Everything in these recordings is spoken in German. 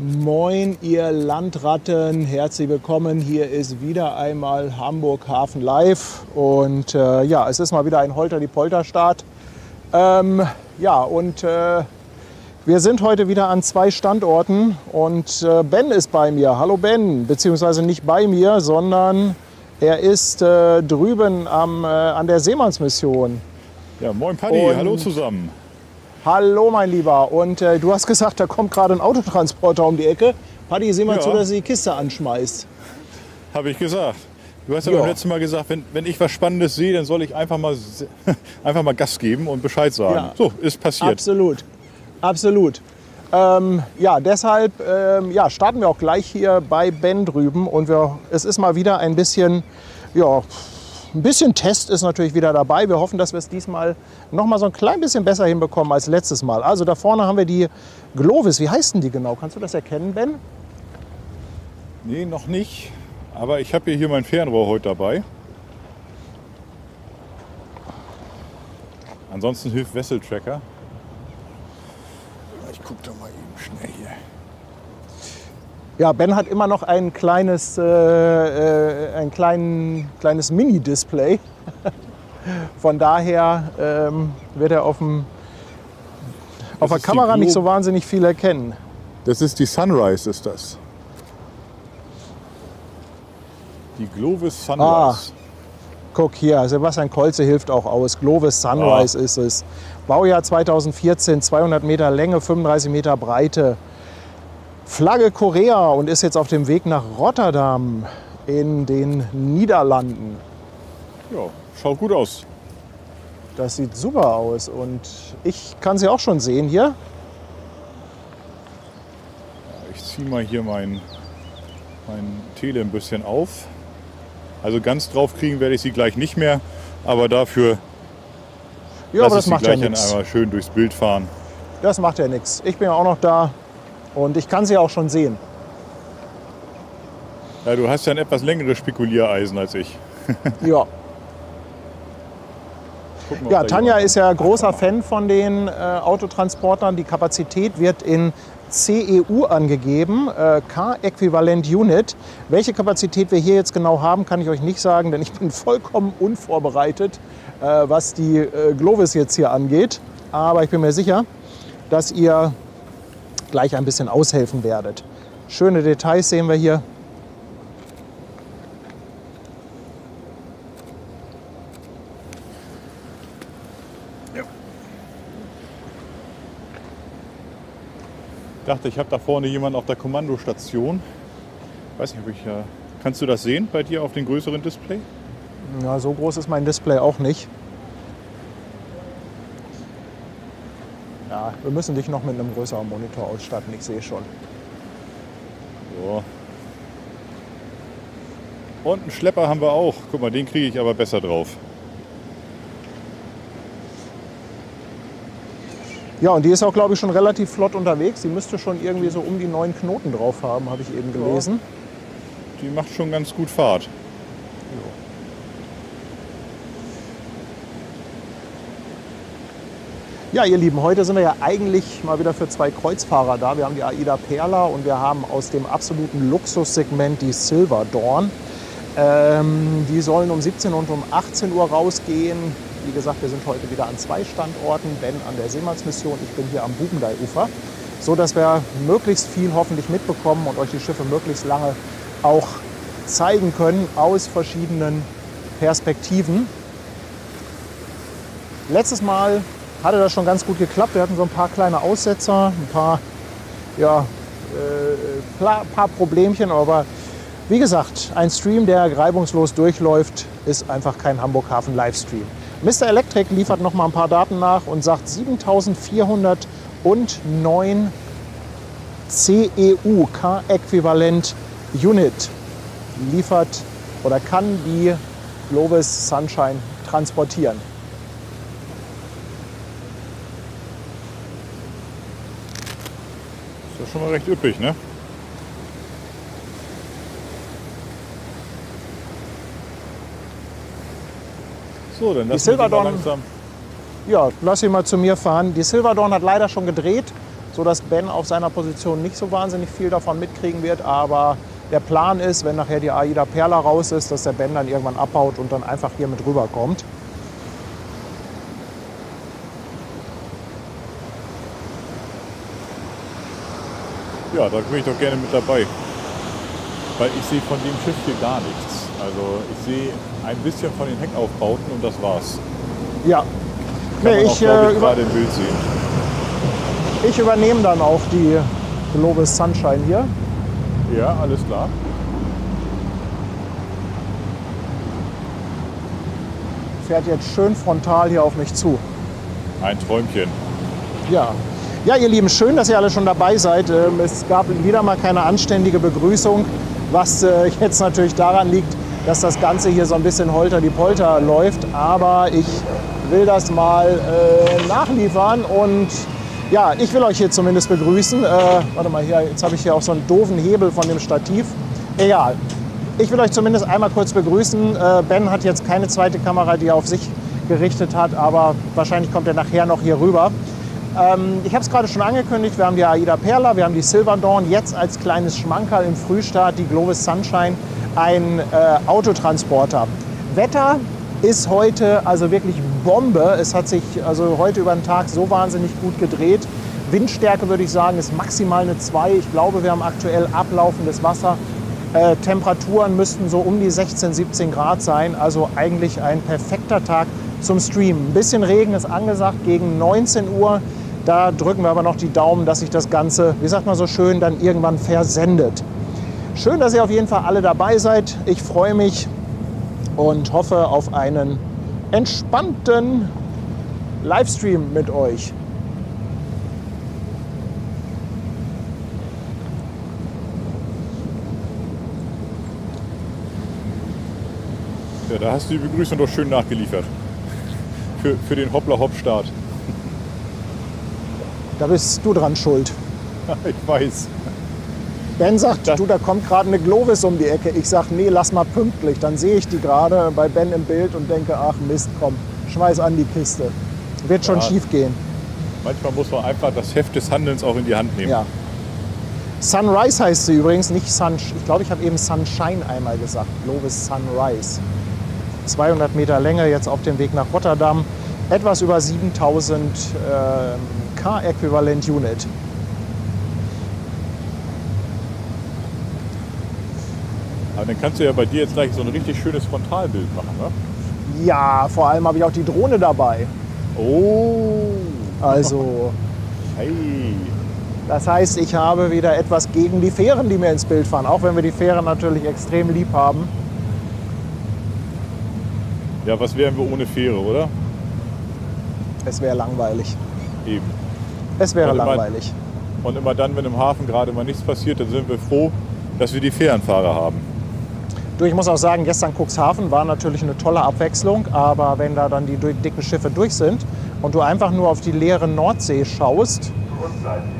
Moin, ihr Landratten, herzlich willkommen. Hier ist wieder einmal Hamburg Hafen Live und ja, es ist mal wieder ein Holter-die-Polter-Start. Wir sind heute wieder an zwei Standorten und Ben ist bei mir. Hallo Ben, beziehungsweise nicht bei mir, sondern er ist drüben an der Seemannsmission. Ja, moin Paddy, hallo zusammen. Hallo mein Lieber, und du hast gesagt, da kommt gerade ein Autotransporter um die Ecke. Paddy, sieh mal zu, dass du die Kiste anschmeißt. Habe ich gesagt. Du hast ja beim letzten Mal gesagt, wenn ich was Spannendes sehe, dann soll ich einfach mal Gas geben und Bescheid sagen. Ja. So, ist passiert. Absolut, absolut. Deshalb starten wir auch gleich hier bei Ben drüben. Und es ist mal wieder ein bisschen Test ist natürlich wieder dabei. Wir hoffen, dass wir es diesmal noch mal so ein klein bisschen besser hinbekommen als letztes Mal. Also da vorne haben wir die Glovis. Wie heißen die genau? Kannst du das erkennen, Ben? Nee, noch nicht. Aber ich habe hier mein Fernrohr heute dabei. Ansonsten hilft Vessel Tracker. Ich gucke doch mal eben schnell hier. Ja, Ben hat immer noch ein kleines Mini-Display. Von daher wird er auf der Kamera nicht so wahnsinnig viel erkennen. Das ist die Sunrise, ist das. Die Glovis Sunrise. Guck hier, Sebastian Kolze hilft auch aus. Glovis Sunrise ist es. Baujahr 2014, 200 Meter Länge, 35 Meter Breite. Flagge Korea und ist jetzt auf dem Weg nach Rotterdam in den Niederlanden. Ja, schaut gut aus. Das sieht super aus und ich kann sie auch schon sehen hier. Ich ziehe mal hier mein Tele ein bisschen auf. Also ganz drauf kriegen werde ich sie gleich nicht mehr, aber dafür lasse ich sie gleich einmal schön durchs Bild fahren. Das macht ja nichts. Ich bin ja auch noch da. Und ich kann sie auch schon sehen. Ja, du hast ja ein etwas längeres Spekuliereisen als ich. Ja. Ja, Tanja ist ja großer Fan von den Autotransportern. Die Kapazität wird in CEU angegeben, Car-Äquivalent Unit. Welche Kapazität wir hier jetzt genau haben, kann ich euch nicht sagen, denn ich bin vollkommen unvorbereitet, was die Glovis jetzt hier angeht. Aber ich bin mir sicher, dass ihr gleich ein bisschen aushelfen werdet. Schöne Details sehen wir hier. Ja. Ich dachte, ich habe da vorne jemanden auf der Kommandostation. Weiß nicht, kannst du das sehen bei dir auf dem größeren Display? Ja, so groß ist mein Display auch nicht. Ja, wir müssen dich noch mit einem größeren Monitor ausstatten, ich sehe schon. So. Und einen Schlepper haben wir auch. Guck mal, den kriege ich aber besser drauf. Ja, und die ist auch, glaube ich, schon relativ flott unterwegs. Die müsste schon irgendwie so um die 9 Knoten drauf haben, habe ich eben gelesen. Die macht schon ganz gut Fahrt. Ja, ihr Lieben, heute sind wir ja eigentlich mal wieder für zwei Kreuzfahrer da. Wir haben die AIDA Perla und wir haben aus dem absoluten Luxussegment die Silver Dawn. Die sollen um 17 und um 18 Uhr rausgehen. Wie gesagt, wir sind heute wieder an zwei Standorten. Ben an der Seemannsmission, ich bin hier am Bubendeiufer. So dass wir möglichst viel hoffentlich mitbekommen und euch die Schiffe möglichst lange auch zeigen können aus verschiedenen Perspektiven. Letztes Mal hatte das schon ganz gut geklappt. Wir hatten so ein paar kleine Aussetzer, ein paar Problemchen. Aber wie gesagt, ein Stream, der reibungslos durchläuft, ist einfach kein Hamburg Hafen Livestream. Mr. Electric liefert noch mal ein paar Daten nach und sagt 7409 CEU, Car-Äquivalent Unit, liefert oder kann die Glovis Sunshine transportieren. Das ist schon mal recht üppig, ne? So, dann lassen wir mal langsam. Ja, lass sie mal zu mir fahren. Die Silver Dawn hat leider schon gedreht. sodass Ben auf seiner Position nicht so wahnsinnig viel davon mitkriegen wird. Aber der Plan ist, wenn nachher die Aida Perla raus ist, dass der Ben dann irgendwann abhaut und dann einfach hier mit rüberkommt. Ja, da bin ich doch gerne mit dabei. Weil ich sehe von dem Schiff hier gar nichts. Also ich sehe ein bisschen von den Heckaufbauten und das war's. Ja. Kann man auch, glaube ich, gerade im Bild sehen. Ich übernehme dann auch die Globus Sunshine hier. Ja, alles klar. Fährt jetzt schön frontal hier auf mich zu. Ein Träumchen. Ja. Ja, ihr Lieben, schön, dass ihr alle schon dabei seid. Es gab wieder mal keine anständige Begrüßung, was jetzt natürlich daran liegt, dass das Ganze hier so ein bisschen holter die Polter läuft. Aber ich will das mal nachliefern und ja, ich will euch hier zumindest begrüßen. Warte mal, hier, jetzt habe ich hier auch so einen doofen Hebel von dem Stativ. Egal. Ich will euch zumindest einmal kurz begrüßen. Ben hat jetzt keine zweite Kamera, die er auf sich gerichtet hat, aber wahrscheinlich kommt er nachher noch hier rüber. Ich habe es gerade schon angekündigt, wir haben die Aida Perla, wir haben die Silver Dawn, jetzt als kleines Schmankerl im Frühstart die Globus Sunshine, ein Autotransporter. Wetter ist heute also wirklich Bombe. Es hat sich also heute über den Tag so wahnsinnig gut gedreht. Windstärke würde ich sagen ist maximal eine 2. Ich glaube, wir haben aktuell ablaufendes Wasser. Temperaturen müssten so um die 16, 17 Grad sein. Also eigentlich ein perfekter Tag zum Streamen. Ein bisschen Regen ist angesagt gegen 19 Uhr. Da drücken wir aber noch die Daumen, dass sich das Ganze, wie sagt man so schön, dann irgendwann versendet. Schön, dass ihr auf jeden Fall alle dabei seid. Ich freue mich und hoffe auf einen entspannten Livestream mit euch. Ja, da hast du die Begrüßung doch schön nachgeliefert. Für den Hoppla-Hopp-Start. Da bist du dran schuld. Ich weiß. Ben sagt, du, da kommt gerade eine Globus um die Ecke. Ich sag, nee, lass mal pünktlich. Dann sehe ich die gerade bei Ben im Bild und denke, ach Mist, komm, schmeiß an die Kiste. Wird schon schief gehen. Manchmal muss man einfach das Heft des Handelns auch in die Hand nehmen. Ja. Sunrise heißt sie übrigens, nicht Sunshine. Ich glaube, ich habe eben Sunshine einmal gesagt. Globus Sunrise. 200 Meter Länge, jetzt auf dem Weg nach Rotterdam. Etwas über 7000 K-Äquivalent Unit. Aber dann kannst du ja bei dir jetzt gleich so ein richtig schönes Frontalbild machen, ne? Ja, vor allem habe ich auch die Drohne dabei. Oh! Also, hey! Das heißt, ich habe wieder etwas gegen die Fähren, die mir ins Bild fahren. Auch wenn wir die Fähren natürlich extrem lieb haben. Ja, was wären wir ohne Fähre, oder? Es wäre langweilig. Eben. Es wäre langweilig. Und immer dann, wenn im Hafen gerade mal nichts passiert, dann sind wir froh, dass wir die Fährenfahrer haben. Du, ich muss auch sagen, gestern Cuxhaven war natürlich eine tolle Abwechslung. Aber wenn da dann die dicken Schiffe durch sind und du einfach nur auf die leere Nordsee schaust,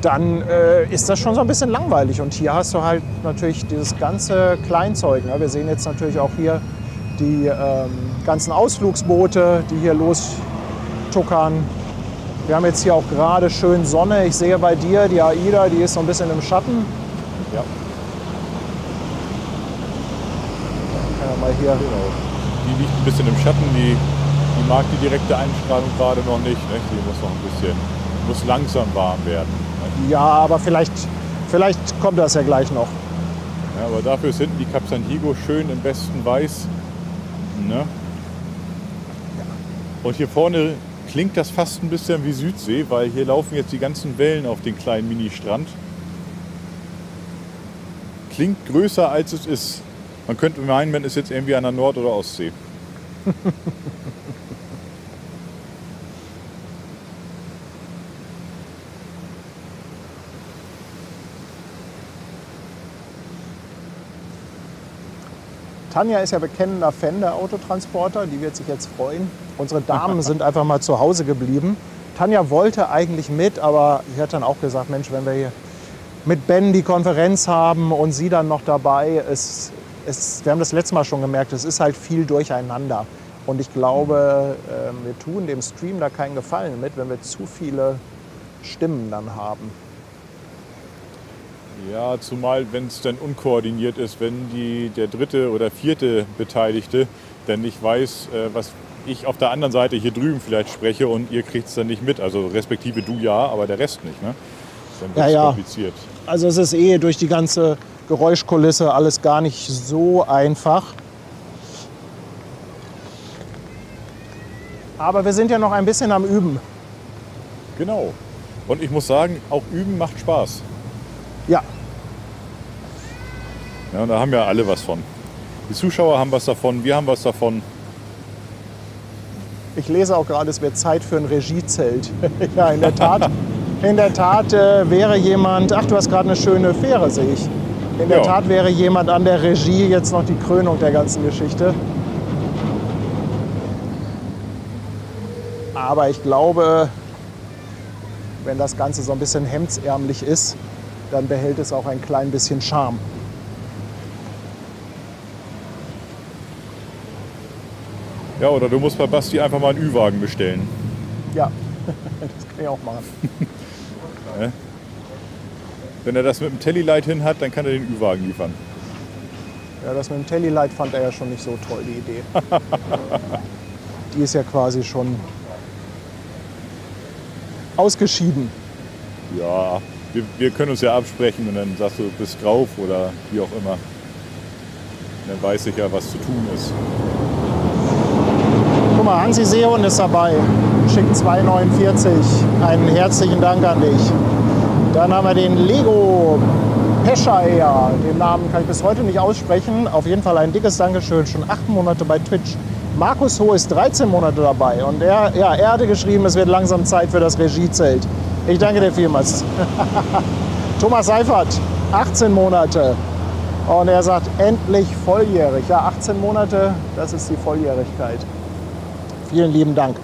dann ist das schon so ein bisschen langweilig. Und hier hast du halt natürlich dieses ganze Kleinzeug. Ne? Wir sehen jetzt natürlich auch hier die ganzen Ausflugsboote, die hier lostuckern. Wir haben jetzt hier auch gerade schön Sonne. Ich sehe bei dir die Aida, die ist so ein bisschen im Schatten. Ja. Ja, mal hier. Genau. Die liegt ein bisschen im Schatten, die mag die direkte Einstrahlung gerade noch nicht. Ne? Die muss noch ein bisschen, muss langsam warm werden. Ne? Ja, aber vielleicht kommt das ja gleich noch. Ja, aber dafür ist hinten die Cap San Diego schön im besten Weiß. Ne? Ja. Und hier vorne klingt das fast ein bisschen wie Südsee, weil hier laufen jetzt die ganzen Wellen auf den kleinen Mini-Strand. Klingt größer als es ist. Man könnte meinen, man ist jetzt irgendwie an der Nord- oder Ostsee. Tanja ist ja bekennender Fan der Autotransporter, die wird sich jetzt freuen. Unsere Damen sind einfach mal zu Hause geblieben. Tanja wollte eigentlich mit, aber sie hat dann auch gesagt, Mensch, wenn wir hier mit Ben die Konferenz haben und sie dann noch dabei, wir haben das letzte Mal schon gemerkt, es ist halt viel durcheinander. Und ich glaube, wir tun dem Stream da keinen Gefallen mit, wenn wir zu viele Stimmen dann haben. Ja, zumal wenn es dann unkoordiniert ist, wenn der dritte oder vierte Beteiligte dann nicht weiß, was ich auf der anderen Seite hier drüben vielleicht spreche und ihr kriegt es dann nicht mit. Also respektive du ja, aber der Rest nicht. Ne? Dann wird es kompliziert. Also es ist durch die ganze Geräuschkulisse alles gar nicht so einfach. Aber wir sind ja noch ein bisschen am Üben. Genau. Und ich muss sagen, auch Üben macht Spaß. Ja. Ja, und da haben ja alle was von. Die Zuschauer haben was davon, wir haben was davon. Ich lese auch gerade, es wird Zeit für ein Regiezelt. Ja, in der Tat. In der Tat wäre jemand, ach, du hast gerade eine schöne Fähre, sehe ich. In der Tat wäre jemand an der Regie jetzt noch die Krönung der ganzen Geschichte. Aber ich glaube, wenn das Ganze so ein bisschen hemdsärmlich ist, dann behält es auch ein klein bisschen Charme. Ja, oder du musst bei Basti einfach mal einen Ü-Wagen bestellen. Ja, das kann ich auch machen. Wenn er das mit dem Tellilight hin hat, dann kann er den Ü-Wagen liefern. Ja, das mit dem Tellilight fand er ja schon nicht so toll, die Idee. Die ist ja quasi schon ausgeschieden. Ja, wir können uns ja absprechen und dann sagst du, du bist drauf oder wie auch immer. Dann weiß ich ja, was zu tun ist. Guck mal, Hansi Seehund ist dabei. Schickt 2,49. Einen herzlichen Dank an dich. Dann haben wir den Lego Peschaer. Den Namen kann ich bis heute nicht aussprechen. Auf jeden Fall ein dickes Dankeschön. Schon 8 Monate bei Twitch. Markus Ho ist 13 Monate dabei. Und er hatte geschrieben, es wird langsam Zeit für das Regiezelt. Ich danke dir vielmals. Thomas Seifert, 18 Monate. Und er sagt, endlich volljährig. Ja, 18 Monate, das ist die Volljährigkeit. Vielen lieben Dank.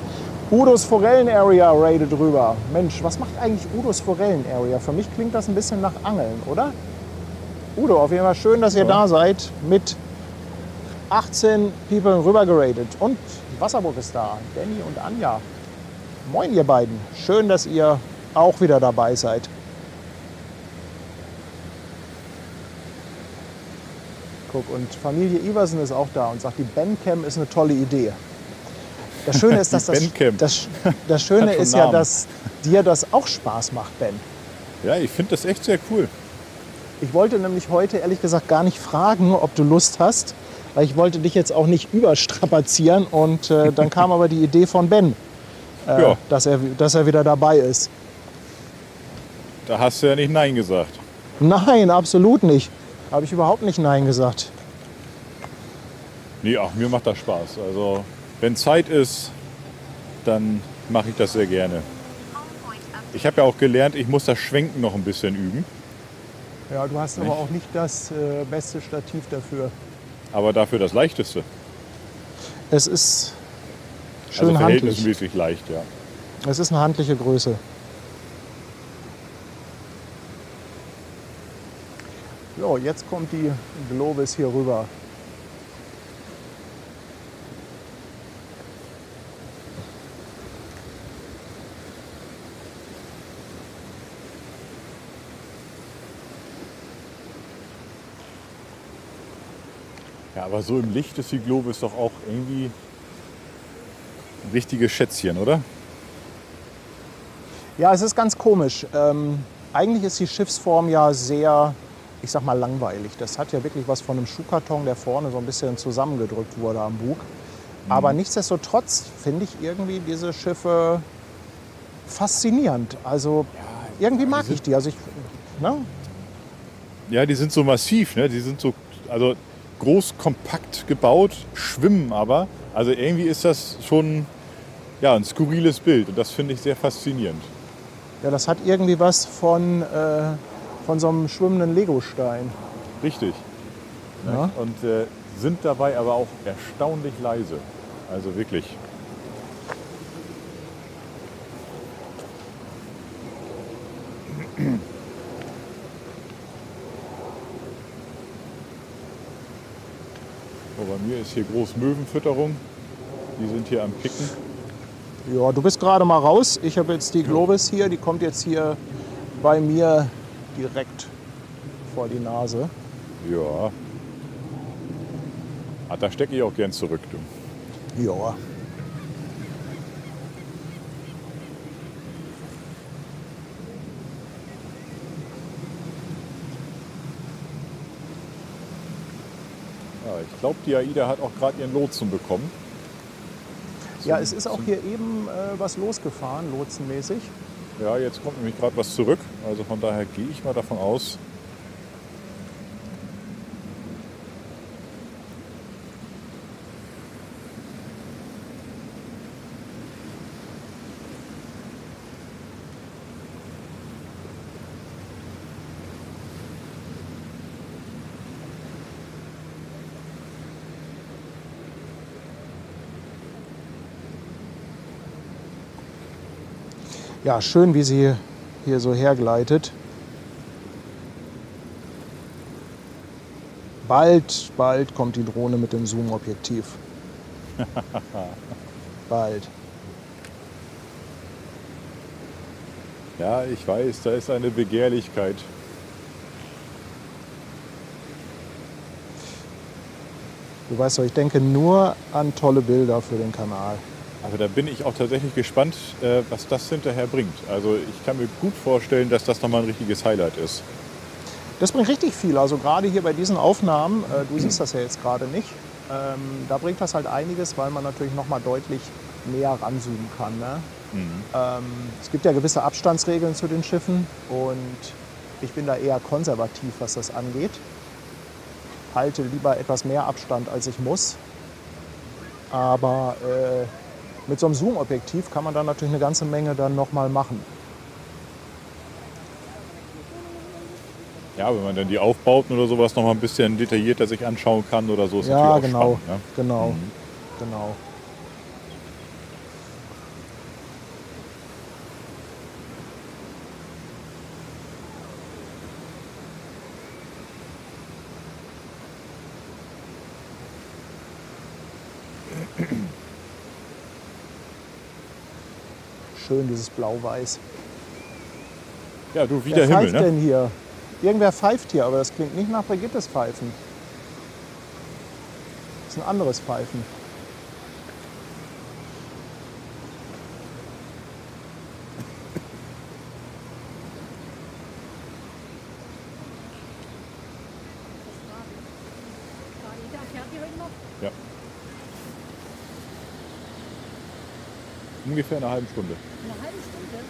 Udos Forellen-Area raidet drüber. Mensch, was macht eigentlich Udos Forellen-Area? Für mich klingt das ein bisschen nach Angeln, oder? Udo, auf jeden Fall schön, dass ihr da seid. Mit 18 People rüber geradet. Und Wasserburg ist da. Danny und Anja. Moin, ihr beiden. Schön, dass ihr auch wieder dabei seid. Guck, und Familie Iversen ist auch da und sagt, die Bandcam ist eine tolle Idee. Das Schöne ist, dass das Schöne ist ja, dass dir das auch Spaß macht, Ben. Ja, ich finde das echt sehr cool. Ich wollte nämlich heute ehrlich gesagt gar nicht fragen, ob du Lust hast, weil ich wollte dich jetzt auch nicht überstrapazieren. Und dann kam aber die Idee von Ben, dass er wieder dabei ist. Da hast du ja nicht Nein gesagt. Nein, absolut nicht. Habe ich überhaupt nicht Nein gesagt. Nee, ach, mir macht das Spaß. Also, wenn Zeit ist, dann mache ich das sehr gerne. Ich habe ja auch gelernt, ich muss das Schwenken noch ein bisschen üben. Ja, du hast aber auch nicht das beste Stativ dafür. Aber dafür das leichteste. Es ist schön handlich. Verhältnismäßig leicht, ja. Es ist eine handliche Größe. So, jetzt kommt die Globis hier rüber. Ja, aber so im Licht ist die Globis doch auch irgendwie ein richtiges Schätzchen, oder? Ja, es ist ganz komisch. Eigentlich ist die Schiffsform ja sehr, ich sag mal, langweilig. Das hat ja wirklich was von einem Schuhkarton, der vorne so ein bisschen zusammengedrückt wurde am Bug. Aber nichtsdestotrotz finde ich irgendwie diese Schiffe faszinierend. Also irgendwie mag ich die. Also Ja, die sind so massiv, ne? Die sind so groß, kompakt gebaut, schwimmen aber. Also irgendwie ist das schon ein skurriles Bild und das finde ich sehr faszinierend. Ja, das hat irgendwie was von so einem schwimmenden Legostein. Richtig. Ja. Und sind dabei aber auch erstaunlich leise. Also wirklich. So, bei mir ist hier Großmöwenfütterung. Die sind hier am Picken. Ja, du bist gerade mal raus. Ich habe jetzt die Globis hier. Die kommt jetzt hier bei mir direkt vor die Nase. Ja. Ah, da stecke ich auch gern zurück, du. Ja. Ja, ich glaube, die AIDA hat auch gerade ihren Lotsen bekommen. Ja, es ist auch hier eben was losgefahren, lotsenmäßig. Ja, jetzt kommt nämlich gerade was zurück. Also von daher gehe ich mal davon aus. Ja, schön, wie sie hier so hergleitet. Bald kommt die Drohne mit dem Zoom-Objektiv. Bald. Ja, ich weiß, da ist eine Begehrlichkeit. Du weißt doch, ich denke nur an tolle Bilder für den Kanal. Aber da bin ich auch tatsächlich gespannt, was das hinterher bringt. Also ich kann mir gut vorstellen, dass das nochmal ein richtiges Highlight ist. Das bringt richtig viel. Also gerade hier bei diesen Aufnahmen, du siehst das ja jetzt gerade nicht, da bringt das halt einiges, weil man natürlich nochmal deutlich näher ranzoomen kann. Ne? Es gibt ja gewisse Abstandsregeln zu den Schiffen und ich bin da eher konservativ, was das angeht. Halte lieber etwas mehr Abstand, als ich muss. Aber mit so einem Zoom-Objektiv kann man dann natürlich eine ganze Menge dann nochmal machen. Ja, wenn man dann die Aufbauten oder sowas noch mal ein bisschen detaillierter sich anschauen kann oder so, ist ja, natürlich genau, auch spannend. Ne? Genau, genau. Schön, dieses Blau-Weiß. Ja, du, wie Wer der Himmel, pfeift ne? denn hier? Irgendwer pfeift hier, aber das klingt nicht nach Brigittes Pfeifen. Das ist ein anderes Pfeifen. Ja. Ungefähr eine halbe Stunde. Eine halbe Stunde?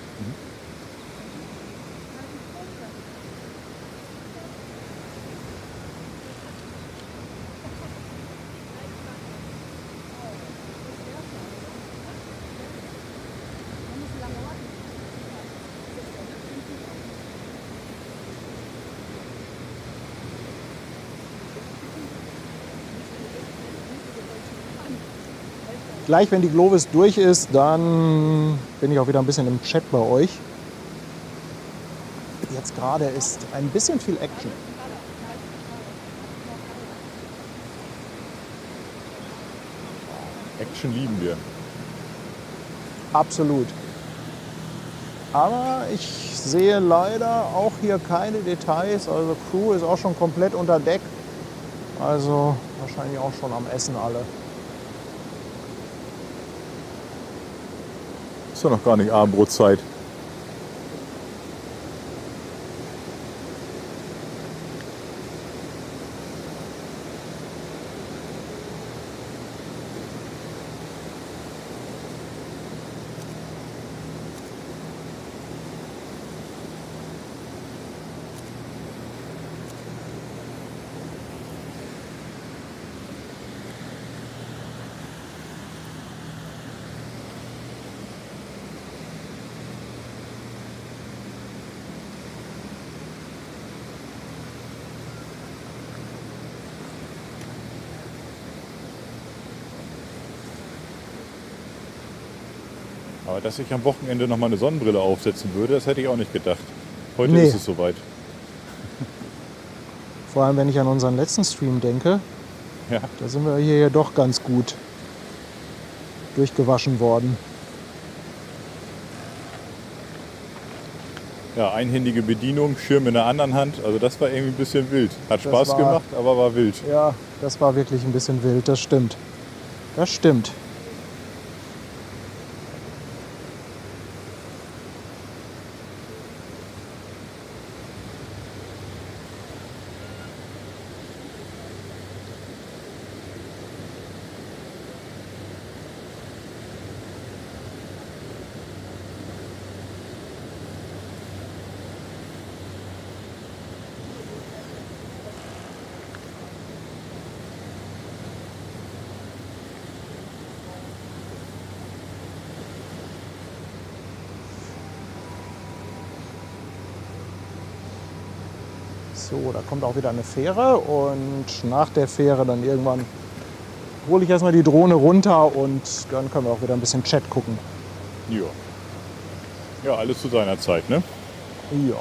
Gleich, wenn die Glovis durch ist, dann bin ich auch wieder ein bisschen im Chat bei euch. Jetzt gerade ist ein bisschen viel Action. Action lieben wir. Absolut. Aber ich sehe leider auch hier keine Details. Also Crew ist auch schon komplett unter Deck. Also wahrscheinlich auch schon am Essen alle. Ist doch noch gar nicht Abendbrotzeit. Aber dass ich am Wochenende noch mal eine Sonnenbrille aufsetzen würde, das hätte ich auch nicht gedacht. Heute Nee. ist es soweit. Vor allem, wenn ich an unseren letzten Stream denke, Ja. da sind wir hier ja doch ganz gut durchgewaschen worden. Ja, einhändige Bedienung, Schirm in der anderen Hand. Also das war irgendwie ein bisschen wild. Hat Spaß gemacht, aber war wild. Ja, das war wirklich ein bisschen wild, das stimmt. Das stimmt. So, da kommt auch wieder eine Fähre und nach der Fähre dann irgendwann hole ich erstmal die Drohne runter und dann können wir auch wieder ein bisschen Chat gucken. Ja. Ja, alles zu seiner Zeit, ne? Ja.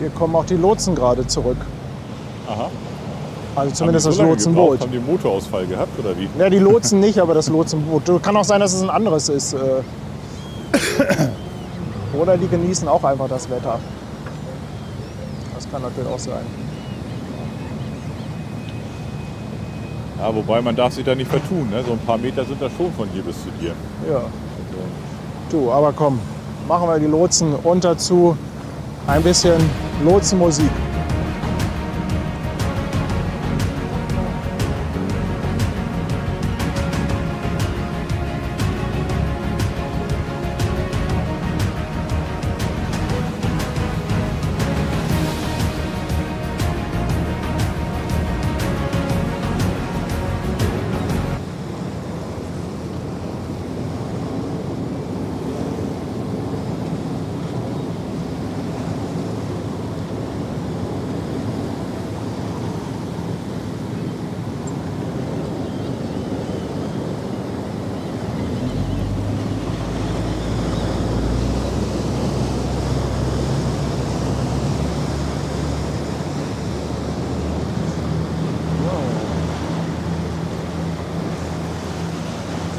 Hier kommen auch die Lotsen gerade zurück. Aha. Also zumindest das Lotsenboot. Haben die einen Motorausfall gehabt oder wie? Ja, die Lotsen nicht, aber das Lotsenboot. Kann auch sein, dass es ein anderes ist. Oder die genießen auch einfach das Wetter. Das kann natürlich auch sein. Ja, wobei man darf sich da nicht vertun. Ne? So ein paar Meter sind da schon von hier bis zu dir. Ja. Du, aber komm, machen wir die Lotsen runter zu ein bisschen Lotsenmusik.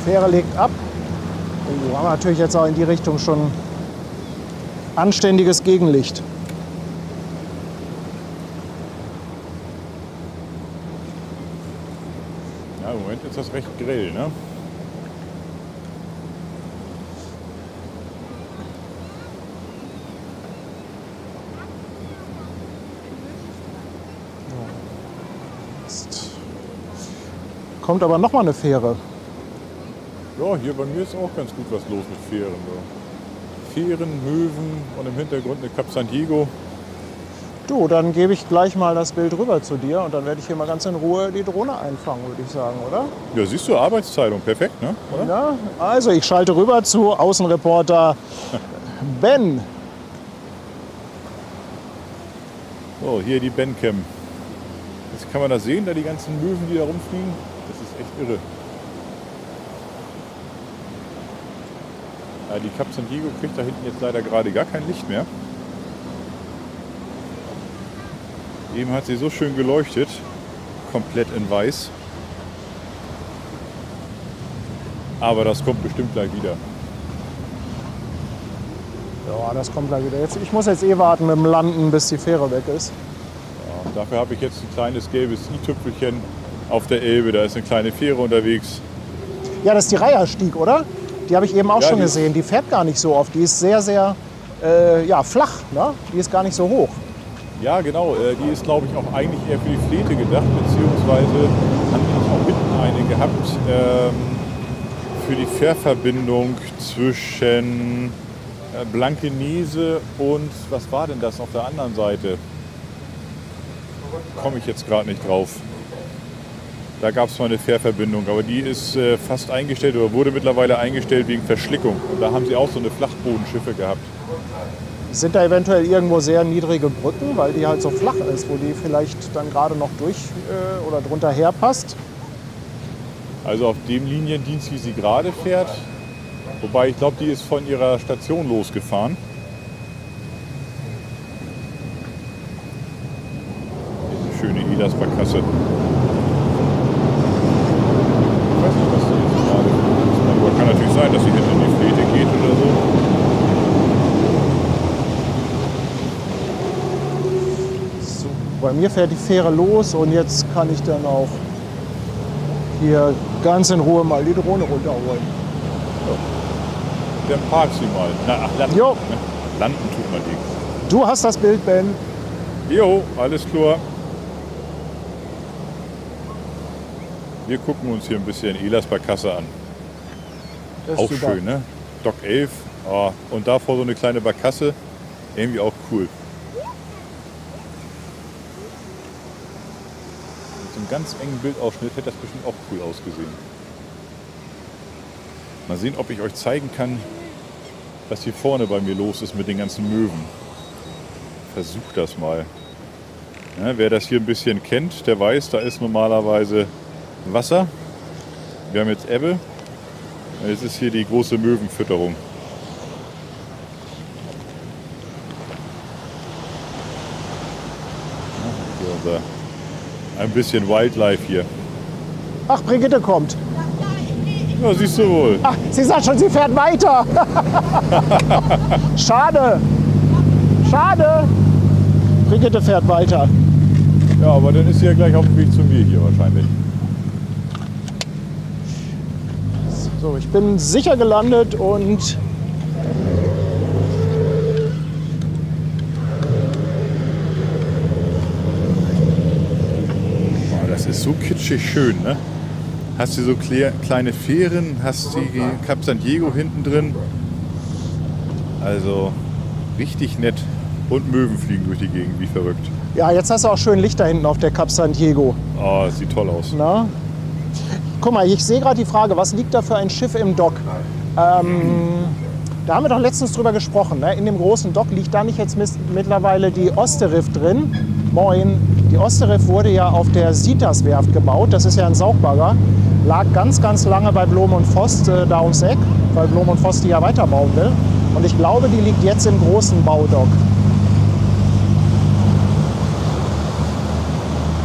Fähre legt ab. Oh, haben wir natürlich jetzt auch in die Richtung schon anständiges Gegenlicht. Ja, im Moment ist das recht grell, ne? Jetzt kommt aber noch mal eine Fähre. Ja, hier bei mir ist auch ganz gut was los mit Fähren. Ja. Fähren, Möwen und im Hintergrund eine Cap San Diego. Du, dann gebe ich gleich mal das Bild rüber zu dir und dann werde ich hier mal ganz in Ruhe die Drohne einfangen, würde ich sagen, oder? Ja, siehst du, Arbeitsteilung, perfekt, ne? Oder? Ja, also ich schalte rüber zu Außenreporter Ben. So, hier die Ben-Cam. Jetzt kann man das sehen, da die ganzen Möwen, die da rumfliegen. Das ist echt irre. Ja, die Cap San Diego kriegt da hinten jetzt leider gerade gar kein Licht mehr. Eben hat sie so schön geleuchtet, komplett in weiß. Aber das kommt bestimmt gleich wieder. Ja, das kommt gleich wieder. Ich muss jetzt warten mit dem Landen, bis die Fähre weg ist. Ja, dafür habe ich jetzt ein kleines gelbes i-Tüpfelchen auf der Elbe. Da ist eine kleine Fähre unterwegs. Ja, das ist die Reiherstieg, oder? Die habe ich eben auch schon gesehen. Die fährt gar nicht so oft. Die ist sehr, sehr flach. Ne? Die ist gar nicht so hoch. Ja, genau. Die ist, glaube ich, auch eigentlich eher für die Fläte gedacht. Beziehungsweise haben die auch hinten eine gehabt für die Fährverbindung zwischen Blankenese und was war denn das auf der anderen Seite? Komme ich jetzt gerade nicht drauf. Da gab es mal eine Fährverbindung, aber die ist fast eingestellt oder wurde mittlerweile eingestellt wegen Verschlickung. Und da haben sie auch so eine Flachbodenschiffe gehabt. Sind da eventuell irgendwo sehr niedrige Brücken, weil die halt so flach ist, wo die vielleicht dann gerade noch durch oder drunter herpasst? Also auf dem Liniendienst, wie sie gerade fährt, wobei ich glaube, die ist von ihrer Station losgefahren. Diese schöne Elas-Barkasse. Ich weiß nicht, was die jetzt gerade ist. Aber kann natürlich sein, dass sie hinten in die Fläche geht oder so. Bei mir fährt die Fähre los und jetzt kann ich dann auch hier ganz in Ruhe mal die Drohne runterholen. Ja. Dann park sie mal. Na, ach, landen. Jo. Landen tut man die. Du hast das Bild, Ben. Jo, alles klar. Wir gucken uns hier ein bisschen Elas-Barkasse an. Das ist auch super. Schön, ne? Dock 11. Oh, und davor so eine kleine Barkasse. Irgendwie auch cool. Mit so einem ganz engen Bildausschnitt hätte das bestimmt auch cool ausgesehen. Mal sehen, ob ich euch zeigen kann, was hier vorne bei mir los ist mit den ganzen Möwen. Versucht das mal. Ja, wer das hier ein bisschen kennt, der weiß, da ist normalerweise Wasser. Wir haben jetzt Ebbe. Jetzt ist hier die große Möwenfütterung. Ja, ein bisschen Wildlife hier. Ach, Brigitte kommt. Ja, siehst du wohl. Ach, sie sagt schon, sie fährt weiter. Schade. Schade. Brigitte fährt weiter. Ja, aber dann ist sie ja gleich auf dem Weg zu mir hier wahrscheinlich. So, ich bin sicher gelandet und Boah, das ist so kitschig schön, ne? Hast du so kleine Fähren, hast die Cap San Diego hinten drin. Also richtig nett. Und Möwen fliegen durch die Gegend, wie verrückt. ja, jetzt hast du auch schön Licht da hinten auf der Cap San Diego. Oh, das sieht toll aus. Na? Guck mal, ich sehe gerade die Frage, was liegt da für ein Schiff im Dock? Da haben wir doch letztens drüber gesprochen. Ne? In dem großen Dock liegt da nicht jetzt mittlerweile die Osterriff drin? Moin. Die Osterriff wurde ja auf der Sitas-Werft gebaut. Das ist ja ein Saugbagger. Lag ganz, ganz lange bei Blom und Voss da ums Eck, weil Blom und Voss die ja weiterbauen will. Und ich glaube, die liegt jetzt im großen Baudock.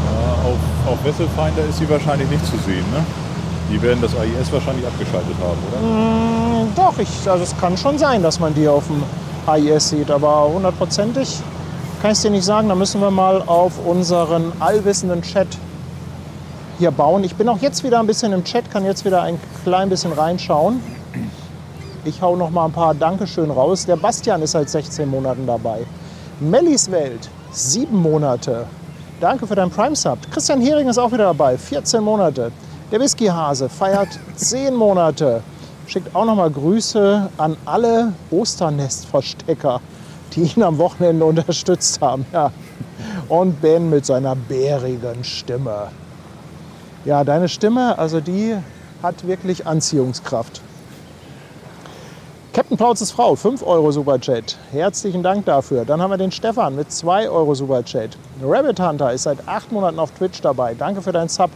Ja, auf Wesselfinder ist sie wahrscheinlich nicht zu sehen, ne? Die werden das AIS wahrscheinlich abgeschaltet haben, oder? Doch, also es kann schon sein, dass man die auf dem AIS sieht, aber hundertprozentig kann ich es dir nicht sagen. Da müssen wir mal auf unseren allwissenden Chat hier bauen. Ich bin auch jetzt wieder ein bisschen im Chat, kann jetzt wieder ein klein bisschen reinschauen. Ich hau noch mal ein paar Dankeschön raus. Der Bastian ist seit 16 Monaten dabei. Mellis Welt, 7 Monate. Danke für deinen Prime-Sub. Christian Hering ist auch wieder dabei, 14 Monate. Der Whiskyhase feiert 10 Monate. Schickt auch noch mal Grüße an alle Osternestverstecker, die ihn am Wochenende unterstützt haben. Ja. Und Ben mit seiner bärigen Stimme. Ja, deine Stimme, also die hat wirklich Anziehungskraft. Captain Plauzes Frau, 5 Euro Superchat. Herzlichen Dank dafür. Dann haben wir den Stefan mit 2 Euro Superchat. Rabbit Hunter ist seit 8 Monaten auf Twitch dabei. Danke für deinen Sub.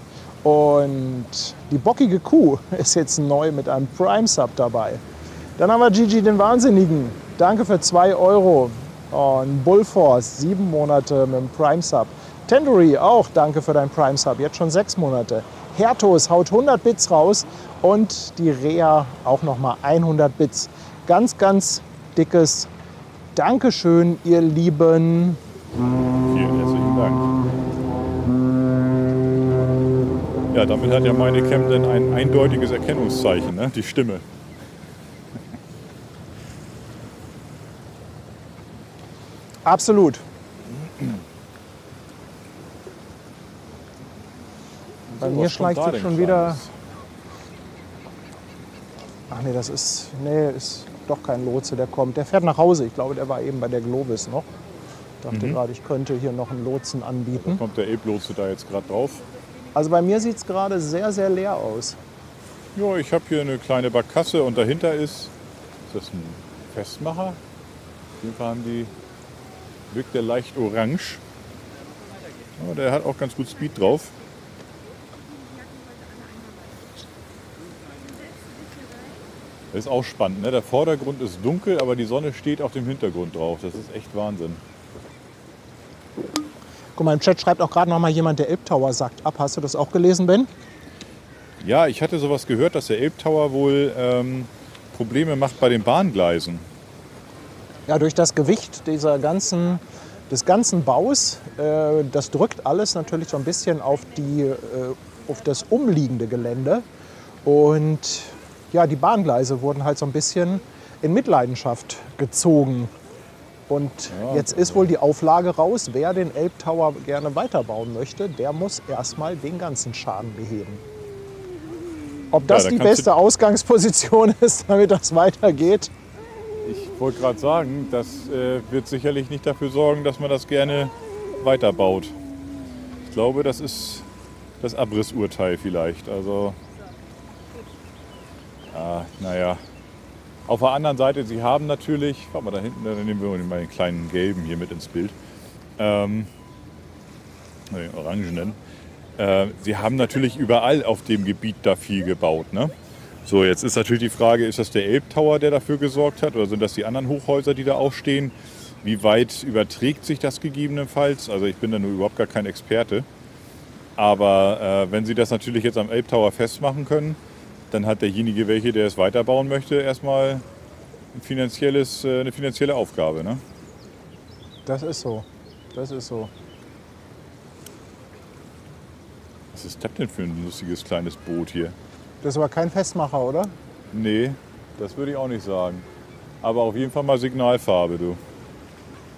Und die bockige Kuh ist jetzt neu mit einem Prime-Sub dabei. Dann haben wir Gigi den Wahnsinnigen. Danke für 2 Euro. Und Bullforce, 7 Monate mit dem Prime-Sub. Tendery auch, danke für deinen Prime-Sub. Jetzt schon 6 Monate. Hertos haut 100 Bits raus. Und die Rea auch nochmal 100 Bits. Ganz, ganz dickes Dankeschön, ihr Lieben. Vielen herzlichen Dank. Ja, damit hat ja meine Cam dann ein eindeutiges Erkennungszeichen, ne? Die Stimme. Absolut. Bei mir schleicht sich schon wieder Ach nee, ist doch kein Lotse, der kommt. Der fährt nach Hause. Ich glaube, der war eben bei der Globis noch. Ich dachte gerade, ich könnte hier noch einen Lotsen anbieten. Da kommt der Elblotse da jetzt gerade drauf. Also bei mir sieht es gerade sehr, sehr leer aus. Ja, ich habe hier eine kleine Barkasse und dahinter ist das ein Festmacher? Auf jeden Fall wirkt der leicht orange. Aber der hat auch ganz gut Speed drauf. Das ist auch spannend, ne? Der Vordergrund ist dunkel, aber die Sonne steht auf dem Hintergrund drauf. Das ist echt Wahnsinn. Guck mal, im Chat schreibt auch gerade noch mal jemand, der Elbtower sackt ab. Hast du das auch gelesen, Ben? Ja, ich hatte sowas gehört, dass der Elbtower wohl Probleme macht bei den Bahngleisen. Ja, durch das Gewicht des ganzen Baus, das drückt alles natürlich so ein bisschen auf das umliegende Gelände. Und ja, die Bahngleise wurden halt so ein bisschen in Mitleidenschaft gezogen. Und jetzt ist wohl die Auflage raus, wer den Elbtower gerne weiterbauen möchte, der muss erstmal den ganzen Schaden beheben. Ob das die beste Ausgangsposition ist, damit das weitergeht? Ich wollte gerade sagen, das wird sicherlich nicht dafür sorgen, dass man das gerne weiterbaut. Ich glaube, das ist das Abrissurteil vielleicht. Also, naja. Auf der anderen Seite, sie haben natürlich, warte mal da hinten, dann nehmen wir mal den kleinen gelben hier mit ins Bild. Den orangenen. Sie haben natürlich überall auf dem Gebiet da viel gebaut, ne? So, jetzt ist natürlich die Frage, ist das der Elbtower, der dafür gesorgt hat, oder sind das die anderen Hochhäuser, die da auch stehen? Wie weit überträgt sich das gegebenenfalls? Also ich bin da nur überhaupt gar kein Experte. Aber wenn Sie das natürlich jetzt am Elbtower festmachen können, dann hat derjenige, der es weiterbauen möchte, erstmal eine finanzielle Aufgabe, ne? Das ist so. Das ist so. Was ist das denn für ein lustiges kleines Boot hier? Das ist aber kein Festmacher, oder? Nee, das würde ich auch nicht sagen. Aber auf jeden Fall mal Signalfarbe, du.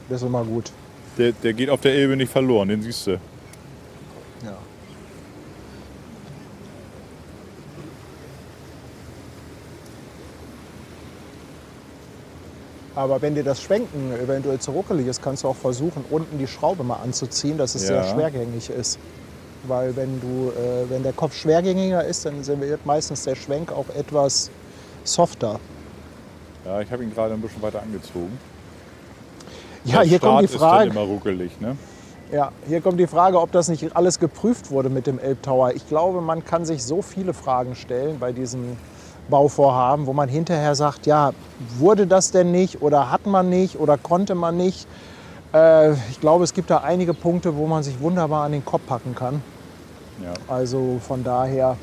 Das ist immer gut. Der geht auf der Elbe nicht verloren, den siehst du. Ja. Aber wenn dir das Schwenken eventuell zu ruckelig ist, kannst du auch versuchen, unten die Schraube mal anzuziehen, dass es sehr schwergängig ist. Weil wenn der Kopf schwergängiger ist, dann wird meistens der Schwenk auch etwas softer. Ja, ich habe ihn gerade ein bisschen weiter angezogen. Ja, hier kommt die Frage. Ist dann immer ruckelig, ne? Ja, hier kommt die Frage, ob das nicht alles geprüft wurde mit dem Elbtower. Ich glaube, man kann sich so viele Fragen stellen bei diesen Bauvorhaben, wo man hinterher sagt, ja, wurde das denn nicht oder hat man nicht oder konnte man nicht. Ich glaube, es gibt da einige Punkte, wo man sich wunderbar an den Kopf packen kann. Ja. Also von daher,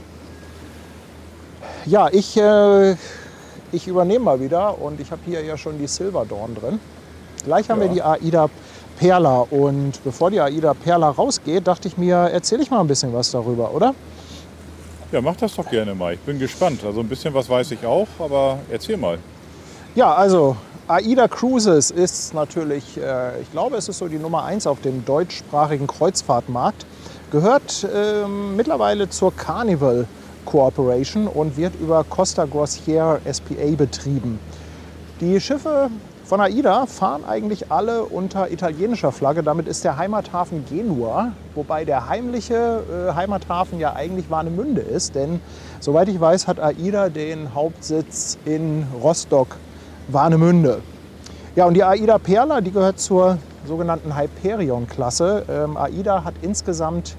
ja, ich übernehme mal wieder und ich habe hier ja schon die Silver Dawn drin. Gleich haben wir die AIDA Perla und bevor die AIDA Perla rausgeht, dachte ich mir, erzähle ich mal ein bisschen was darüber, oder? Ja, mach das doch gerne mal. Ich bin gespannt. Also ein bisschen was weiß ich auch, aber erzähl mal. Ja, also AIDA Cruises ist natürlich, ich glaube, es ist so die Nummer 1 auf dem deutschsprachigen Kreuzfahrtmarkt. Gehört mittlerweile zur Carnival Corporation und wird über Costa Crociere SPA betrieben. Die Schiffe von AIDA fahren eigentlich alle unter italienischer Flagge. Damit ist der Heimathafen Genua, wobei der heimliche Heimathafen ja eigentlich Warnemünde ist. Denn soweit ich weiß, hat AIDA den Hauptsitz in Rostock-Warnemünde. Ja, und die AIDA Perla, die gehört zur sogenannten Hyperion-Klasse. AIDA hat insgesamt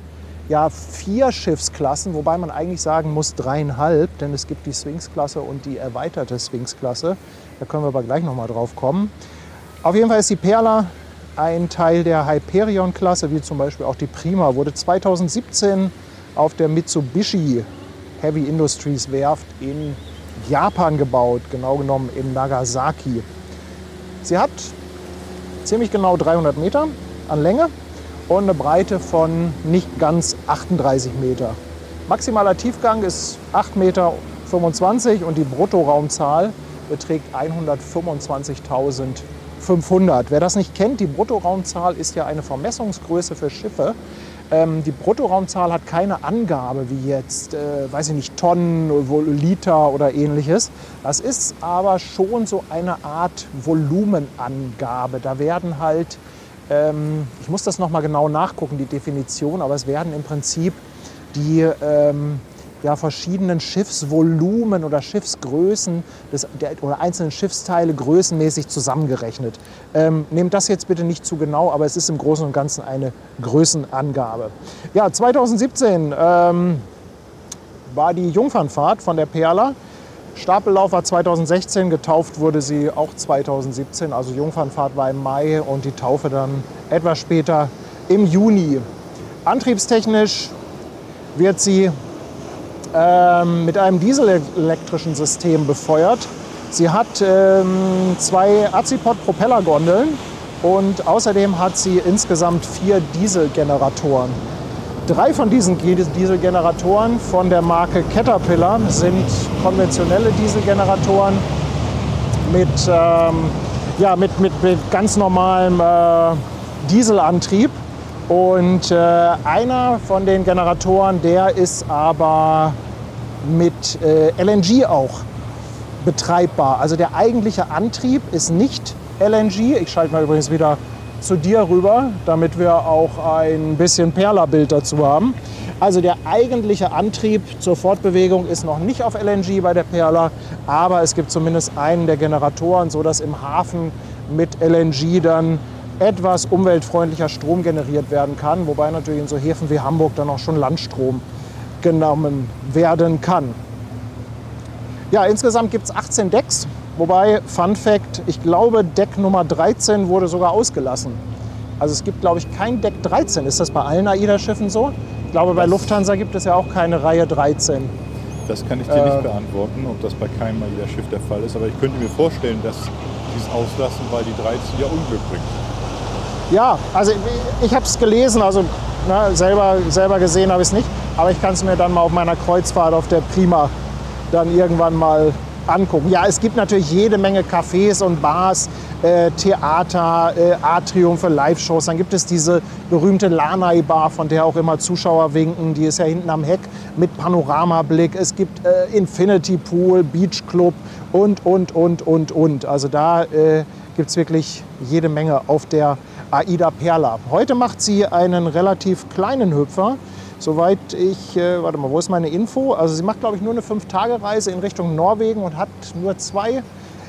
4 Schiffsklassen, wobei man eigentlich sagen muss 3,5, denn es gibt die Sphinx-Klasse und die erweiterte Sphinx-Klasse. Da können wir aber gleich noch mal drauf kommen. Auf jeden Fall ist die Perla ein Teil der Hyperion-Klasse, wie zum Beispiel auch die Prima, wurde 2017 auf der Mitsubishi Heavy Industries Werft in Japan gebaut, genau genommen in Nagasaki. Sie hat ziemlich genau 300 Meter an Länge und eine Breite von nicht ganz 38 Meter. Maximaler Tiefgang ist 8,25 Meter und die Bruttoraumzahl beträgt 125.500. Wer das nicht kennt, die Bruttoraumzahl ist ja eine Vermessungsgröße für Schiffe, Die Bruttoraumzahl hat keine Angabe wie jetzt, weiß ich nicht, Tonnen, Liter oder ähnliches. Das ist aber schon so eine Art Volumenangabe. Da werden halt, ich muss das nochmal genau nachgucken, die Definition, aber es werden im Prinzip die verschiedenen Schiffsvolumen oder Schiffsgrößen oder einzelnen Schiffsteile größenmäßig zusammengerechnet. Nehmt das jetzt bitte nicht zu genau, aber es ist im Großen und Ganzen eine Größenangabe. Ja, 2017 war die Jungfernfahrt von der Perla. Stapellauf war 2016, getauft wurde sie auch 2017. Also Jungfernfahrt war im Mai und die Taufe dann etwas später im Juni. Antriebstechnisch wird sie mit einem dieselelektrischen System befeuert. Sie hat 2 Azipod-Propellergondeln und außerdem hat sie insgesamt 4 Dieselgeneratoren. 3 von diesen Dieselgeneratoren von der Marke Caterpillar sind konventionelle Dieselgeneratoren mit ganz normalem Dieselantrieb. Und einer von den Generatoren, der ist aber mit LNG auch betreibbar. Also der eigentliche Antrieb ist nicht LNG. Ich schalte mal übrigens wieder zu dir rüber, damit wir auch ein bisschen Perla-Bild dazu haben. Also der eigentliche Antrieb zur Fortbewegung ist noch nicht auf LNG bei der Perla, aber es gibt zumindest einen der Generatoren, sodass im Hafen mit LNG dann etwas umweltfreundlicher Strom generiert werden kann, wobei natürlich in so Häfen wie Hamburg dann auch schon Landstrom genommen werden kann. Ja, insgesamt gibt es 18 Decks, wobei, Fun Fact, ich glaube Deck Nummer 13 wurde sogar ausgelassen. Also es gibt, glaube ich, kein Deck 13. Ist das bei allen AIDA-Schiffen so? Ich glaube, bei Lufthansa gibt es ja auch keine Reihe 13. Das kann ich dir nicht beantworten, ob das bei keinem AIDA-Schiff der Fall ist, aber ich könnte mir vorstellen, dass sie es auslassen, weil die 13 ja Unglück bringt. Ja, also ich habe es gelesen, also selber gesehen habe ich es nicht, aber ich kann es mir dann mal auf meiner Kreuzfahrt auf der Prima dann irgendwann mal angucken. Ja, es gibt natürlich jede Menge Cafés und Bars, Theater, Atrium für Live-Shows. Dann gibt es diese berühmte Lanai-Bar, von der auch immer Zuschauer winken. Die ist ja hinten am Heck mit Panoramablick. Es gibt Infinity Pool, Beach Club und. Also da gibt es wirklich jede Menge auf der AIDA Perla. Heute macht sie einen relativ kleinen Hüpfer. Soweit ich, warte mal, wo ist meine Info? Also sie macht, glaube ich, nur eine 5-Tage-Reise in Richtung Norwegen und hat nur 2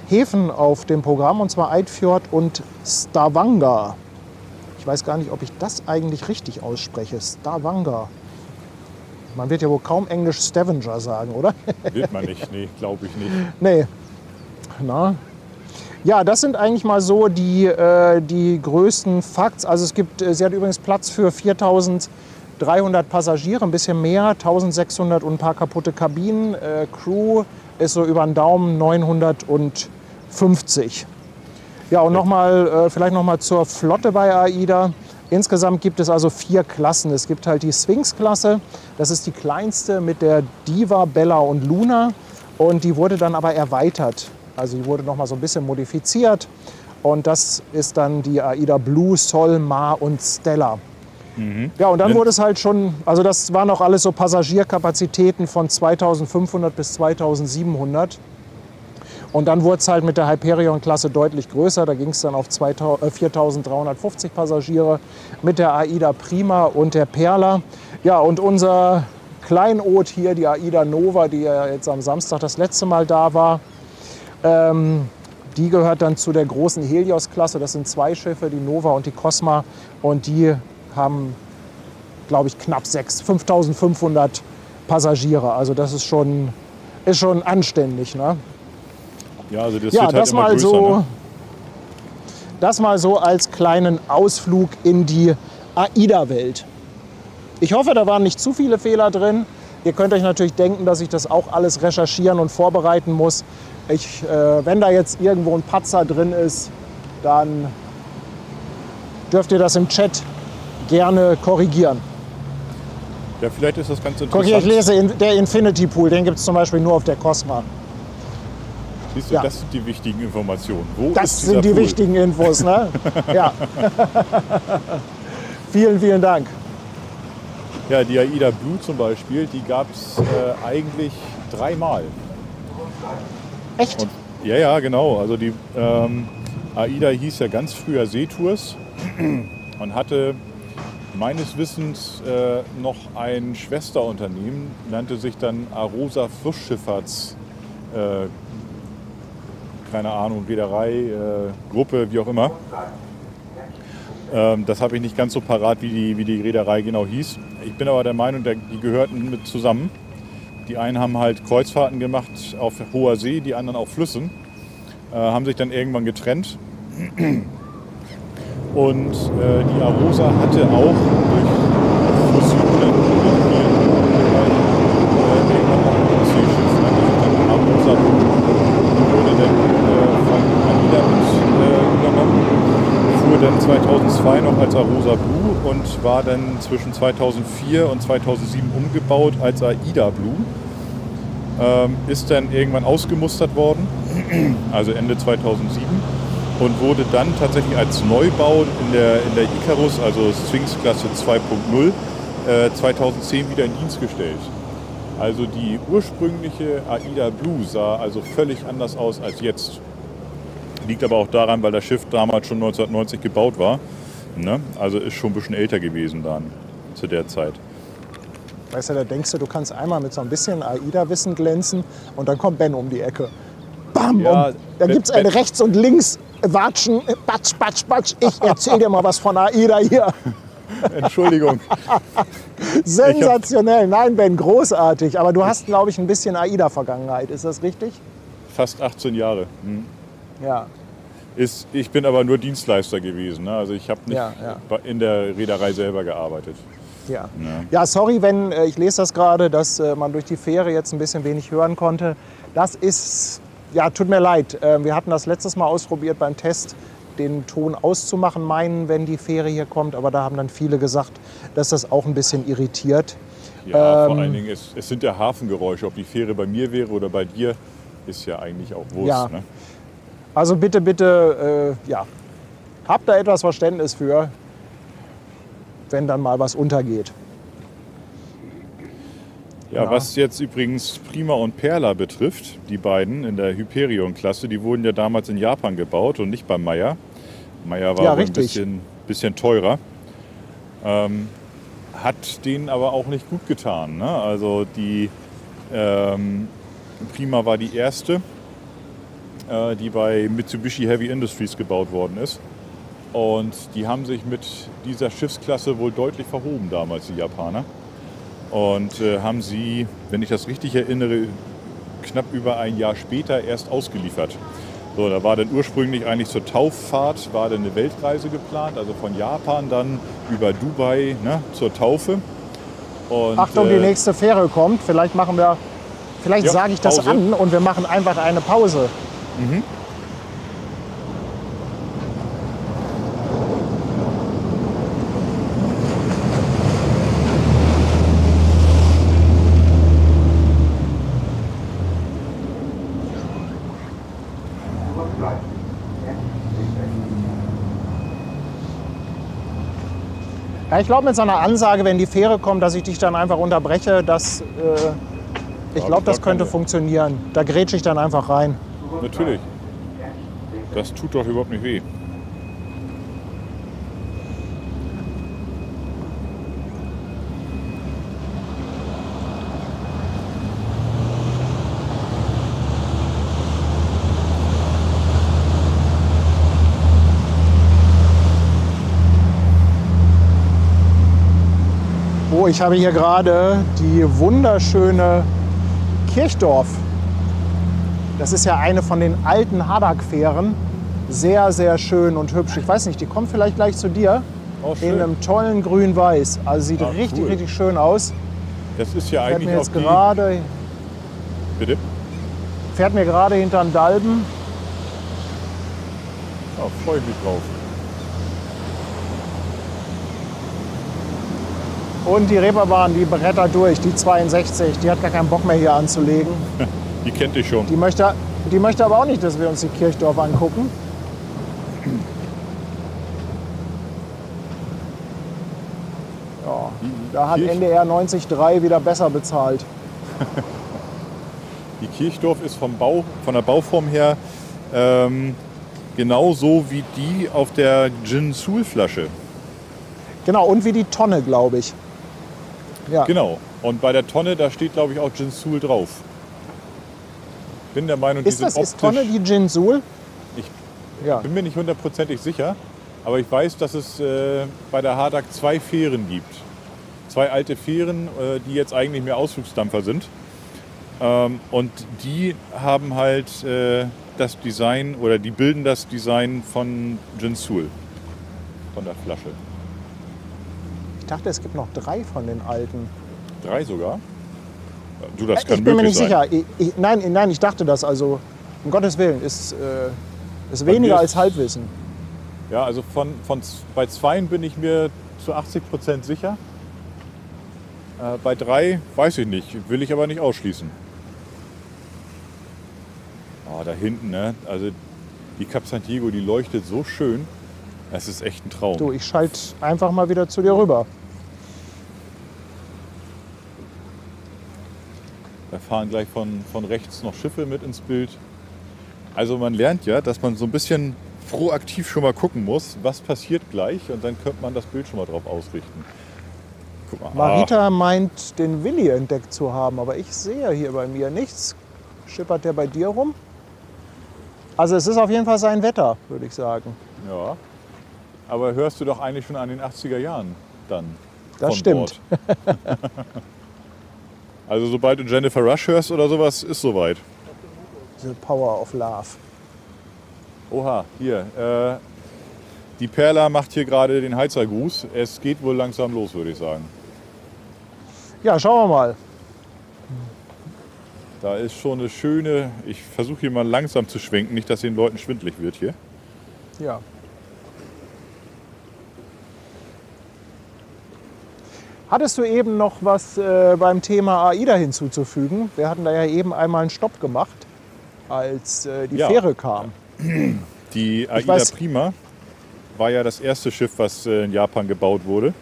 Häfen auf dem Programm, und zwar Eidfjord und Stavanger. Ich weiß gar nicht, ob ich das eigentlich richtig ausspreche. Stavanger. Man wird ja wohl kaum Englisch Stavanger sagen, oder? Wird man nicht, nee, glaube ich nicht. Nee. Na? Ja, das sind eigentlich mal so die größten Facts. Also sie hat übrigens Platz für 4.300 Passagiere, ein bisschen mehr, 1.600 und ein paar kaputte Kabinen. Crew ist so über den Daumen 950. Ja, und vielleicht noch mal zur Flotte bei AIDA. Insgesamt gibt es also 4 Klassen. Es gibt halt die Sphinx-Klasse, das ist die kleinste mit der Diva, Bella und Luna. Und die wurde dann aber erweitert. Also die wurde noch mal so ein bisschen modifiziert. Und das ist dann die AIDA Blue, Sol, Mar und Stella. Mhm. Ja, und dann wurde es halt schon, also das waren auch alles so Passagierkapazitäten von 2.500 bis 2.700. Und dann wurde es halt mit der Hyperion-Klasse deutlich größer. Da ging es dann auf 4.350 Passagiere mit der AIDA Prima und der Perla. Ja, und unser Kleinod hier, die AIDA Nova, die ja jetzt am Samstag das letzte Mal da war, die gehört dann zu der großen Helios-Klasse. Das sind 2 Schiffe, die Nova und die Cosma. Und die haben, glaube ich, knapp 5.500 Passagiere. Also das ist schon anständig, ne? Ja, also das wird halt das immer mal größer, so, ne? Das mal so als kleinen Ausflug in die AIDA-Welt. Ich hoffe, da waren nicht zu viele Fehler drin. Ihr könnt euch natürlich denken, dass ich das auch alles recherchieren und vorbereiten muss. Wenn da jetzt irgendwo ein Patzer drin ist, dann dürft ihr das im Chat gerne korrigieren. Ja, vielleicht ist das ganz interessant. Guck hier, ich lese, der Infinity Pool, den gibt es zum Beispiel nur auf der Cosma. Siehst du, ja. Das sind die wichtigen Informationen. Das sind die wichtigen Infos, ne? Ja. Vielen, vielen Dank. Ja, die AIDA Blue zum Beispiel, die gab es eigentlich 3-mal. Echt? Und, ja, genau. Also die AIDA hieß ja ganz früher Seetours und hatte meines Wissens noch ein Schwesterunternehmen, nannte sich dann Arosa Flussschifffahrts, keine Ahnung, Reederei, Gruppe, wie auch immer. Das habe ich nicht ganz so parat, wie die Reederei genau hieß. Ich bin aber der Meinung, die gehörten mit zusammen. Die einen haben halt Kreuzfahrten gemacht auf hoher See, die anderen auf Flüssen. Haben sich dann irgendwann getrennt. Und die Arosa hatte auch durch Fusionen irgendwann noch ein Ostseeschiff, dann Arosa wurde dann von AIDA übernommen, fuhr dann 2002 noch als Arosa Blue und war dann zwischen 2004 und 2007 umgebaut als AIDA Blue. Ist dann irgendwann ausgemustert worden, also Ende 2007. Und wurde dann tatsächlich als Neubau in der Icarus, also Sphinx-Klasse 2.0, 2010 wieder in Dienst gestellt. Also die ursprüngliche AIDA Blue sah also völlig anders aus als jetzt. Liegt aber auch daran, weil das Schiff damals schon 1990 gebaut war. Ne? Also ist schon ein bisschen älter gewesen dann zu der Zeit. Weißt du, da denkst du kannst einmal mit so ein bisschen AIDA-Wissen glänzen und dann kommt Ben um die Ecke. Bam! Ja, da gibt es eine rechts und links Watschen, batsch, batsch, batsch. Ich erzähl dir mal was von AIDA hier. Entschuldigung. Sensationell. Nein, Ben, großartig. Aber du hast, glaube ich, ein bisschen AIDA-Vergangenheit. Ist das richtig? Fast 18 Jahre. Ja. Ich bin aber nur Dienstleister gewesen. Ne? Also ich habe nicht in der Reederei selber gearbeitet. Ja, sorry, wenn ich lese das gerade, dass man durch die Fähre jetzt ein bisschen wenig hören konnte. Das ist, ja, tut mir leid. Wir hatten das letztes Mal ausprobiert beim Test, den Ton auszumachen, wenn die Fähre hier kommt. Aber da haben dann viele gesagt, dass das auch ein bisschen irritiert. Ja, vor allen Dingen, es sind ja Hafengeräusche. Ob die Fähre bei mir wäre oder bei dir, ist ja eigentlich auch Wurst. Ja. Ne? Also bitte, habt da etwas Verständnis für, wenn dann mal was untergeht. Ja, was jetzt übrigens Prima und Perla betrifft, die beiden in der Hyperion-Klasse, die wurden ja damals in Japan gebaut und nicht bei Meyer. Meyer war ein bisschen teurer. Hat denen aber auch nicht gut getan. Ne? Also die Prima war die erste, die bei Mitsubishi Heavy Industries gebaut worden ist. Und die haben sich mit dieser Schiffsklasse wohl deutlich verhoben damals, die Japaner. Und haben sie, wenn ich das richtig erinnere, knapp über ein Jahr später erst ausgeliefert. So, da war dann ursprünglich eigentlich zur Tauffahrt war dann eine Weltreise geplant, also von Japan dann über Dubai, ne, zur Taufe. Und, Achtung, die nächste Fähre kommt. Vielleicht sage ich das an und wir machen einfach eine Pause. Mhm. Ja, ich glaube mit so einer Ansage, wenn die Fähre kommt, dass ich dich dann einfach unterbreche, ich glaube, das könnte funktionieren. Da grätsche ich dann einfach rein. Natürlich. Das tut doch überhaupt nicht weh. Oh, ich habe hier gerade die wunderschöne Kirchdorf. Das ist ja eine von den alten Haddock-Fähren. Sehr, sehr schön und hübsch. Ich weiß nicht, die kommt vielleicht gleich zu dir. Oh, schön. In einem tollen grün-weiß. Also sieht richtig, cool. richtig schön aus. Das ist ja eigentlich mir jetzt gerade. Bitte? Fährt mir gerade hinterm Dalben. Ja, freue ich mich drauf. Und die Reeperbahn, die brettert durch, die 62. Die hat gar keinen Bock mehr hier anzulegen. Die kennt dich schon. Die möchte aber auch nicht, dass wir uns die Kirchdorf angucken. Ja. Da hat NDR 90.3 wieder besser bezahlt. Die Kirchdorf ist von der Bauform her genauso wie die auf der Gin Soul Flasche. Genau, und wie die Tonne, glaube ich. Ja. Genau. Und bei der Tonne, da steht, glaube ich, auch Gin Soul drauf. Bin der Meinung, ist Tonne die Gin Soul? Ich bin mir nicht hundertprozentig sicher, aber ich weiß, dass es bei der Hardag 2 Fähren gibt. 2 alte Fähren, die jetzt eigentlich mehr Ausflugsdampfer sind. Und die haben halt das Design oder die bilden das Design von Gin Soul, von der Flasche. Ich dachte, es gibt noch 3 von den alten. 3 sogar? Du, das kann ich bin mir möglich nicht sein. sicher. Nein, ich dachte das. Also, um Gottes Willen, ist weniger als Halbwissen. Ja, also bei 2 bin ich mir zu 80% sicher. Bei 3 weiß ich nicht, will ich aber nicht ausschließen. Oh, da hinten, ne? Also die Cap Santiago, die leuchtet so schön. Es ist echt ein Traum. Du, ich schalte einfach mal wieder zu dir rüber. Da fahren gleich von rechts noch Schiffe mit ins Bild. Also man lernt ja, dass man so ein bisschen proaktiv schon mal gucken muss, was passiert gleich, und dann könnte man das Bild schon mal drauf ausrichten. Guck mal. Marita meint, den Willi entdeckt zu haben, aber ich sehe hier bei mir nichts. Schippert der bei dir rum? Also es ist auf jeden Fall sein Wetter, würde ich sagen. Ja, aber hörst du doch eigentlich schon an den 80er Jahren dann. Das stimmt. Also sobald du Jennifer Rush hörst oder sowas, ist soweit. The Power of Love. Oha, hier. Die Perla macht hier gerade den Heizergruß. Es geht wohl langsam los, würde ich sagen. Ja, schauen wir mal. Da ist schon eine schöne... Ich versuche hier mal langsam zu schwenken, nicht, dass den Leuten schwindelig wird hier. Ja. Hattest du eben noch was beim Thema AIDA hinzuzufügen? Wir hatten da ja eben einmal einen Stopp gemacht, als die Fähre kam. Die AIDA Prima war ja das erste Schiff, was in Japan gebaut wurde,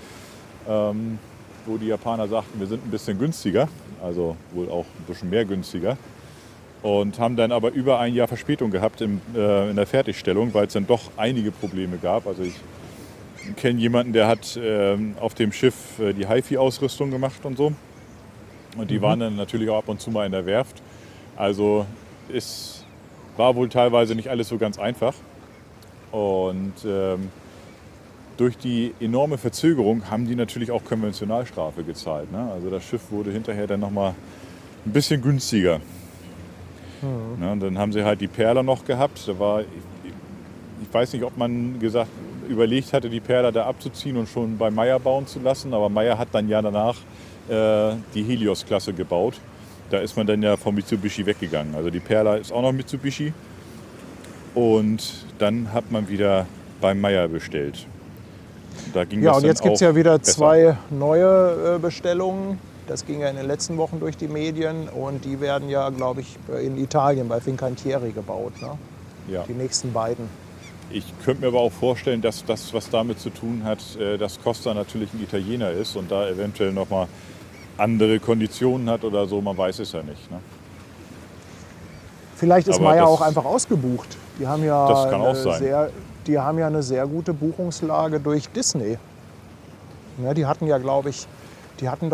wo die Japaner sagten, wir sind ein bisschen günstiger, also wohl auch ein bisschen mehr günstiger, und haben dann aber über ein Jahr Verspätung gehabt in der Fertigstellung, weil es dann doch einige Probleme gab. Also ich kenne jemanden, der hat auf dem Schiff die HiFi-Ausrüstung gemacht und so, und die waren dann natürlich auch ab und zu mal in der Werft. Also es war wohl teilweise nicht alles so ganz einfach. Und durch die enorme Verzögerung haben die natürlich auch Konventionalstrafe gezahlt. Ne? Also das Schiff wurde hinterher dann nochmal ein bisschen günstiger. Ne? Und dann haben sie halt die Perla noch gehabt. Da war, ich weiß nicht, ob man überlegt hatte, die Perla da abzuziehen und schon bei Meyer bauen zu lassen. Aber Meyer hat dann ja danach die Helios-Klasse gebaut. Da ist man dann ja von Mitsubishi weggegangen. Also die Perla ist auch noch Mitsubishi. Und dann hat man wieder beim Meyer bestellt. Da ging das und jetzt gibt es ja wieder besser. 2 neue Bestellungen. Das ging ja in den letzten Wochen durch die Medien. Und die werden ja, glaube ich, in Italien bei Fincantieri gebaut. Ne? Ja. Die nächsten beiden. Ich könnte mir aber auch vorstellen, dass das, was damit zu tun hat, dass Costa natürlich ein Italiener ist und da eventuell nochmal andere Konditionen hat oder so. Man weiß es ja nicht. Ne? Vielleicht ist Aber Meyer das- auch einfach ausgebucht. Die haben ja Das kann auch sein. Die haben ja eine sehr gute Buchungslage durch Disney. Ja, die hatten ja, glaube ich, hatten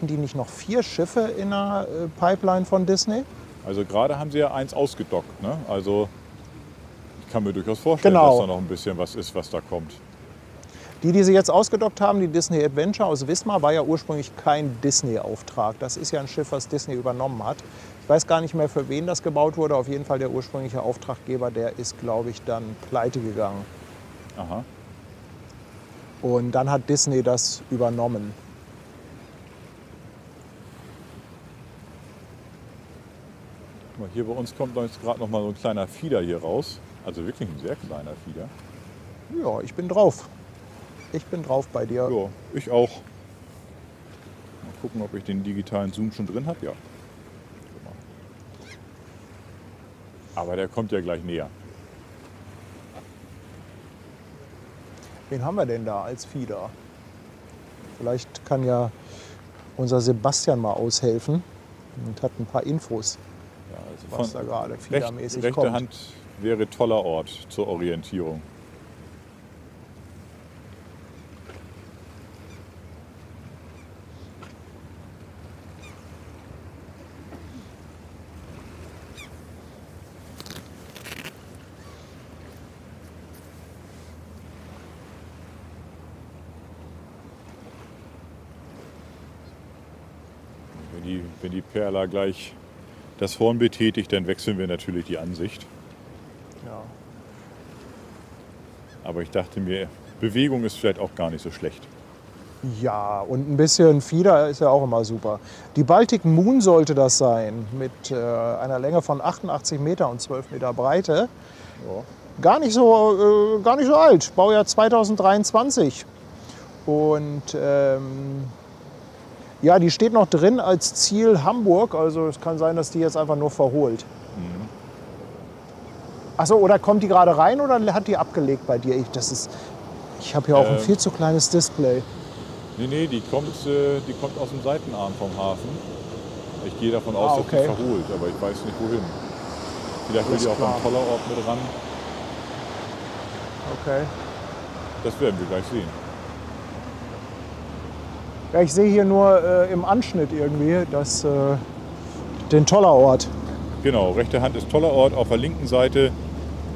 die nicht noch 4 Schiffe in der Pipeline von Disney? Also gerade haben sie ja eins ausgedockt. Ne? Also ich kann mir durchaus vorstellen, Genau. dass da noch ein bisschen was ist, was da kommt. Die sie jetzt ausgedockt haben, die Disney Adventure aus Wismar, war ja ursprünglich kein Disney-Auftrag. Das ist ja ein Schiff, was Disney übernommen hat. Ich weiß gar nicht mehr, für wen das gebaut wurde. Auf jeden Fall der ursprüngliche Auftraggeber, der ist, glaube ich, dann pleite gegangen. Aha. Und dann hat Disney das übernommen. Guck mal, hier bei uns kommt jetzt gerade noch mal so ein kleiner Fieder hier raus. Also wirklich ein sehr kleiner Fieder. Ja, ich bin drauf. Ich bin drauf bei dir. Ja, ich auch. Mal gucken, ob ich den digitalen Zoom schon drin habe. Ja. Guck mal. Aber der kommt ja gleich näher. Wen haben wir denn da als Fieder? Vielleicht kann ja unser Sebastian mal aushelfen und hat ein paar Infos, Ja, also was da gerade fiedermäßig rechte kommt. Hand wäre toller Ort zur Orientierung. Wenn die Perla gleich das Horn betätigt, dann wechseln wir natürlich die Ansicht. Ja. Aber ich dachte mir, Bewegung ist vielleicht auch gar nicht so schlecht. Ja, und ein bisschen Fieder ist ja auch immer super. Die Baltic Moon sollte das sein, mit einer Länge von 88 Meter und 12 Meter Breite. Ja. Gar nicht so alt, Baujahr 2023. Und ja, die steht noch drin als Ziel Hamburg, also es kann sein, dass die jetzt einfach nur verholt. Mhm. Achso, oder kommt die gerade rein oder hat die abgelegt bei dir? Ich habe hier auch ein viel zu kleines Display. Nee, die kommt aus dem Seitenarm vom Hafen. Ich gehe davon aus, dass die verholt, aber ich weiß nicht wohin. Vielleicht will die auch am Tollerort mit ran. Okay. Das werden wir gleich sehen. Ja, ich sehe hier nur im Anschnitt irgendwie den Tollerort. Genau, rechte Hand ist Tollerort, auf der linken Seite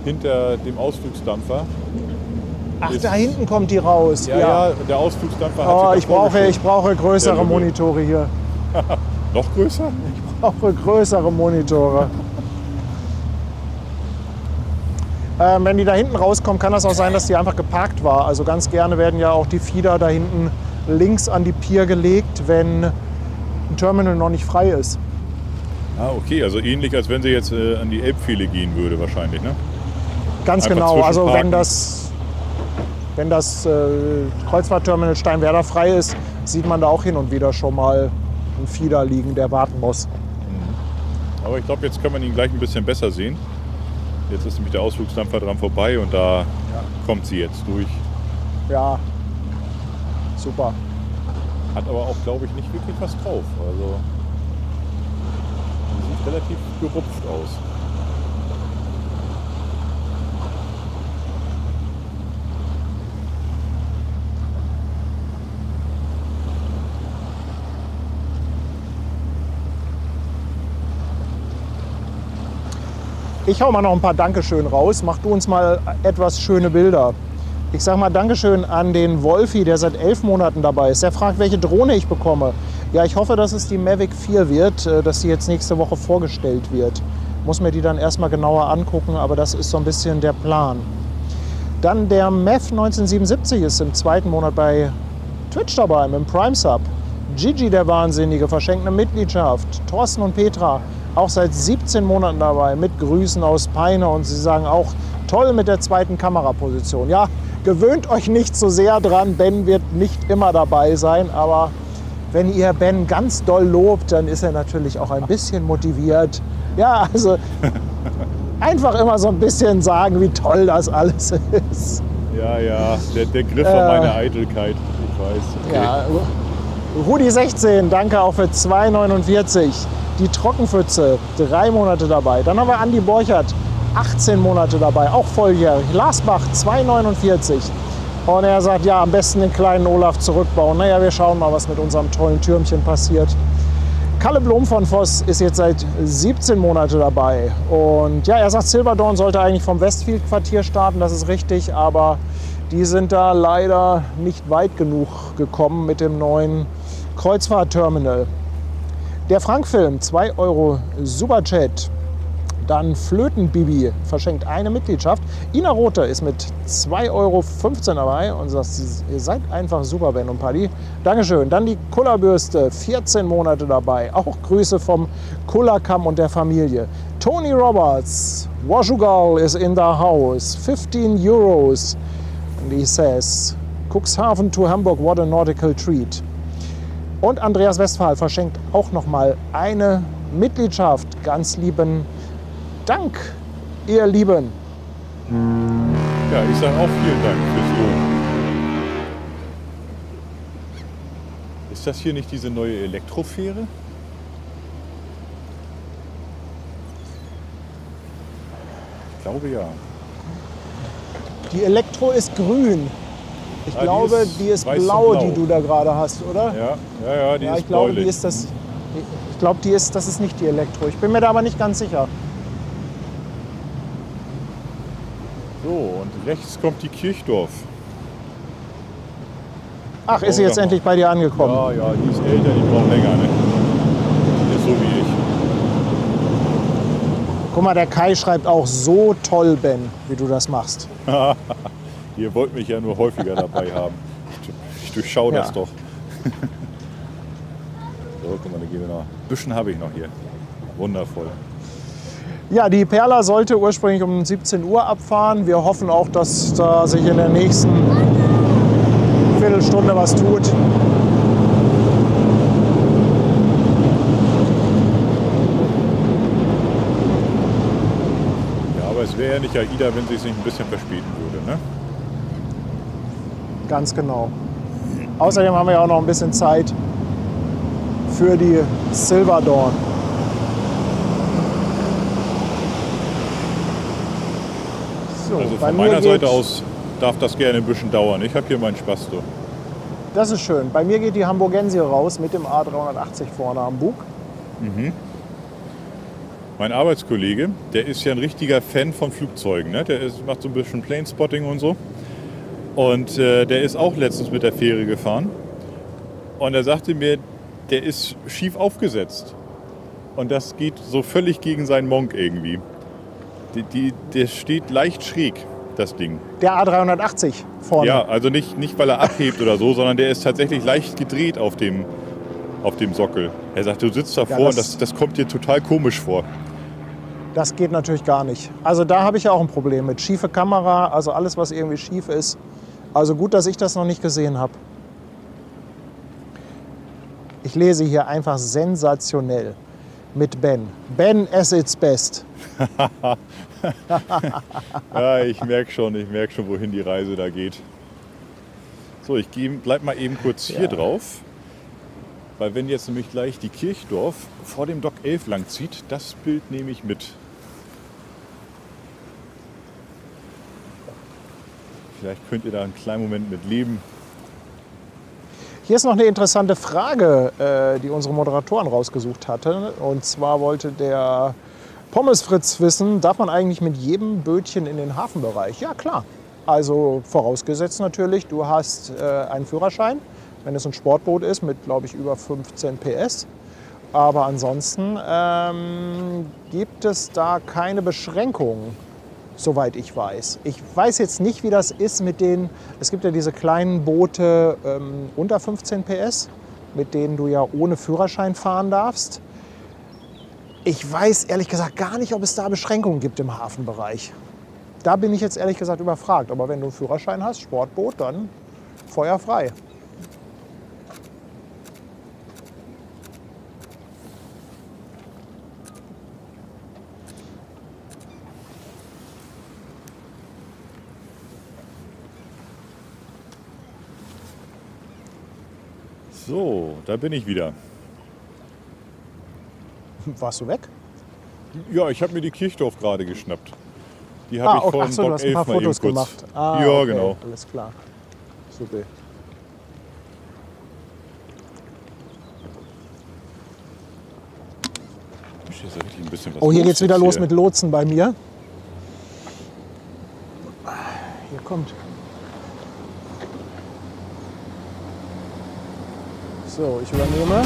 hinter dem Ausflugsdampfer. Ach, da hinten kommt die raus. Ja, der Ausflugsdampfer hat sich ich brauche größere Monitore hier. Noch größer? Ich brauche größere Monitore. Wenn die da hinten rauskommt, kann das auch sein, dass die einfach geparkt war. Also ganz gerne werden ja auch die Fieder da hinten links an die Pier gelegt, wenn ein Terminal noch nicht frei ist. Ah, okay, also ähnlich, als wenn sie jetzt an die Elbphilly gehen würde wahrscheinlich, ne? Ganz einfach genau, also zwischenparken. wenn das Kreuzfahrtterminal Steinwerder frei ist, sieht man da auch hin und wieder schon mal einen Fieder liegen, der warten muss. Aber ich glaube, jetzt kann man ihn gleich ein bisschen besser sehen. Jetzt ist nämlich der Ausflugsdampfer dran vorbei und da kommt sie jetzt durch. Ja, super. Hat aber auch, glaube ich, nicht wirklich was drauf. Also sieht relativ gerupft aus. Ich hau mal noch ein paar Dankeschön raus. Mach du uns mal etwas schöne Bilder. Ich sag mal Dankeschön an den Wolfi, der seit 11 Monaten dabei ist. Der fragt, welche Drohne ich bekomme. Ja, ich hoffe, dass es die Mavic 4 wird, dass sie jetzt nächste Woche vorgestellt wird. Muss mir die dann erstmal genauer angucken, aber das ist so ein bisschen der Plan. Dann der MEF 1977 ist im 2. Monat bei Twitch dabei, mit dem Prime Sub. Gigi, der Wahnsinnige, verschenkt eine Mitgliedschaft. Thorsten und Petra, auch seit 17 Monaten dabei, mit Grüßen aus Peine. Und sie sagen auch, toll mit der 2. Kameraposition. Ja, gewöhnt euch nicht so sehr dran, Ben wird nicht immer dabei sein, aber wenn ihr Ben ganz doll lobt, dann ist er natürlich auch ein bisschen motiviert. Ja, also einfach immer so ein bisschen sagen, wie toll das alles ist. Ja, der Griff von meiner Eitelkeit, ich weiß. Okay. Ja, Rudi 16, danke auch für 2,49. Die Trockenpfütze, 3 Monate dabei. Dann haben wir Andi Borchert, 18 Monate dabei, auch volljährig. Lars Bach, 2,49. Und er sagt, ja, am besten den kleinen Olaf zurückbauen. Naja, wir schauen mal, was mit unserem tollen Türmchen passiert. Kalle Blom von Voss ist jetzt seit 17 Monate dabei. Und ja, er sagt, Silverdorn sollte eigentlich vom Westfield-Quartier starten, das ist richtig. Aber die sind da leider nicht weit genug gekommen mit dem neuen Kreuzfahrtterminal. Der Frank-Film, 2 € Superchat. Dann Flötenbibi verschenkt eine Mitgliedschaft. Ina Rothe ist mit 2,15 € dabei und sagt, ihr seid einfach super, Ben und Paddy. Dankeschön. Dann die Kullerbürste, 14 Monate dabei. Auch Grüße vom Kullerkamm und der Familie. Tony Roberts, Washugal is in the house, 15 €. And he says, Cuxhaven to Hamburg, what a nautical treat. Und Andreas Westphal verschenkt auch noch mal eine Mitgliedschaft. Ganz lieben Dank, ihr Lieben. Ja, ich sage auch vielen Dank fürs Ist das hier nicht diese neue Elektrofähre? Ich glaube ja. Die Elektro ist grün. Ich glaube, die ist blau, die du da gerade hast, oder? Ja, die ist ich glaube, bläulich. die ist das. Ich glaube, das ist nicht die Elektro. Ich bin mir da aber nicht ganz sicher. So, und rechts kommt die Kirchdorf. Ach, ist sie jetzt endlich bei dir angekommen? Ja, die ist älter, die braucht länger, ne? Die ist so wie ich. Guck mal, der Kai schreibt auch so toll, Ben, wie du das machst. Ihr wollt mich ja nur häufiger dabei haben. Ich durchschaue das doch. So, guck mal, da gehen wir noch. Ein bisschen habe ich noch hier. Wundervoll. Ja, die Perla sollte ursprünglich um 17 Uhr abfahren. Wir hoffen auch, dass da sich in der nächsten Viertelstunde was tut. Ja, aber es wäre ja nicht AIDA, wenn sie sich ein bisschen verspäten würde, ne? Ganz genau. Außerdem haben wir ja auch noch ein bisschen Zeit für die Silver Dawn. So, also von meiner Seite aus darf das gerne ein bisschen dauern. Ich habe hier meinen Spaß. So. Das ist schön. Bei mir geht die Hamburgensie raus mit dem A380 vorne am Bug. Mhm. Mein Arbeitskollege, der ist ja ein richtiger Fan von Flugzeugen. Ne? Macht so ein bisschen Planespotting und so. Und der ist auch letztens mit der Fähre gefahren. Und er sagte mir, der ist schief aufgesetzt. Und das geht so völlig gegen seinen Monk irgendwie. Der steht leicht schräg, das Ding. Der A380 vorne? Ja, also nicht weil er abhebt oder so, sondern der ist tatsächlich leicht gedreht auf dem Sockel. Er sagt, du sitzt davor und das kommt dir total komisch vor. Das geht natürlich gar nicht. Also da habe ich ja auch ein Problem mit. Schiefe Kamera, also alles, was irgendwie schief ist. Also gut, dass ich das noch nicht gesehen habe. Ich lese hier einfach sensationell mit Ben. Ben as its best. Ja, ich merke schon, wohin die Reise da geht. So, ich bleib mal eben kurz hier drauf. Weil wenn jetzt nämlich gleich die Kirchdorf vor dem Dock 11 lang zieht, das Bild nehme ich mit. Vielleicht könnt ihr da einen kleinen Moment mit leben. Hier ist noch eine interessante Frage, die unsere Moderatoren rausgesucht hatten. Und zwar wollte der Pommesfritz wissen, darf man eigentlich mit jedem Bötchen in den Hafenbereich? Ja, klar. Also vorausgesetzt natürlich, du hast einen Führerschein, wenn es ein Sportboot ist mit, glaube ich, über 15 PS. Aber ansonsten gibt es da keine Beschränkungen, soweit ich weiß. Ich weiß jetzt nicht, wie das ist mit den, es gibt ja diese kleinen Boote unter 15 PS, mit denen du ja ohne Führerschein fahren darfst. Ich weiß ehrlich gesagt gar nicht, ob es da Beschränkungen gibt im Hafenbereich. Da bin ich jetzt ehrlich gesagt überfragt. Aber wenn du einen Führerschein hast, Sportboot, dann feuerfrei. So, da bin ich wieder. Warst du weg? Ja, ich habe mir die Kirchdorf gerade geschnappt. Die habe ich okay. vor dem Ach so, Dock du hast ein 11 paar mal eben Fotos kurz. gemacht. Ja, okay. genau. Alles klar. Super. Hier ist ja richtig ein bisschen was Oh, hier los geht's wieder jetzt los hier. mit Lotsen bei mir. Hier kommt. So, ich übernehme.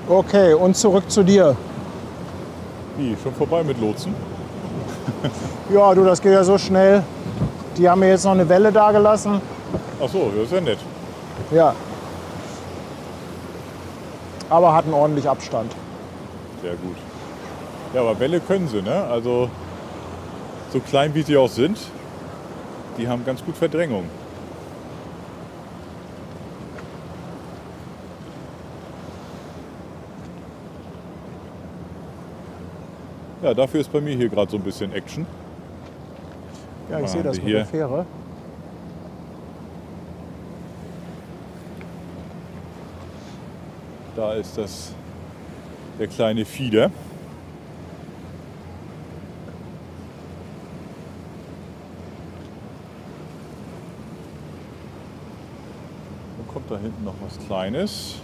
Okay, und zurück zu dir. Wie, schon vorbei mit Lotsen? Ja, du, das geht ja so schnell. Die haben mir jetzt noch eine Welle da gelassen. Ach so, das ist ja nett. Ja. Aber hatten ordentlich Abstand. Sehr gut. Ja, aber Bälle können sie, ne? Also so klein wie sie auch sind, die haben ganz gut Verdrängung. Ja, dafür ist bei mir hier gerade so ein bisschen Action. Ja, ich sehe das mit der Fähre. Da ist der kleine Fieder. Dann kommt da hinten noch was Kleines.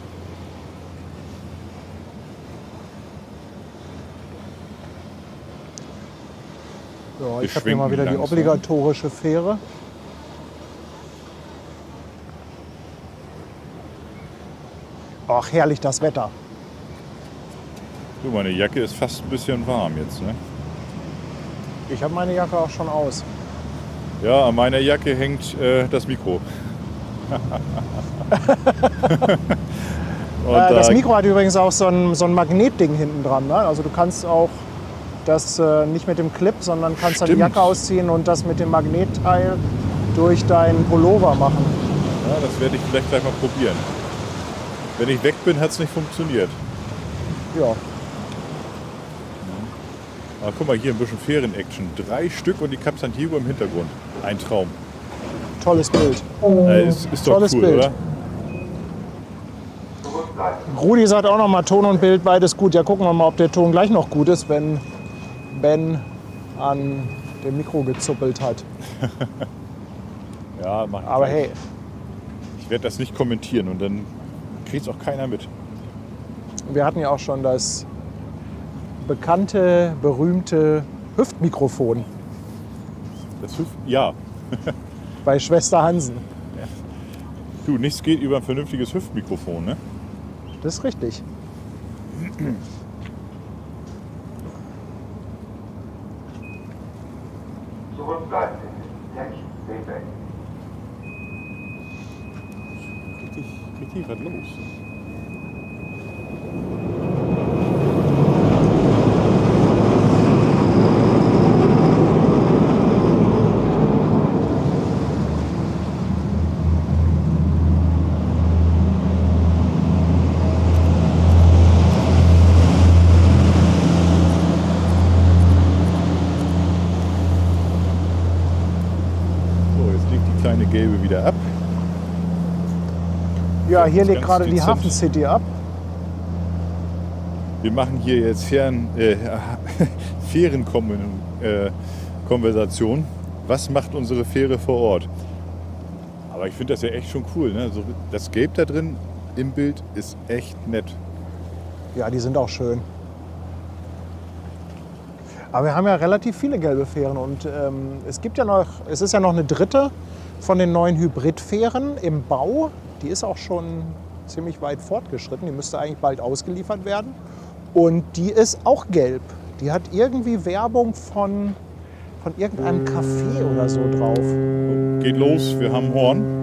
Ja, ich habe hier mal wieder die obligatorische Fähre. Ach, herrlich das Wetter. So, meine Jacke ist fast ein bisschen warm jetzt, ne? Ich habe meine Jacke auch schon aus. Ja, an meiner Jacke hängt das Mikro. Das Mikro hat übrigens auch so ein Magnetding hinten dran. Ne? Also du kannst auch das nicht mit dem Clip, sondern kannst dann die Jacke ausziehen und das mit dem Magnetteil durch deinen Pullover machen. Ja, das werde ich vielleicht gleich mal probieren. Wenn ich weg bin, hat es nicht funktioniert. Ja. Aber guck mal, hier ein bisschen Ferien-Action. 3 Stück und die Cap San Diego im Hintergrund. Ein Traum. Tolles Bild. Ist doch cool, Bild. Oder? Rudi sagt auch noch mal, Ton und Bild, beides gut. Ja, gucken wir mal, ob der Ton gleich noch gut ist, wenn Ben an dem Mikro gezuppelt hat. Ja, mach ich. Aber hey. Ich werde das nicht kommentieren und dann kriegt es auch keiner mit. Wir hatten ja auch schon das bekannte, berühmte Hüftmikrofon. Ja. Bei Schwester Hansen. Ja. Du, nichts geht über ein vernünftiges Hüftmikrofon, ne? Das ist richtig. Zurückbleiben. Richtig was los. Gelbe wieder ab. Ja, hier legt gerade die Hafen City ab. Wir machen hier jetzt Fährenkonversation. Was macht unsere Fähre vor Ort? Aber ich finde das ja echt schon cool. Ne? So, das Gelb da drin im Bild ist echt nett. Ja, die sind auch schön. Aber wir haben ja relativ viele gelbe Fähren und es ist ja noch eine dritte von den neuen Hybridfähren im Bau. Die ist auch schon ziemlich weit fortgeschritten. Die müsste eigentlich bald ausgeliefert werden. Und die ist auch gelb. Die hat irgendwie Werbung von irgendeinem Café oder so drauf. Geht los, wir haben Horn.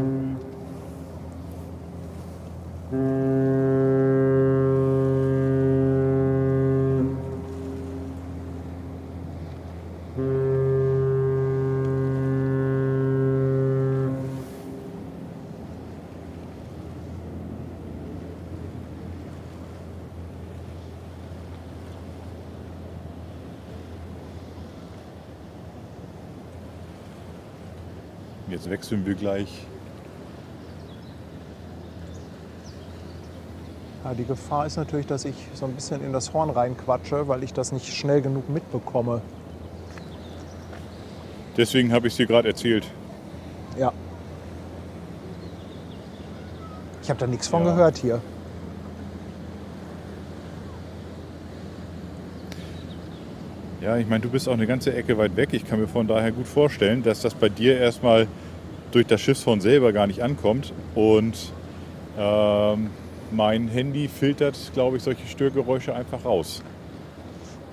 Jetzt wechseln wir gleich. Ja, die Gefahr ist natürlich, dass ich so ein bisschen in das Horn reinquatsche, weil ich das nicht schnell genug mitbekomme. Deswegen habe ich es dir gerade erzählt. Ja. Ich habe da nichts von gehört hier. Ja, ich meine, du bist auch eine ganze Ecke weit weg. Ich kann mir von daher gut vorstellen, dass das bei dir erstmal durch das Schiffshorn selber gar nicht ankommt. Und mein Handy filtert, glaube ich, solche Störgeräusche einfach raus.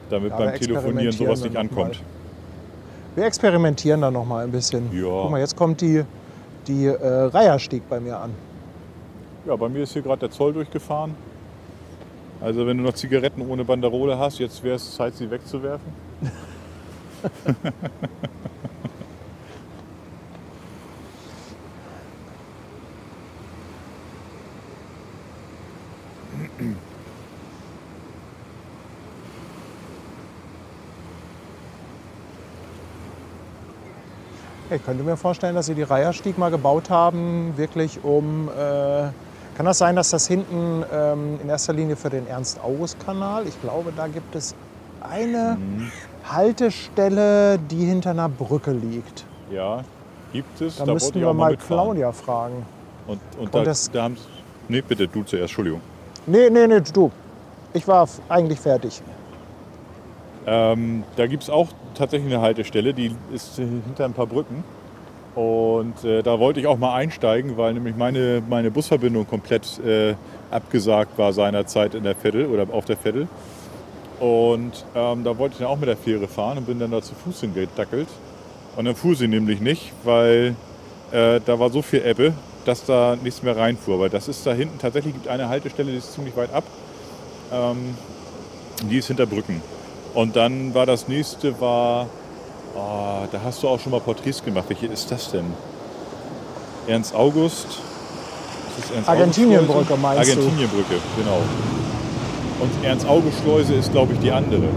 Damit beim Telefonieren sowas nicht ankommt. Wir experimentieren da noch mal ein bisschen. Ja. Guck mal, jetzt kommt die die Reiherstieg bei mir an. Ja, bei mir ist hier gerade der Zoll durchgefahren. Also wenn du noch Zigaretten ohne Banderole hast, jetzt wäre es Zeit, sie wegzuwerfen. Ich könnte mir vorstellen, dass Sie die Reiherstieg mal gebaut haben, wirklich um... kann das sein, dass das hinten in erster Linie für den Ernst-August-Kanal, ich glaube, da gibt es eine Haltestelle, die hinter einer Brücke liegt. Ja, gibt es. Da müssten wir mal Claudia fragen. Und da haben Sie... Nee, bitte, du zuerst, Entschuldigung. Nee, du. Ich war eigentlich fertig. Da gibt es auch tatsächlich eine Haltestelle, die ist hinter ein paar Brücken. Und da wollte ich auch mal einsteigen, weil nämlich meine Busverbindung komplett abgesagt war seinerzeit in der Veddel oder auf der Veddel. Und da wollte ich dann auch mit der Fähre fahren und bin dann da zu Fuß hingedackelt. Und dann fuhr sie nämlich nicht, weil da war so viel Ebbe, dass da nichts mehr reinfuhr. Weil das ist da hinten, tatsächlich gibt eine Haltestelle, die ist ziemlich weit ab. Die ist hinter Brücken. Und dann war das nächste, da hast du auch schon mal Porträts gemacht. Welche ist das denn? Ernst August? Argentinienbrücke meinst du? Argentinienbrücke, genau. Und Ernst August Schleuse ist, glaube ich, die andere.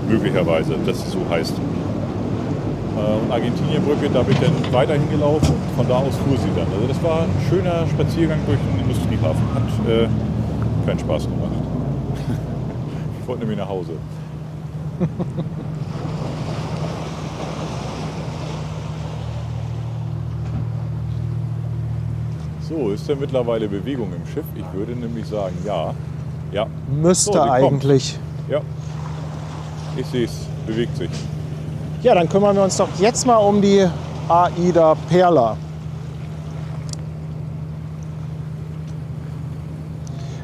Möglicherweise, dass sie so heißt. Und Argentinienbrücke, da bin ich dann weiterhin gelaufen. Von da aus fuhr sie dann. Also das war ein schöner Spaziergang durch den Industriehafen. Hat keinen Spaß gemacht. Ich wollte nämlich nach Hause. So, ist denn mittlerweile Bewegung im Schiff? Ich würde nämlich sagen, ja. Ja. Müsste so, eigentlich. Kommt. Ja. Ich sehe es, bewegt sich. Ja, dann kümmern wir uns doch jetzt mal um die AIDA Perla.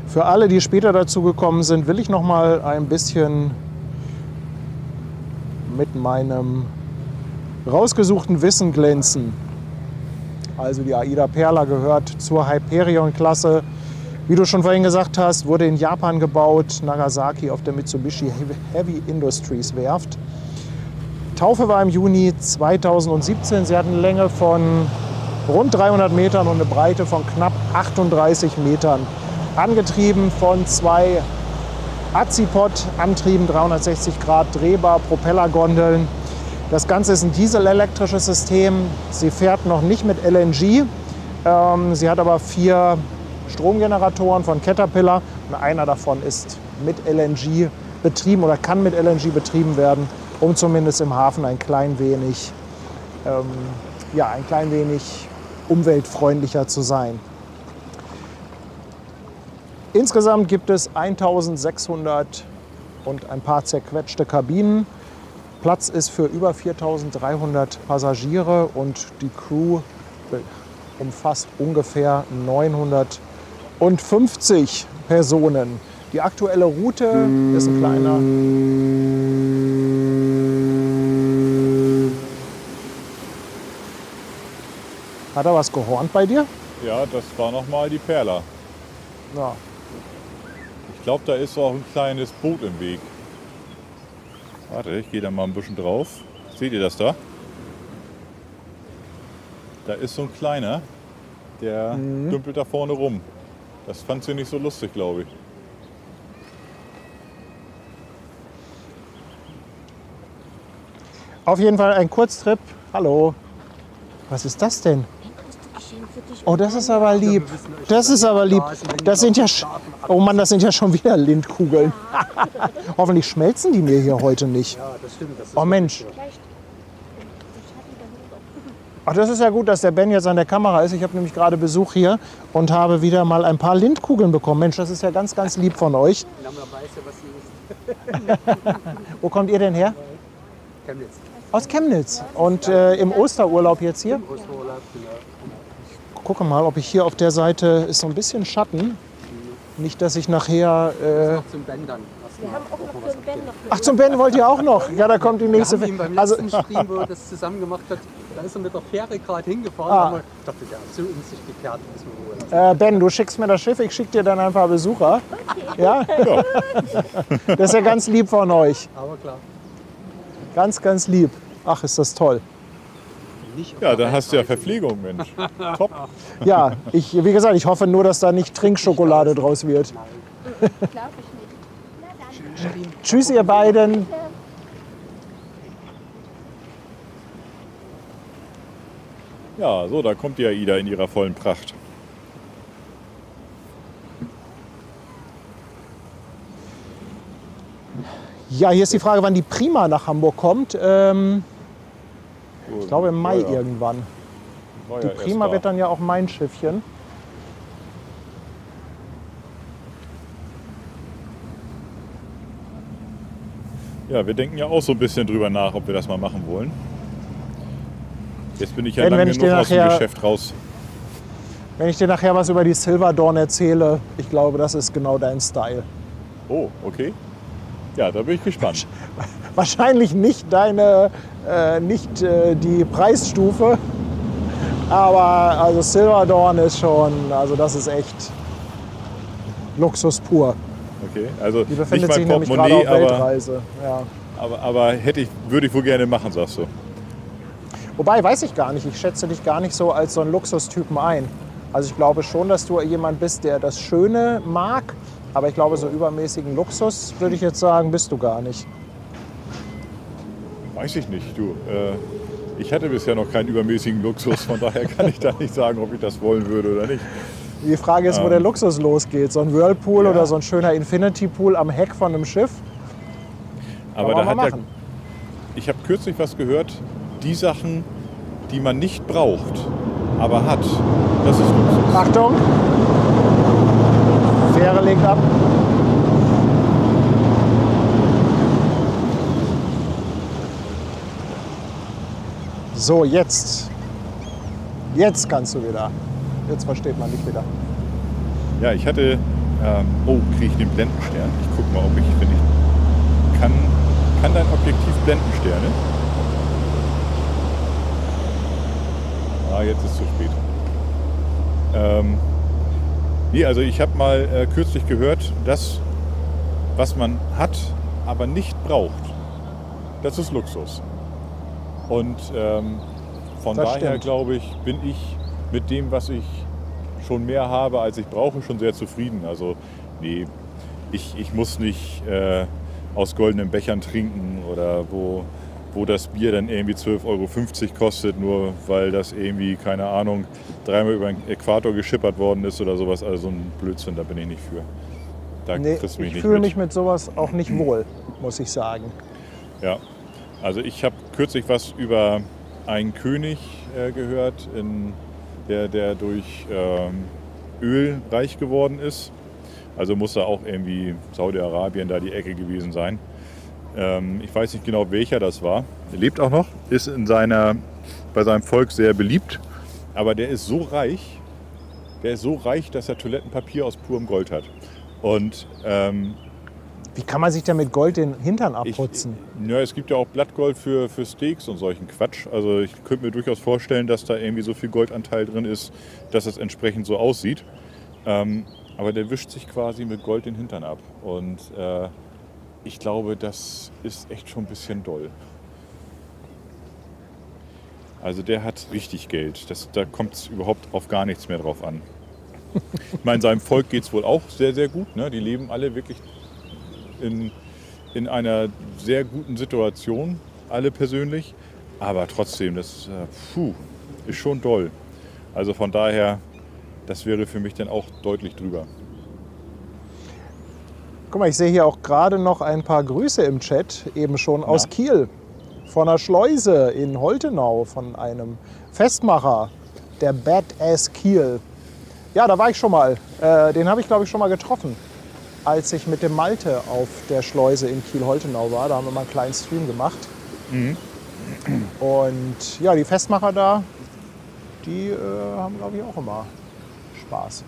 Für alle, die später dazu gekommen sind, will ich noch mal ein bisschen mit meinem rausgesuchten Wissen glänzen. Also die AIDA Perla gehört zur Hyperion-Klasse. Wie du schon vorhin gesagt hast, wurde in Japan gebaut, Nagasaki auf der Mitsubishi Heavy Industries Werft. Taufe war im Juni 2017. Sie hat eine Länge von rund 300 Metern und eine Breite von knapp 38 Metern. Angetrieben von zwei Azipod-Antrieben, 360 Grad drehbar, Propellergondeln. Das Ganze ist ein dieselelektrisches System. Sie fährt noch nicht mit LNG. Sie hat aber 4 Stromgeneratoren von Caterpillar. Und einer davon ist mit LNG betrieben oder kann mit LNG betrieben werden, um zumindest im Hafen ein klein wenig umweltfreundlicher zu sein. Insgesamt gibt es 1600 und ein paar zerquetschte Kabinen. Platz ist für über 4300 Passagiere und die Crew umfasst ungefähr 950 Personen. Die aktuelle Route ist ein kleiner... Hat er was gehornt bei dir? Ja, das war nochmal die Perla. Ja. Ich glaube, da ist auch ein kleines Boot im Weg. Warte, ich gehe da mal ein bisschen drauf. Seht ihr das da? Da ist so ein kleiner, der dümpelt da vorne rum. Das fand sie nicht so lustig, glaube ich. Auf jeden Fall ein Kurztrip. Hallo. Was ist das denn? Oh, das ist aber lieb. Das ist aber lieb. Das sind ja, oh Mann, das sind ja schon wieder Lindkugeln. Hoffentlich schmelzen die mir hier heute nicht. Ja, das stimmt. Oh Mensch. Ach, das ist ja gut, dass der Ben jetzt an der Kamera ist. Ich habe nämlich gerade Besuch hier und habe wieder mal ein paar Lindkugeln bekommen. Mensch, das ist ja ganz, ganz lieb von euch. Wo kommt ihr denn her? Chemnitz. Aus Chemnitz. Und im Osterurlaub jetzt hier? Im Osterurlaub, genau. Ich gucke mal, ob ich hier auf der Seite ist so ein bisschen Schatten. Nicht, dass ich nachher... Zum Bändern. Wir haben auch noch für den Ben noch. Ach, zum Ben wollt ihr auch noch? Ja, da kommt die nächste. Wir haben ihn beim letzten Stream, wo er das zusammen gemacht hat, da ist er mit der Fähre gerade hingefahren. Aber ich dachte, der hat so in sich gekehrt, müssen wir Ruhe lassen. Ben, du schickst mir das Schiff, ich schicke dir dann ein paar Besucher. Okay. Ja? Das ist ja ganz lieb von euch. Aber klar. Ganz, ganz lieb. Ach, ist das toll. Ja, da hast du ja Verpflegung, Mensch. Top. Ja, wie gesagt, ich hoffe nur, dass da nicht Trinkschokolade draus wird. Glaube ich nicht. Tschüss, ihr beiden. Ja, so, da kommt die AIDA in ihrer vollen Pracht. Ja, hier ist die Frage, wann die Prima nach Hamburg kommt. Ich glaube im Mai irgendwann. Die Prima wird dann ja auch mein Schiffchen. Ja, wir denken ja auch so ein bisschen drüber nach, ob wir das mal machen wollen. Jetzt bin ich ja lange genug aus dem Geschäft raus. Wenn ich dir nachher was über die Silver Dawn erzähle, ich glaube, das ist genau dein Style. Oh, okay. Ja, da bin ich gespannt. Wahrscheinlich nicht die Preisstufe, aber also Silver Dawn ist schon, also das ist echt Luxus pur. Okay, also die befindet sich nämlich gerade auf Weltreise. Ja. Aber würde ich wohl gerne machen, sagst du. Wobei, weiß ich gar nicht. Ich schätze dich gar nicht so als so einen Luxustypen ein. Also ich glaube schon, dass du jemand bist, der das Schöne mag. Aber ich glaube, so übermäßigen Luxus, würde ich jetzt sagen, bist du gar nicht. Weiß ich nicht, du. Ich hatte bisher noch keinen übermäßigen Luxus. Von daher kann ich da nicht sagen, ob ich das wollen würde oder nicht. Die Frage ist, wo der Luxus losgeht. So ein Whirlpool oder so ein schöner Infinity Pool am Heck von einem Schiff. Aber da hat ich habe kürzlich was gehört, die Sachen, die man nicht braucht, aber hat, das ist Luxus. Achtung! Fähre legt ab. So, jetzt. Jetzt kannst du wieder. Jetzt versteht man dich wieder. Ja, ich hatte, kriege ich den Blendenstern? Ich gucke mal, ob wenn ich kann dein Objektiv Blendensterne? Jetzt ist es zu spät. Nee, also ich habe mal kürzlich gehört, das, was man hat, aber nicht braucht, das ist Luxus. Und von daher glaube ich, bin ich mit dem, was ich schon mehr habe, als ich brauche, schon sehr zufrieden. Also nee, ich muss nicht aus goldenen Bechern trinken oder wo das Bier dann irgendwie 12,50 Euro kostet, nur weil das irgendwie, keine Ahnung, 3-mal über den Äquator geschippert worden ist oder sowas. Also so ein Blödsinn, da bin ich nicht für. Da kriegst du mich nicht. Ich fühle mich mit sowas auch nicht wohl, muss ich sagen. Ja, also ich habe kürzlich was über einen König gehört, der durch Öl reich geworden ist. Also muss er auch irgendwie Saudi-Arabien da die Ecke gewesen sein. Ich weiß nicht genau, welcher das war. Er lebt auch noch, ist bei seinem Volk sehr beliebt. Aber der ist so reich, dass er Toilettenpapier aus purem Gold hat. Und wie kann man sich denn mit Gold den Hintern abputzen? Es gibt ja auch Blattgold für Steaks und solchen Quatsch. Also ich könnte mir durchaus vorstellen, dass da irgendwie so viel Goldanteil drin ist, dass es entsprechend so aussieht. Aber der wischt sich quasi mit Gold den Hintern ab. Und ich glaube, das ist echt schon ein bisschen doll. Also der hat richtig Geld. Da kommt es überhaupt auf gar nichts mehr drauf an. Ich meine, seinem Volk geht es wohl auch sehr, sehr gut. Ne? Die leben alle wirklich in einer sehr guten Situation, alle persönlich. Aber trotzdem, das ist schon doll. Also von daher, das wäre für mich dann auch deutlich drüber. Guck mal, ich sehe hier auch gerade noch ein paar Grüße im Chat, eben schon aus Kiel, von einer Schleuse in Holtenau, von einem Festmacher, der Badass Kiel. Ja, da war ich schon mal. Den habe ich, glaube ich, schon mal getroffen, als ich mit dem Malte auf der Schleuse in Kiel-Holtenau war. Da haben wir mal einen kleinen Stream gemacht. Mhm. Und ja, die Festmacher da, die haben, glaube ich, auch immer Spaß.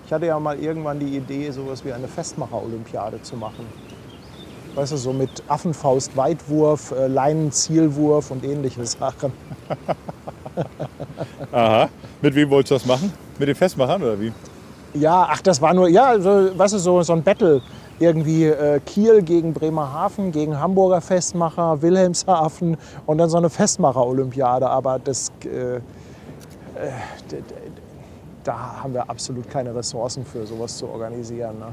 Ich hatte ja mal irgendwann die Idee, sowas wie eine Festmacher-Olympiade zu machen. Weißt du, so mit Affenfaust, Weitwurf, Leinenzielwurf und ähnliche Sachen. Aha. Mit wem wolltest du das machen? Mit den Festmachern oder wie? Ja, ach, das war nur, ja, so, weißt du, so ein Battle. Irgendwie Kiel gegen Bremerhaven, gegen Hamburger Festmacher, Wilhelmshaven und dann so eine Festmacher-Olympiade. Aber das, da haben wir absolut keine Ressourcen für, sowas zu organisieren. Ne?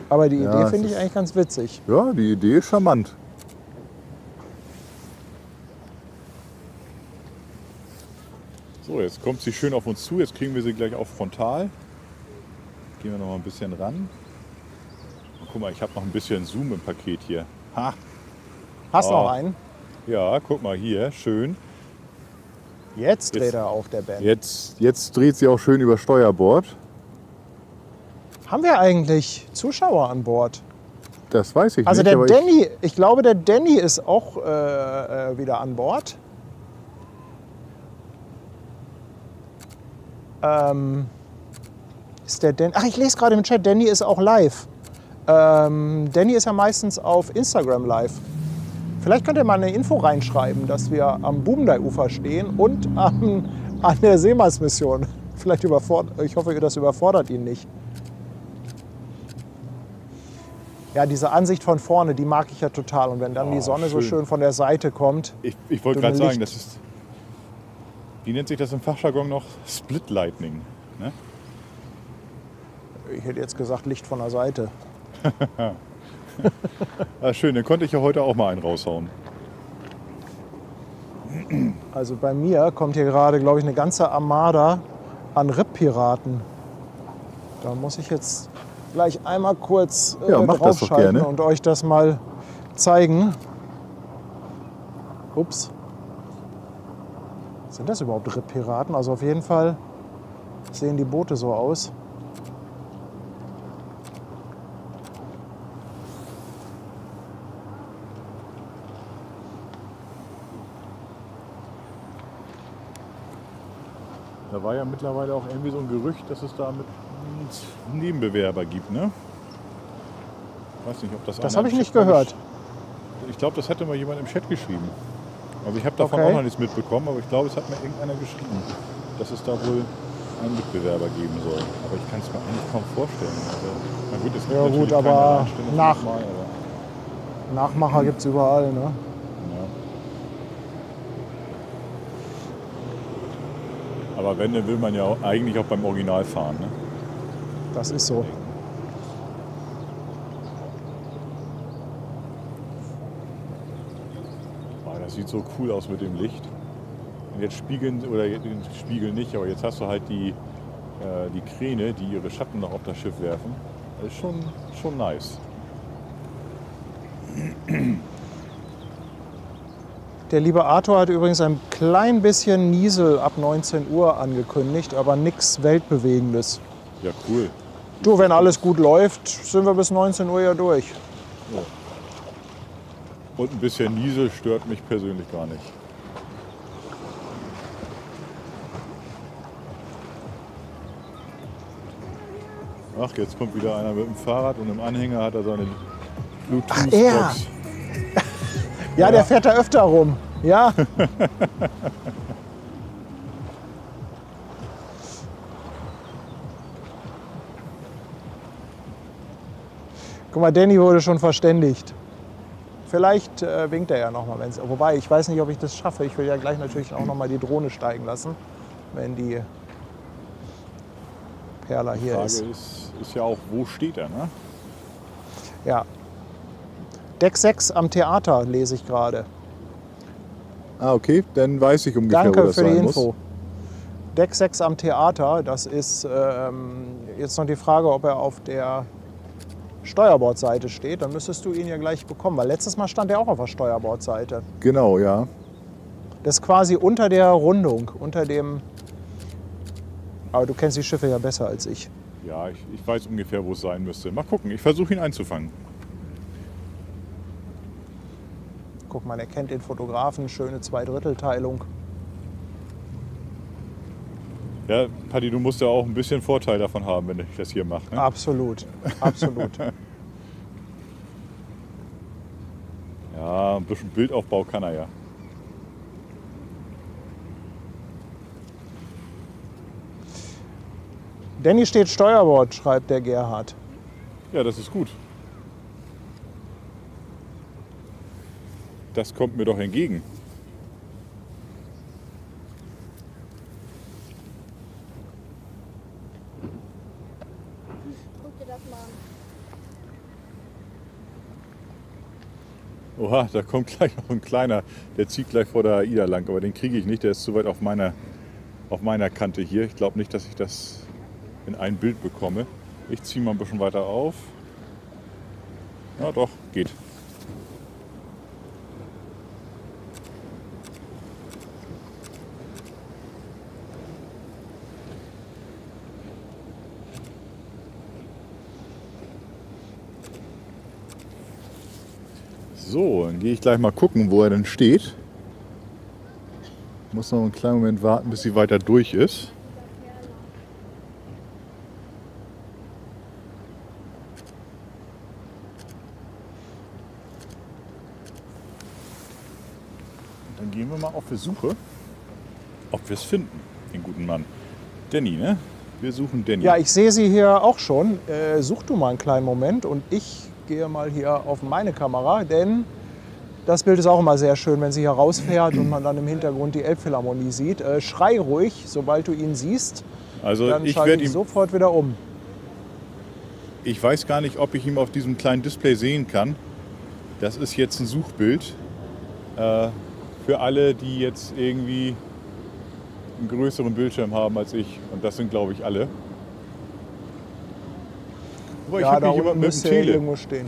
Aber die Idee finde ich eigentlich ganz witzig. Ja, die Idee ist charmant. So, jetzt kommt sie schön auf uns zu. Jetzt kriegen wir sie gleich auch frontal. Gehen wir noch mal ein bisschen ran. Und guck mal, ich habe noch ein bisschen Zoom im Paket hier. Ha! Hast du noch einen? Ja, guck mal hier, schön. Jetzt dreht er auf der Band. Jetzt dreht sie auch schön über Steuerbord. Haben wir eigentlich Zuschauer an Bord? Das weiß ich also nicht. Also der Danny, ich glaube, der Danny ist auch wieder an Bord. Ist der Danny? Ach, ich lese gerade im Chat, Danny ist auch live. Danny ist ja meistens auf Instagram live. Vielleicht könnt ihr mal eine Info reinschreiben, dass wir am Bubendei-Ufer stehen und an der Seemannsmission. Vielleicht ich hoffe, das überfordert ihn nicht. Ja, diese Ansicht von vorne, die mag ich ja total. Und wenn dann die Sonne so schön von der Seite kommt. Ich wollte gerade sagen, das ist, wie nennt sich das im Fachjargon noch? Split Lightning. Ne? Ich hätte jetzt gesagt Licht von der Seite. Ah, schön, dann konnte ich ja heute auch mal einen raushauen. Also bei mir kommt hier gerade, glaube ich, eine ganze Armada an Rip-Piraten. Da muss ich jetzt gleich einmal kurz draufschalten und euch das mal zeigen. Ups. Sind das überhaupt Rip-Piraten? Also auf jeden Fall sehen die Boote so aus. Da war ja mittlerweile auch irgendwie so ein Gerücht, dass es da mit einen Nebenbewerber gibt, ne? Ich weiß nicht, ob das Das habe ich nicht gehört. Ich glaube, das hatte mal jemand im Chat geschrieben. Also ich habe davon auch noch nichts mitbekommen, aber ich glaube, es hat mir irgendeiner geschrieben, dass es da wohl einen Mitbewerber geben soll. Aber ich kann es mir eigentlich kaum vorstellen. Also, na gut, es gibt ja gut, aber aber Nachmacher gibt es überall, ne? Aber wenn, dann will man ja eigentlich auch beim Original fahren. Ne? Das ist so. Oh, das sieht so cool aus mit dem Licht. Und jetzt spiegeln, oder spiegeln nicht, aber jetzt hast du halt die Kräne, die ihre Schatten noch auf das Schiff werfen. Das ist schon nice. Der liebe Arthur hat übrigens ein klein bisschen Niesel ab 19 Uhr angekündigt, aber nichts Weltbewegendes. Ja, cool. Du, wenn alles gut läuft, sind wir bis 19 Uhr ja durch. Ja. Und ein bisschen Niesel stört mich persönlich gar nicht. Ach, jetzt kommt wieder einer mit dem Fahrrad und im Anhänger hat er seine Bluetooth-Box. Ja, der fährt da öfter rum. Ja. Guck mal, Danny wurde schon verständigt. Vielleicht winkt er ja noch mal, wenn's. Wobei, ich weiß nicht, ob ich das schaffe. Ich will ja gleich natürlich auch noch mal die Drohne steigen lassen, wenn die Perla hier ist. Die Frage ist ja auch, wo steht er, ne? Ja. Deck 6 am Theater lese ich gerade. Ah, okay, dann weiß ich ungefähr, Danke wo das für die sein Info. muss. Deck 6 am Theater, das ist jetzt noch die Frage, ob er auf der Steuerbordseite steht. Dann müsstest du ihn ja gleich bekommen, weil letztes Mal stand er auch auf der Steuerbordseite. Genau, ja. Das ist quasi unter der Rundung, unter dem... Aber du kennst die Schiffe ja besser als ich. Ja, ich weiß ungefähr, wo es sein müsste. Mal gucken, ich versuche ihn einzufangen. Guck mal, er kennt den Fotografen, schöne 2/3-Teilung. Ja, Paddy, du musst ja auch ein bisschen Vorteil davon haben, wenn ich das hier mache. Ne? Absolut, absolut. ein bisschen Bildaufbau kann er ja. Danny steht Steuerbord, schreibt der Gerhard. Ja, das ist gut. Das kommt mir doch entgegen. Guck dir das mal an. Oha, da kommt gleich noch ein kleiner. Der zieht gleich vor der AIDA lang, aber den kriege ich nicht. Der ist zu weit auf meiner Kante hier. Ich glaube nicht, dass ich das in ein Bild bekomme. Ich ziehe mal ein bisschen weiter auf. Ja doch, geht. So, dann gehe ich gleich mal gucken, wo er denn steht. Muss noch einen kleinen Moment warten, bis sie weiter durch ist. Und dann gehen wir mal auf die Suche, ob wir es finden, den guten Mann. Danny, ne? Wir suchen Danny. Ja, ich sehe sie hier auch schon. Such du mal einen kleinen Moment und ich gehe mal hier auf meine Kamera, denn das Bild ist auch immer sehr schön, wenn sie hier rausfährt und man dann im Hintergrund die Elbphilharmonie sieht. Schrei ruhig, sobald du ihn siehst, Also dann ich schalte werde ich ihm, sofort wieder um. ich weiß gar nicht, ob ich ihn auf diesem kleinen Display sehen kann. Das ist jetzt ein Suchbild für alle, die jetzt irgendwie einen größeren Bildschirm haben als ich. Und das sind, glaube ich, alle. Aber Ja, ich habe da hier unten jemanden mit dem müsste er Tele. irgendwo stehen.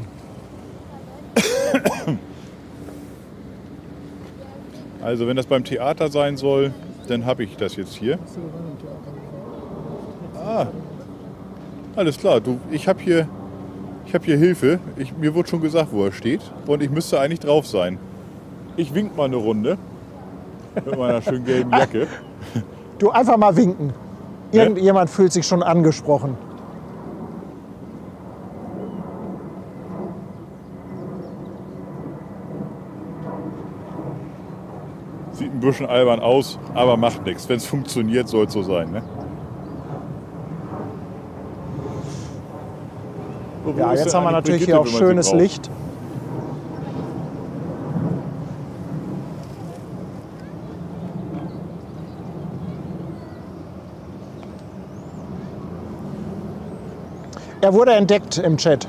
Also wenn das beim Theater sein soll, dann habe ich das jetzt hier. Ah, alles klar. Ich habe hier Hilfe. Mir wurde schon gesagt, wo er steht. Und ich müsste eigentlich drauf sein. Ich wink mal eine Runde mit meiner schönen gelben Jacke. Du, einfach mal winken. Irgendjemand fühlt sich schon angesprochen. Sieht ein bisschen albern aus, aber macht nichts. Wenn es funktioniert, soll es so sein. Ne? So, wo Ja, ist jetzt denn haben wir eigentlich natürlich Brigitte, hier auch wenn man sie schönes braucht? Licht. Er wurde entdeckt im Chat.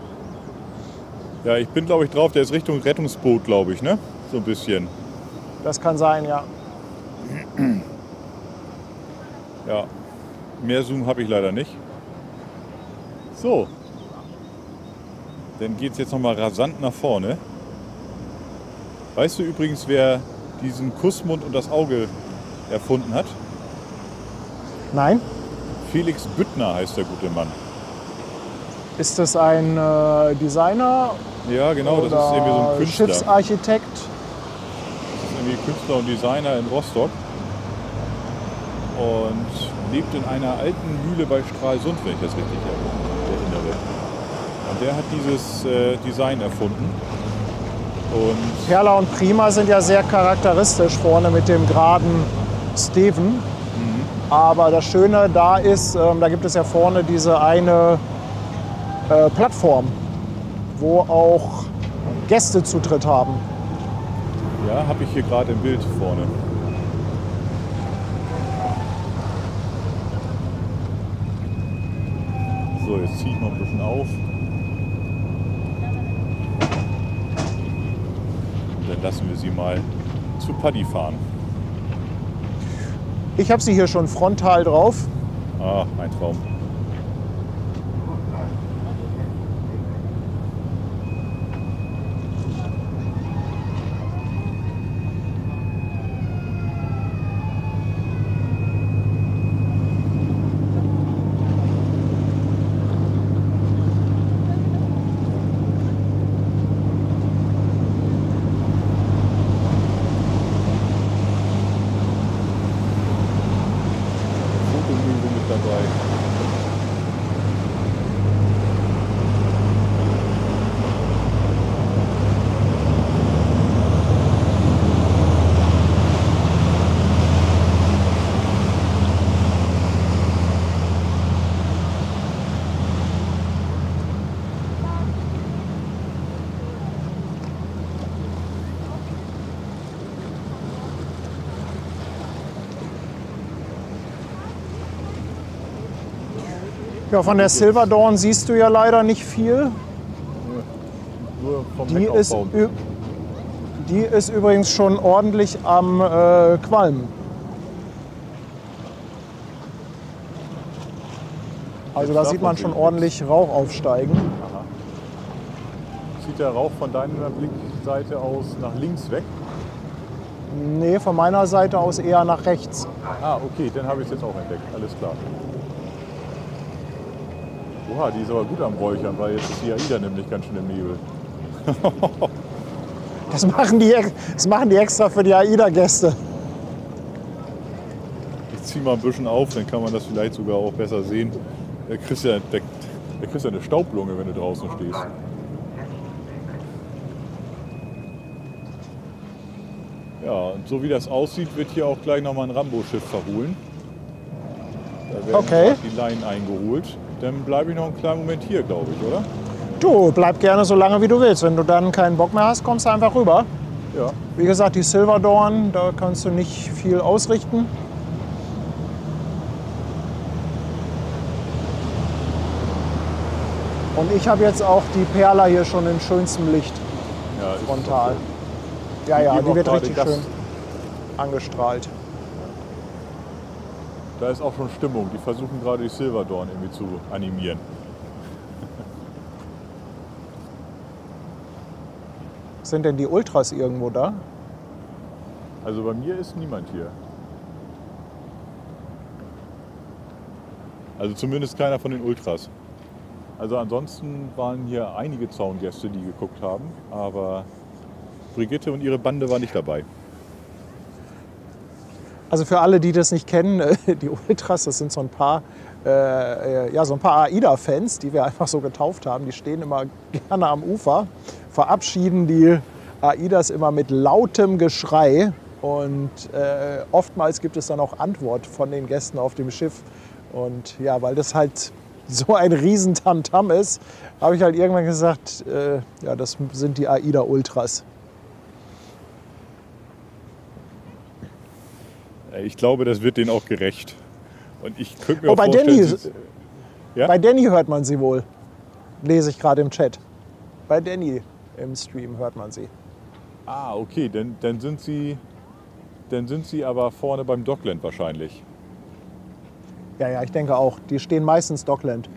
Ja, ich bin, glaube ich, drauf. Der ist Richtung Rettungsboot, glaube ich, ne? So ein bisschen. Das kann sein, ja. Ja, mehr Zoom habe ich leider nicht. So. Dann geht es jetzt nochmal rasant nach vorne. Weißt du übrigens, wer diesen Kussmund und das Auge erfunden hat? Nein? Felix Büttner heißt der gute Mann. Ist das ein Designer? Ja, genau, das ist irgendwie so ein Künstler. Schiffsarchitekt? Das ist irgendwie Künstler und Designer in Rostock. Und lebt in einer alten Mühle bei Stralsund, wenn ich das richtig erinnere. Und der hat dieses Design erfunden. Und Perla und Prima sind ja sehr charakteristisch vorne mit dem geraden Steven. Aber das Schöne da ist, da gibt es ja vorne diese eine Plattform, wo auch Gäste Zutritt haben. ja, habe ich hier gerade im Bild vorne. So, jetzt ziehe ich mal ein bisschen auf. Und dann lassen wir sie mal zu Paddy fahren. Ich habe sie hier schon frontal drauf. Ah, ein Traum. Fotomöwe mit dabei. Ja, von der Silver Dawn siehst du ja leider nicht viel. Nur vom Die Heck ist, aufbauen. die ist übrigens schon ordentlich am Qualmen. Also da sieht man schon ordentlich Rauch aufsteigen. Aha. Zieht der Rauch von deiner Blickseite aus nach links weg? Nee, von meiner Seite aus eher nach rechts. Ah, okay, dann habe ich es jetzt auch entdeckt. Alles klar. Oha, die ist aber gut am Räuchern, weil jetzt ist die AIDA nämlich ganz schön im Nebel. Das machen die extra für die AIDA-Gäste. Ich ziehe mal ein bisschen auf, dann kann man das vielleicht sogar auch besser sehen. Da kriegst du ja eine Staublunge, wenn du draußen stehst. Ja, und so wie das aussieht, wird hier auch gleich nochmal ein Rambo-Schiff verholen. Da werden Okay. die Leinen eingeholt. Dann bleibe ich noch einen kleinen Moment hier, glaube ich, oder? Du, bleib gerne so lange wie du willst. Wenn du dann keinen Bock mehr hast, kommst du einfach rüber. Ja. Wie gesagt, die Silver Dawn, da kannst du nicht viel ausrichten. Und ich habe jetzt auch die Perla hier schon in schönstem Licht Ja, ist frontal. doch Ja, ja, geben die auch wird gerade richtig Gas. schön angestrahlt. so. Da ist auch schon Stimmung. Die versuchen gerade die Silver Dawn irgendwie zu animieren. Sind denn die Ultras irgendwo da? Also bei mir ist niemand hier. Also zumindest keiner von den Ultras. Also ansonsten waren hier einige Zaungäste, die geguckt haben, aber Brigitte und ihre Bande waren nicht dabei. Also für alle, die das nicht kennen, die Ultras, das sind so ein paar AIDA-Fans, die wir einfach so getauft haben. Die stehen immer gerne am Ufer, verabschieden die AIDAs immer mit lautem Geschrei. Und oftmals gibt es dann auch Antwort von den Gästen auf dem Schiff. Und ja, weil das halt so ein riesen Tamtam ist, habe ich halt irgendwann gesagt, ja, das sind die AIDA-Ultras. Ich glaube, das wird denen auch gerecht. Und ich könnte mir auch bei vorstellen, Ja? Bei Danny hört man sie wohl, lese ich gerade im Chat. Bei Danny im Stream hört man sie. Ah, okay, dann sind sie aber vorne beim Dockland wahrscheinlich. Ja, ja, ich denke auch. Die stehen meistens Dockland.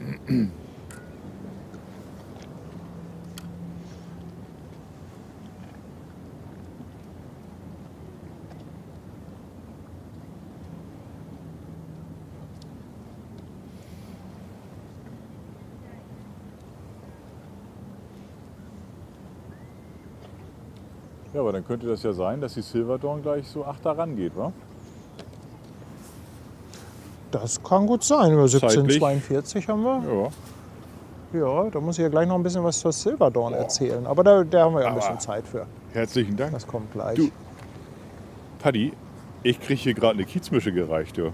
Ja, aber dann könnte das ja sein, dass die Silver Dawn gleich so 8 da rangeht, wa? Das kann gut sein. Über Zeitlich. 1742 haben wir. Ja. Ja, da muss ich ja gleich noch ein bisschen was zur Silver Dawn erzählen. Aber da haben wir ja ein bisschen Zeit für. Herzlichen Dank. Das kommt gleich. Du, Paddy, ich kriege hier gerade eine Kiezmische gereicht, ja.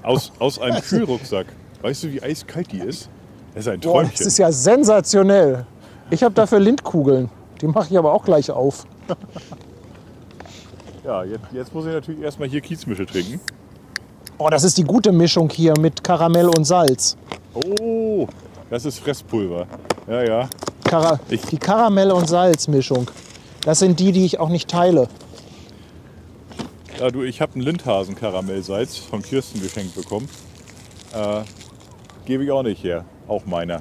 Aus einem Kühlrucksack. Weißt du, wie eiskalt die ist? Das ist ein Boah, Träumchen. das ist ja sensationell. Ich habe dafür Lindkugeln. Die mache ich aber auch gleich auf. Ja, jetzt muss ich natürlich erstmal hier Kiezmische trinken. Oh, das ist die gute Mischung hier mit Karamell und Salz. Oh, das ist Fresspulver. Ja, ja. Die Karamell- und Salz-Mischung. Das sind die ich auch nicht teile. Ja, du, ich habe einen Lindhasen-Karamellsalz von Kirsten geschenkt bekommen. Gebe ich auch nicht her. Auch meiner.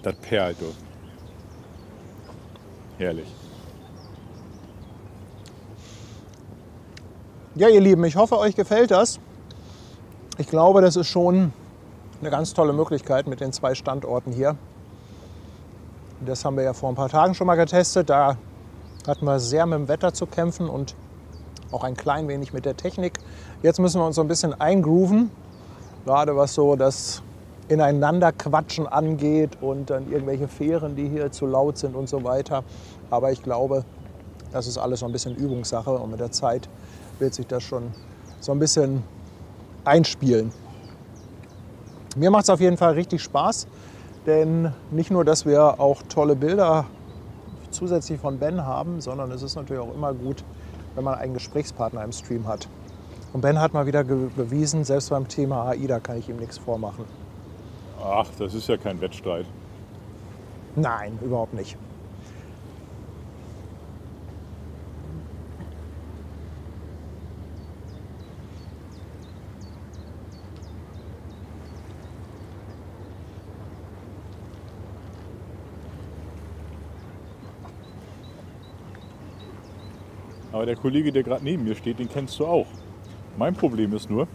Das perlt, du. Herrlich. Ja, ihr Lieben, ich hoffe, euch gefällt das. Ich glaube, das ist schon eine ganz tolle Möglichkeit mit den 2 Standorten hier. Das haben wir ja vor ein paar Tagen schon mal getestet. Da hatten wir sehr mit dem Wetter zu kämpfen und auch ein klein wenig mit der Technik. Jetzt müssen wir uns so ein bisschen eingrooven, gerade was so das Ineinanderquatschen angeht und dann irgendwelche Fähren, die hier zu laut sind und so weiter. Aber ich glaube, das ist alles so ein bisschen Übungssache und mit der Zeit wird sich das schon so ein bisschen einspielen. Mir macht es auf jeden Fall richtig Spaß, denn nicht nur, dass wir auch tolle Bilder zusätzlich von Ben haben, sondern es ist natürlich auch immer gut, wenn man einen Gesprächspartner im Stream hat. Und Ben hat mal wieder bewiesen, selbst beim Thema AIDA kann ich ihm nichts vormachen. Ach, das ist ja kein Wettstreit. Nein, überhaupt nicht. Aber der Kollege, der gerade neben mir steht, den kennst du auch. Mein Problem ist nur,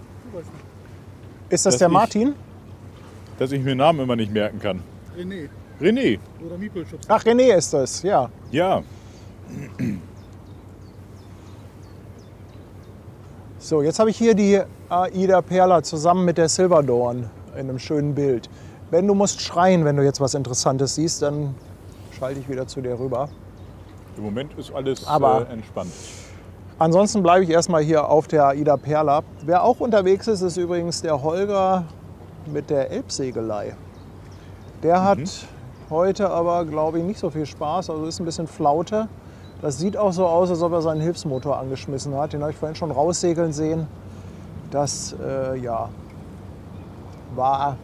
Ist das der Martin? dass ich mir Namen immer nicht merken kann. René. René. Oder Miepelschutz. Ach, René ist das, ja. Ja, So, jetzt habe ich hier die AIDA Perla zusammen mit der Silverdorn in einem schönen Bild. Ben, du musst schreien, wenn du jetzt was Interessantes siehst, dann schalte ich wieder zu dir rüber. im Moment ist alles Aber- entspannt. Ansonsten bleibe ich erstmal hier auf der AIDA Perla. Wer auch unterwegs ist, ist übrigens der Holger mit der Elbsegelei. Der hat heute aber, glaube ich, nicht so viel Spaß. Also ist ein bisschen Flaute. Das sieht auch so aus, als ob er seinen Hilfsmotor angeschmissen hat. Den habe ich vorhin schon raussegeln sehen. Das ja, war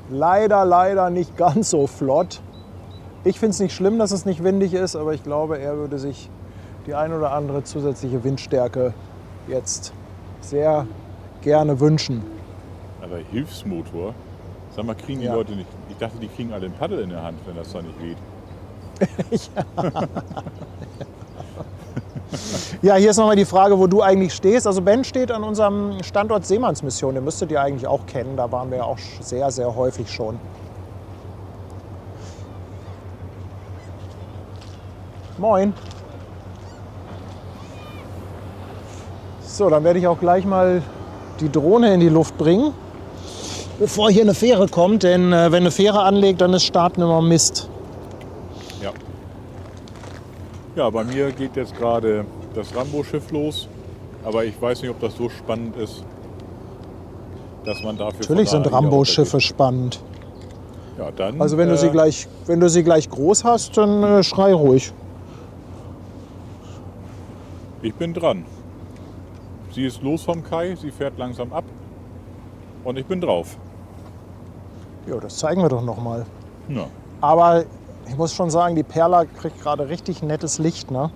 leider nicht ganz so flott. Ich finde es nicht schlimm, dass es nicht windig ist, aber ich glaube, er würde sich die ein oder andere zusätzliche Windstärke jetzt sehr gerne wünschen. Aber Hilfsmotor? Sag mal, kriegen die Ja. Leute nicht? Ich dachte, die kriegen alle ein Paddel in der Hand, wenn das da nicht weht. Ja, hier ist nochmal die Frage, wo du eigentlich stehst. Also Ben steht an unserem Standort Seemannsmission. Den müsstet ihr eigentlich auch kennen. Da waren wir ja auch sehr häufig schon. Moin. So, dann werde ich auch gleich mal die Drohne in die Luft bringen, bevor hier eine Fähre kommt. Denn wenn eine Fähre anlegt, dann ist Starten immer Mist. Ja. Ja, bei mir geht jetzt gerade das Rambo-Schiff los. Aber ich weiß nicht, ob das so spannend ist, dass man dafür... Natürlich von sind der AIDA Rambo-Schiffe spannend. runtergeht. Ja, dann... Also wenn du sie gleich groß hast, dann schrei ruhig. Ich bin dran. Sie ist los vom Kai, sie fährt langsam ab. Und ich bin drauf. Ja, das zeigen wir doch noch mal. Ja, Aber ich muss schon sagen, die Perla kriegt gerade richtig nettes Licht, ne?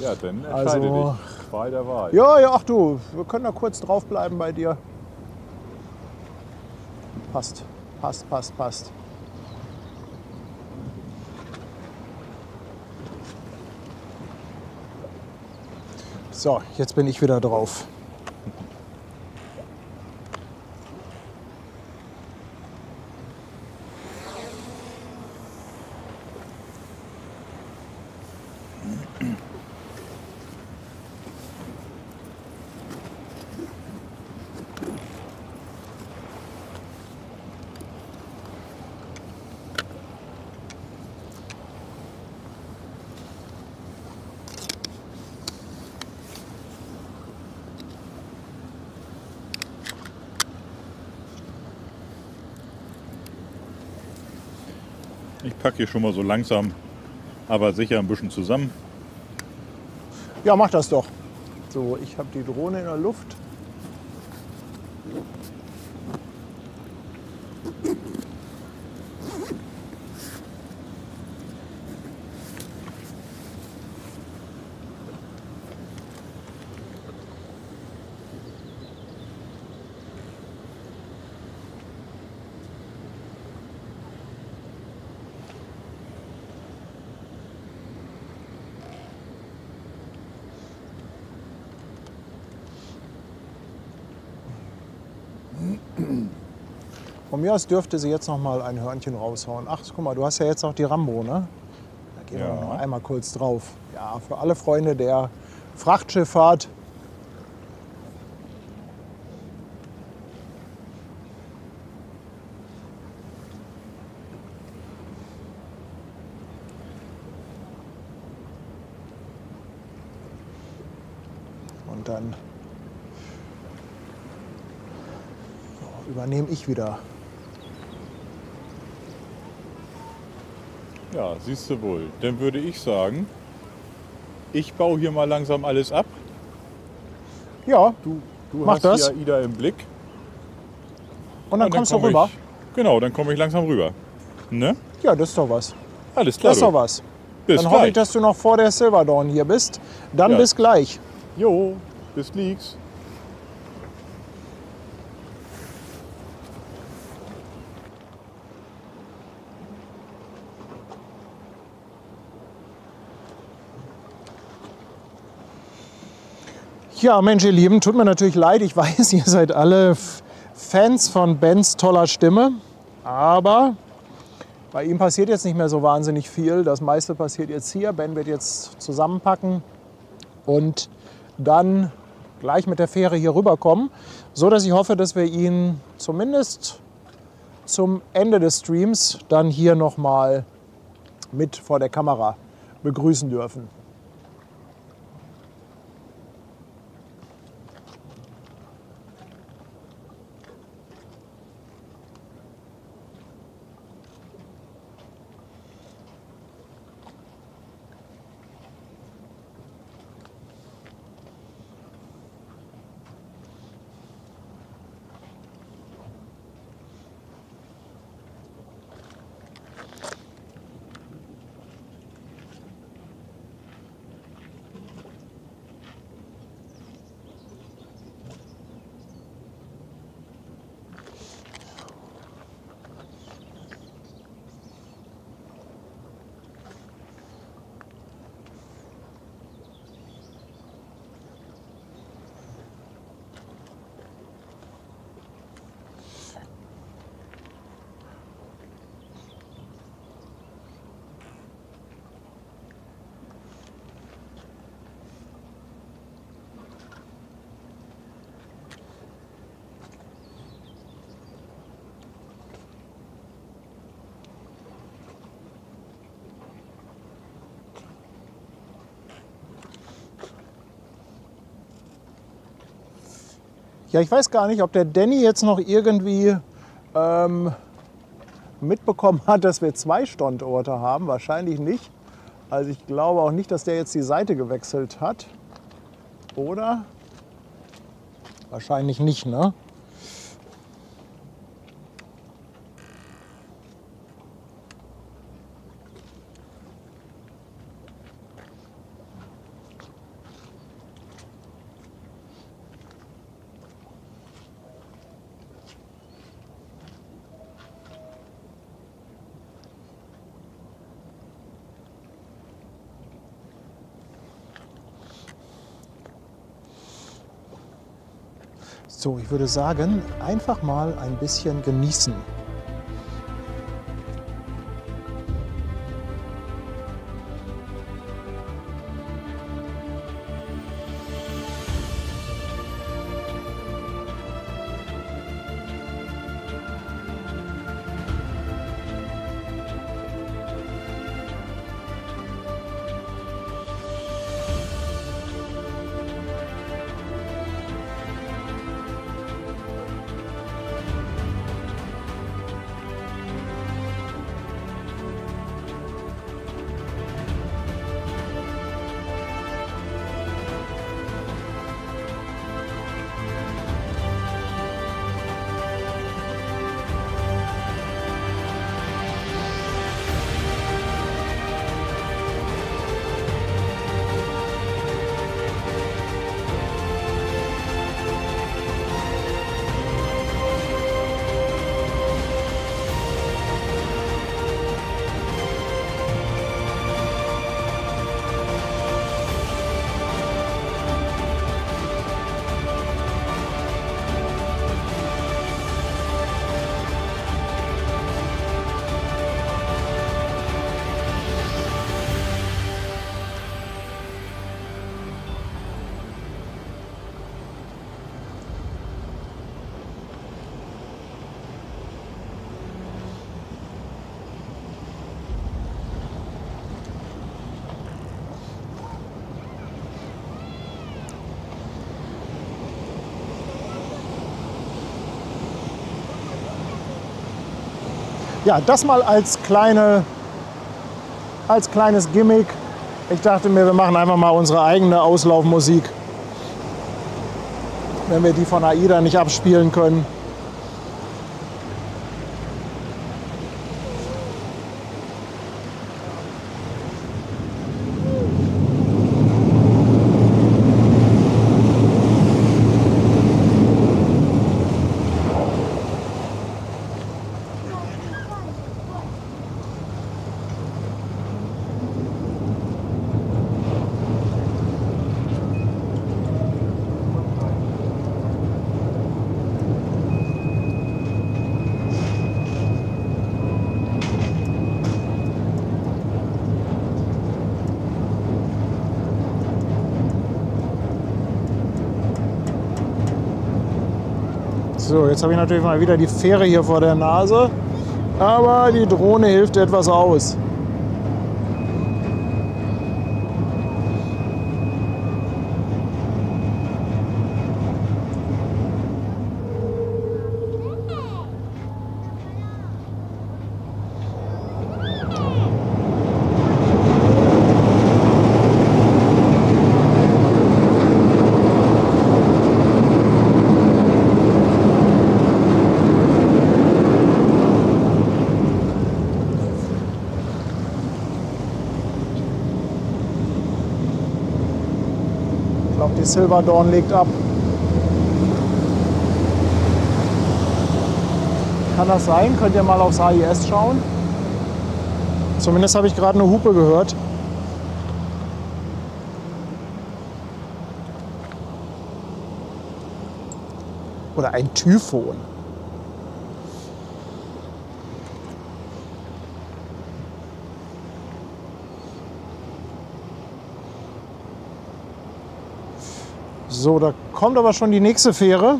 ja dann entscheide Also- dich. Wahl der Wahl. Ja, ach du, wir können da kurz draufbleiben bei dir. Passt. So, jetzt bin ich wieder drauf. Ich packe hier schon mal so langsam, aber sicher ein bisschen zusammen. Ja, mach das doch. So, ich habe die Drohne in der Luft. Von mir aus dürfte sie jetzt noch mal ein Hörnchen raushauen. Ach, guck mal, du hast ja jetzt auch die Rambo, ne? Da gehen wir Ja. noch einmal kurz drauf. Ja, für alle Freunde der Frachtschifffahrt. Und dann übernehme ich wieder. Ja, siehst du wohl. Dann würde ich sagen, ich baue hier mal langsam alles ab. Ja, Du mach hast das. die AIDA im Blick. Und dann kommst du komme rüber. Genau, dann komme ich langsam rüber. Ne? Ja, das ist doch was. Alles klar. Das ist doch was. Bis Dann gleich. hoffe ich, dass du noch vor der Silver Dawn hier bist. Dann Ja. bis gleich. Jo, bis gleich. Ja, Mensch, ihr Lieben, tut mir natürlich leid. Ich weiß, ihr seid alle Fans von Bens toller Stimme. Aber bei ihm passiert jetzt nicht mehr so wahnsinnig viel. Das meiste passiert jetzt hier. Ben wird jetzt zusammenpacken und dann gleich mit der Fähre hier rüberkommen, so dass ich hoffe, dass wir ihn zumindest zum Ende des Streams dann hier noch mal mit vor der Kamera begrüßen dürfen. Ja, ich weiß gar nicht, ob der Danny jetzt noch irgendwie mitbekommen hat, dass wir 2 Standorte haben. Wahrscheinlich nicht. Also ich glaube auch nicht, dass der jetzt die Seite gewechselt hat. Oder? Wahrscheinlich nicht, ne? So, ich würde sagen, einfach mal ein bisschen genießen. Ja, das mal als kleine als kleines Gimmick. Ich dachte mir, wir machen einfach mal unsere eigene Auslaufmusik, wenn wir die von AIDA nicht abspielen können. So, jetzt habe ich natürlich mal wieder die Fähre hier vor der Nase, aber die Drohne hilft etwas aus. Ich glaube, die Silver Dawn legt ab. Kann das sein? Könnt ihr mal aufs AIS schauen? Zumindest habe ich gerade eine Hupe gehört. Oder ein Typhon. So, da kommt aber schon die nächste Fähre.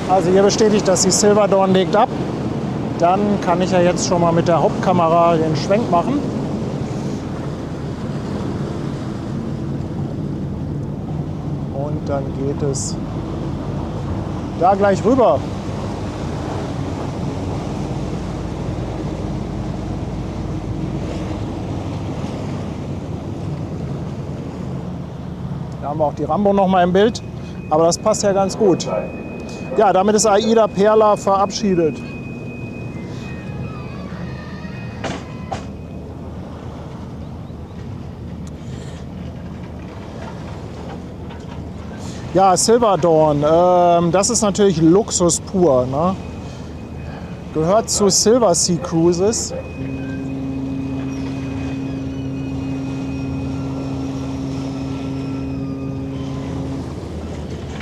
Also hier bestätigt, dass die Silver Dawn legt ab. Dann kann ich ja jetzt schon mal mit der Hauptkamera den Schwenk machen. Und dann geht es da gleich rüber. Da haben wir auch die Rambo noch mal im Bild, aber das passt ja ganz gut. Ja, damit ist AIDA Perla verabschiedet. Ja, Silver Dawn, das ist natürlich Luxus pur, ne? Gehört zu Silversea Cruises.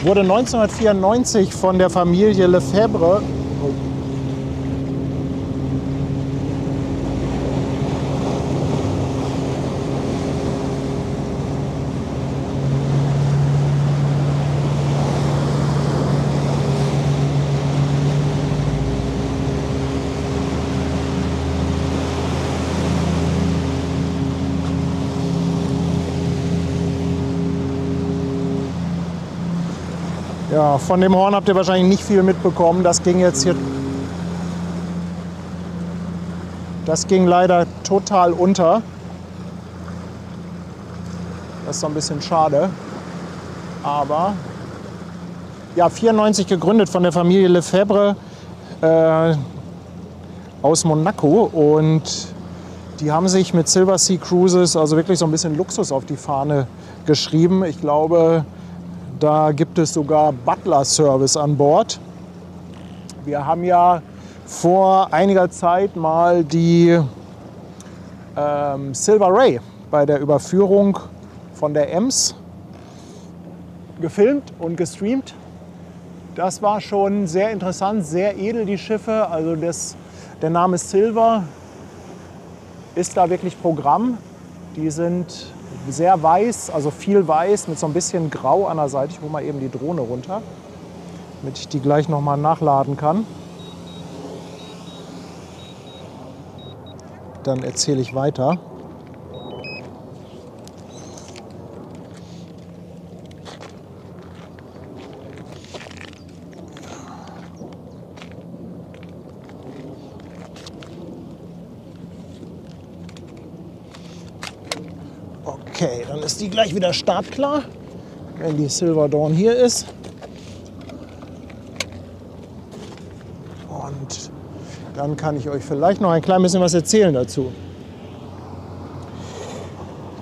Wurde 1994 von der Familie Lefebvre Ja, von dem Horn habt ihr wahrscheinlich nicht viel mitbekommen. Das ging jetzt hier. Das ging leider total unter. Das ist so ein bisschen schade. Aber ja, 94 gegründet von der Familie Lefebvre aus Monaco. Und die haben sich mit Silversea Cruises also wirklich so ein bisschen Luxus auf die Fahne geschrieben. Ich glaube, da gibt es sogar Butler-Service an Bord. Wir haben ja vor einiger Zeit mal die Silver Ray bei der Überführung von der Ems gefilmt und gestreamt. Das war schon sehr interessant, sehr edel die Schiffe. Also der Name Silver ist da wirklich Programm. Die sind sehr weiß, also viel weiß mit so ein bisschen Grau an der Seite. Ich hole mal eben die Drohne runter, damit ich die gleich noch mal nachladen kann. Dann erzähle ich weiter. Okay, dann ist die gleich wieder startklar, wenn die Silver Dawn hier ist. Und dann kann ich euch vielleicht noch ein klein bisschen was erzählen dazu.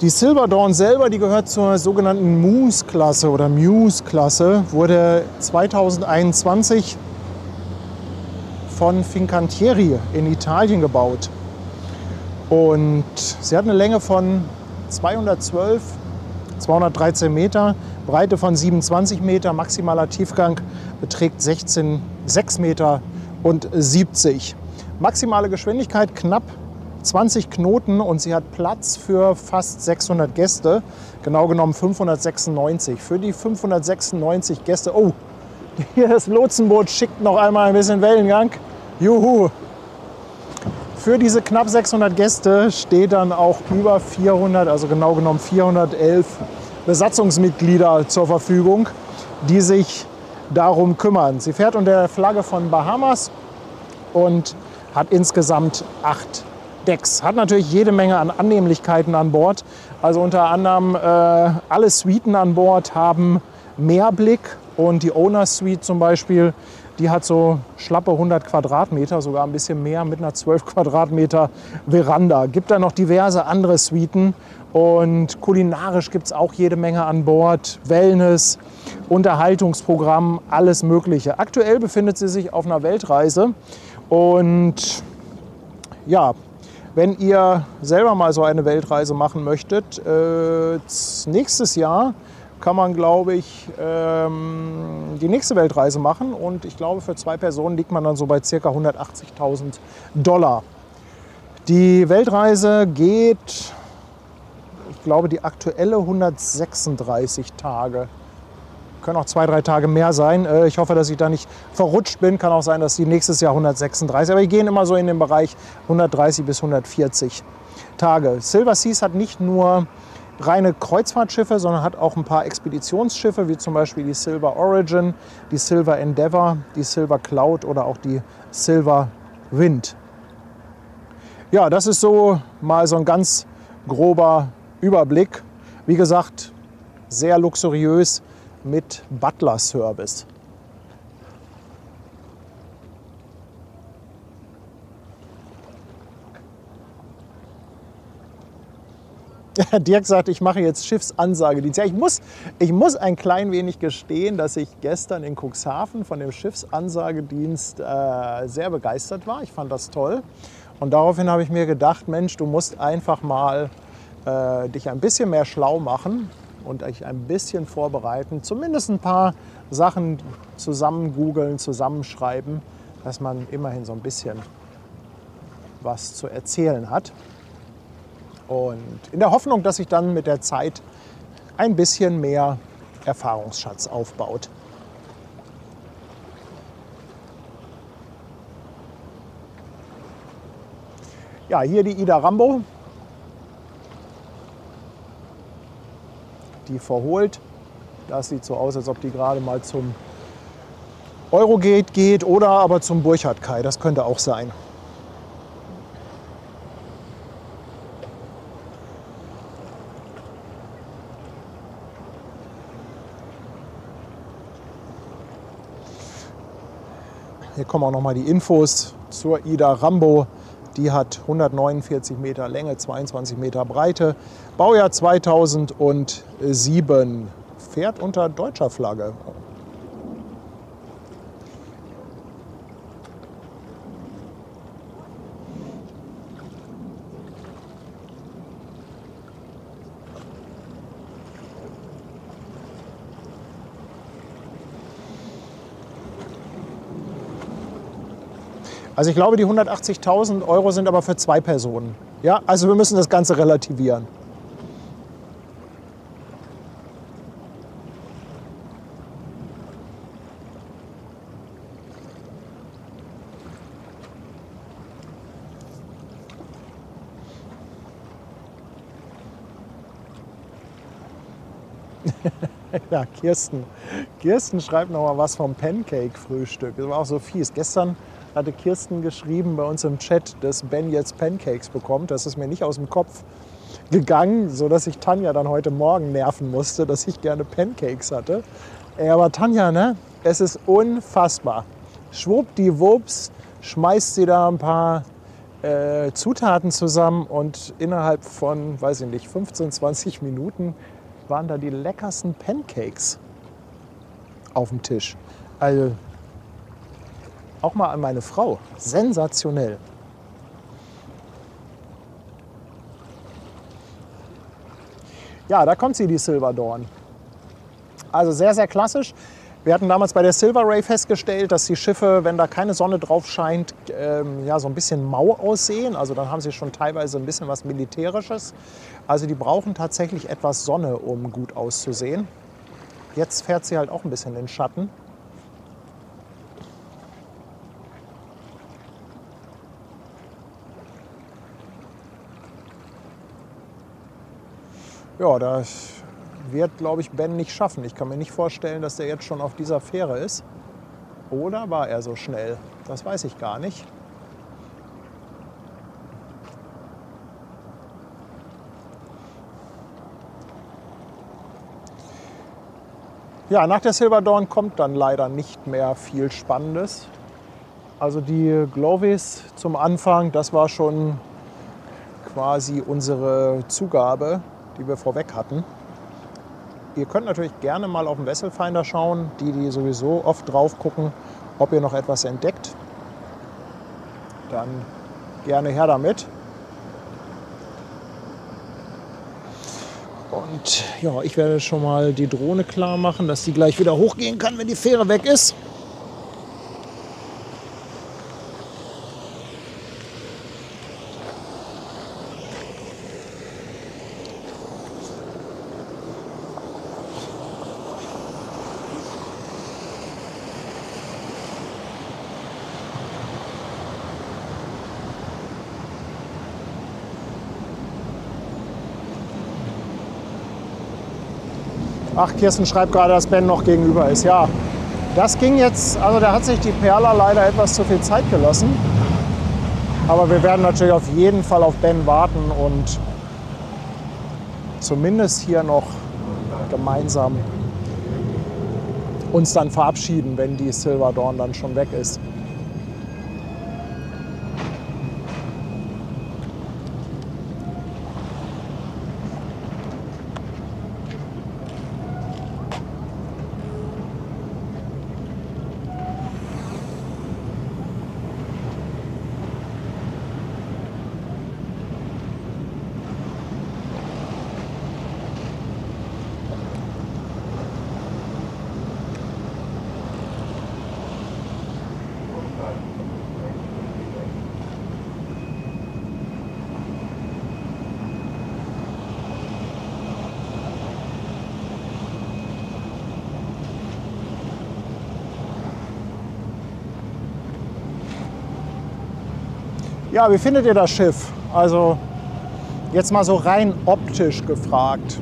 Die Silver Dawn selber, die gehört zur sogenannten Moose-Klasse oder Muse-Klasse, wurde 2021 von Fincantieri in Italien gebaut. Und sie hat eine Länge von 213 Meter, Breite von 27 Meter, maximaler Tiefgang beträgt 6 Meter und 70. Maximale Geschwindigkeit knapp 20 Knoten und sie hat Platz für fast 600 Gäste, genau genommen 596. Für die 596 Gäste, oh, hier das Lotsenboot schickt noch einmal ein bisschen Wellengang. Juhu! Für diese knapp 600 Gäste steht dann auch über 400, also genau genommen 411 Besatzungsmitglieder zur Verfügung, die sich darum kümmern. Sie fährt unter der Flagge von Bahamas und hat insgesamt 8 Decks. Hat natürlich jede Menge an Annehmlichkeiten an Bord. Also unter anderem alle Suiten an Bord haben Meerblick und die Owner Suite zum Beispiel, die hat so schlappe 100 Quadratmeter, sogar ein bisschen mehr mit einer 12 Quadratmeter Veranda. Gibt da noch diverse andere Suiten und kulinarisch gibt es auch jede Menge an Bord. Wellness, Unterhaltungsprogramm, alles Mögliche. Aktuell befindet sie sich auf einer Weltreise und ja, wenn ihr selber mal so eine Weltreise machen möchtet, nächstes Jahr kann man, glaube ich, die nächste Weltreise machen. Und ich glaube, für 2 Personen liegt man dann so bei ca. 180.000 $. Die Weltreise geht, ich glaube, die aktuelle 136 Tage. Können auch 2, 3 Tage mehr sein. Ich hoffe, dass ich da nicht verrutscht bin. Kann auch sein, dass die nächstes Jahr 136. Aber wir gehen immer so in den Bereich 130 bis 140 Tage. Silver Seas hat nicht nur reine Kreuzfahrtschiffe, sondern hat auch ein paar Expeditionsschiffe, wie zum Beispiel die Silver Origin, die Silver Endeavour, die Silver Cloud oder auch die Silver Wind. Ja, das ist so mal so ein ganz grober Überblick. Wie gesagt, sehr luxuriös mit Butler-Service. Dirk sagt, ich mache jetzt Schiffsansagedienst. Ja, ich muss ein klein wenig gestehen, dass ich gestern in Cuxhaven von dem Schiffsansagedienst sehr begeistert war. Ich fand das toll. Und daraufhin habe ich mir gedacht, Mensch, du musst einfach mal dich ein bisschen mehr schlau machen und dich ein bisschen vorbereiten. Zumindest ein paar Sachen zusammen googeln, zusammenschreiben, dass man immerhin so ein bisschen was zu erzählen hat. Und in der Hoffnung, dass sich dann mit der Zeit ein bisschen mehr Erfahrungsschatz aufbaut. Ja, hier die Ida Rambo. Die verholt. Das sieht so aus, als ob die gerade mal zum Eurogate geht oder aber zum Burchard Kai. Das könnte auch sein. Hier kommen auch noch mal die Infos zur Ida Rambo. Die hat 149 Meter Länge, 22 Meter Breite. Baujahr 2007. Fährt unter deutscher Flagge. Also ich glaube, die 180.000 Euro sind aber für 2 Personen. Ja, also wir müssen das Ganze relativieren. Ja, Kirsten schreibt noch mal was vom Pancake-Frühstück. Das war auch so fies. Gestern hatte Kirsten geschrieben bei uns im Chat, dass Ben jetzt Pancakes bekommt. Das ist mir nicht aus dem Kopf gegangen, sodass ich Tanja dann heute Morgen nerven musste, dass ich gerne Pancakes hatte. Aber Tanja, ne? Es ist unfassbar. Schwuppdiwupps schmeißt sie da ein paar Zutaten zusammen und innerhalb von, weiß ich nicht, 15, 20 Minuten waren da die leckersten Pancakes auf dem Tisch. Also auch mal an meine Frau. Sensationell. Ja, da kommt sie, die Silver Dawn. Also sehr, sehr klassisch. Wir hatten damals bei der Silver Ray festgestellt, dass die Schiffe, wenn da keine Sonne drauf scheint, ja, so ein bisschen mau aussehen. Also dann haben sie schon teilweise ein bisschen was Militärisches. Also die brauchen tatsächlich etwas Sonne, um gut auszusehen. Jetzt fährt sie halt auch ein bisschen in den Schatten. Ja, das wird, glaube ich, Ben nicht schaffen. Ich kann mir nicht vorstellen, dass der jetzt schon auf dieser Fähre ist. Oder war er so schnell? Das weiß ich gar nicht. Ja, nach der Silver Dawn kommt dann leider nicht mehr viel Spannendes. Also die Glovis zum Anfang, das war schon quasi unsere Zugabe, die wir vorweg hatten. Ihr könnt natürlich gerne mal auf den Vessel Finder schauen, die sowieso oft drauf gucken, ob ihr noch etwas entdeckt. Dann gerne her damit. Und ja, ich werde schon mal die Drohne klar machen, dass die gleich wieder hochgehen kann, wenn die Fähre weg ist. Ach, Kirsten schreibt gerade, dass Ben noch gegenüber ist. Ja, das ging jetzt, also da hat sich die Perla leider etwas zu viel Zeit gelassen. Aber wir werden natürlich auf jeden Fall auf Ben warten und zumindest hier noch gemeinsam uns dann verabschieden, wenn die Silver Dawn dann schon weg ist. Ja, wie findet ihr das Schiff? Also jetzt mal so rein optisch gefragt.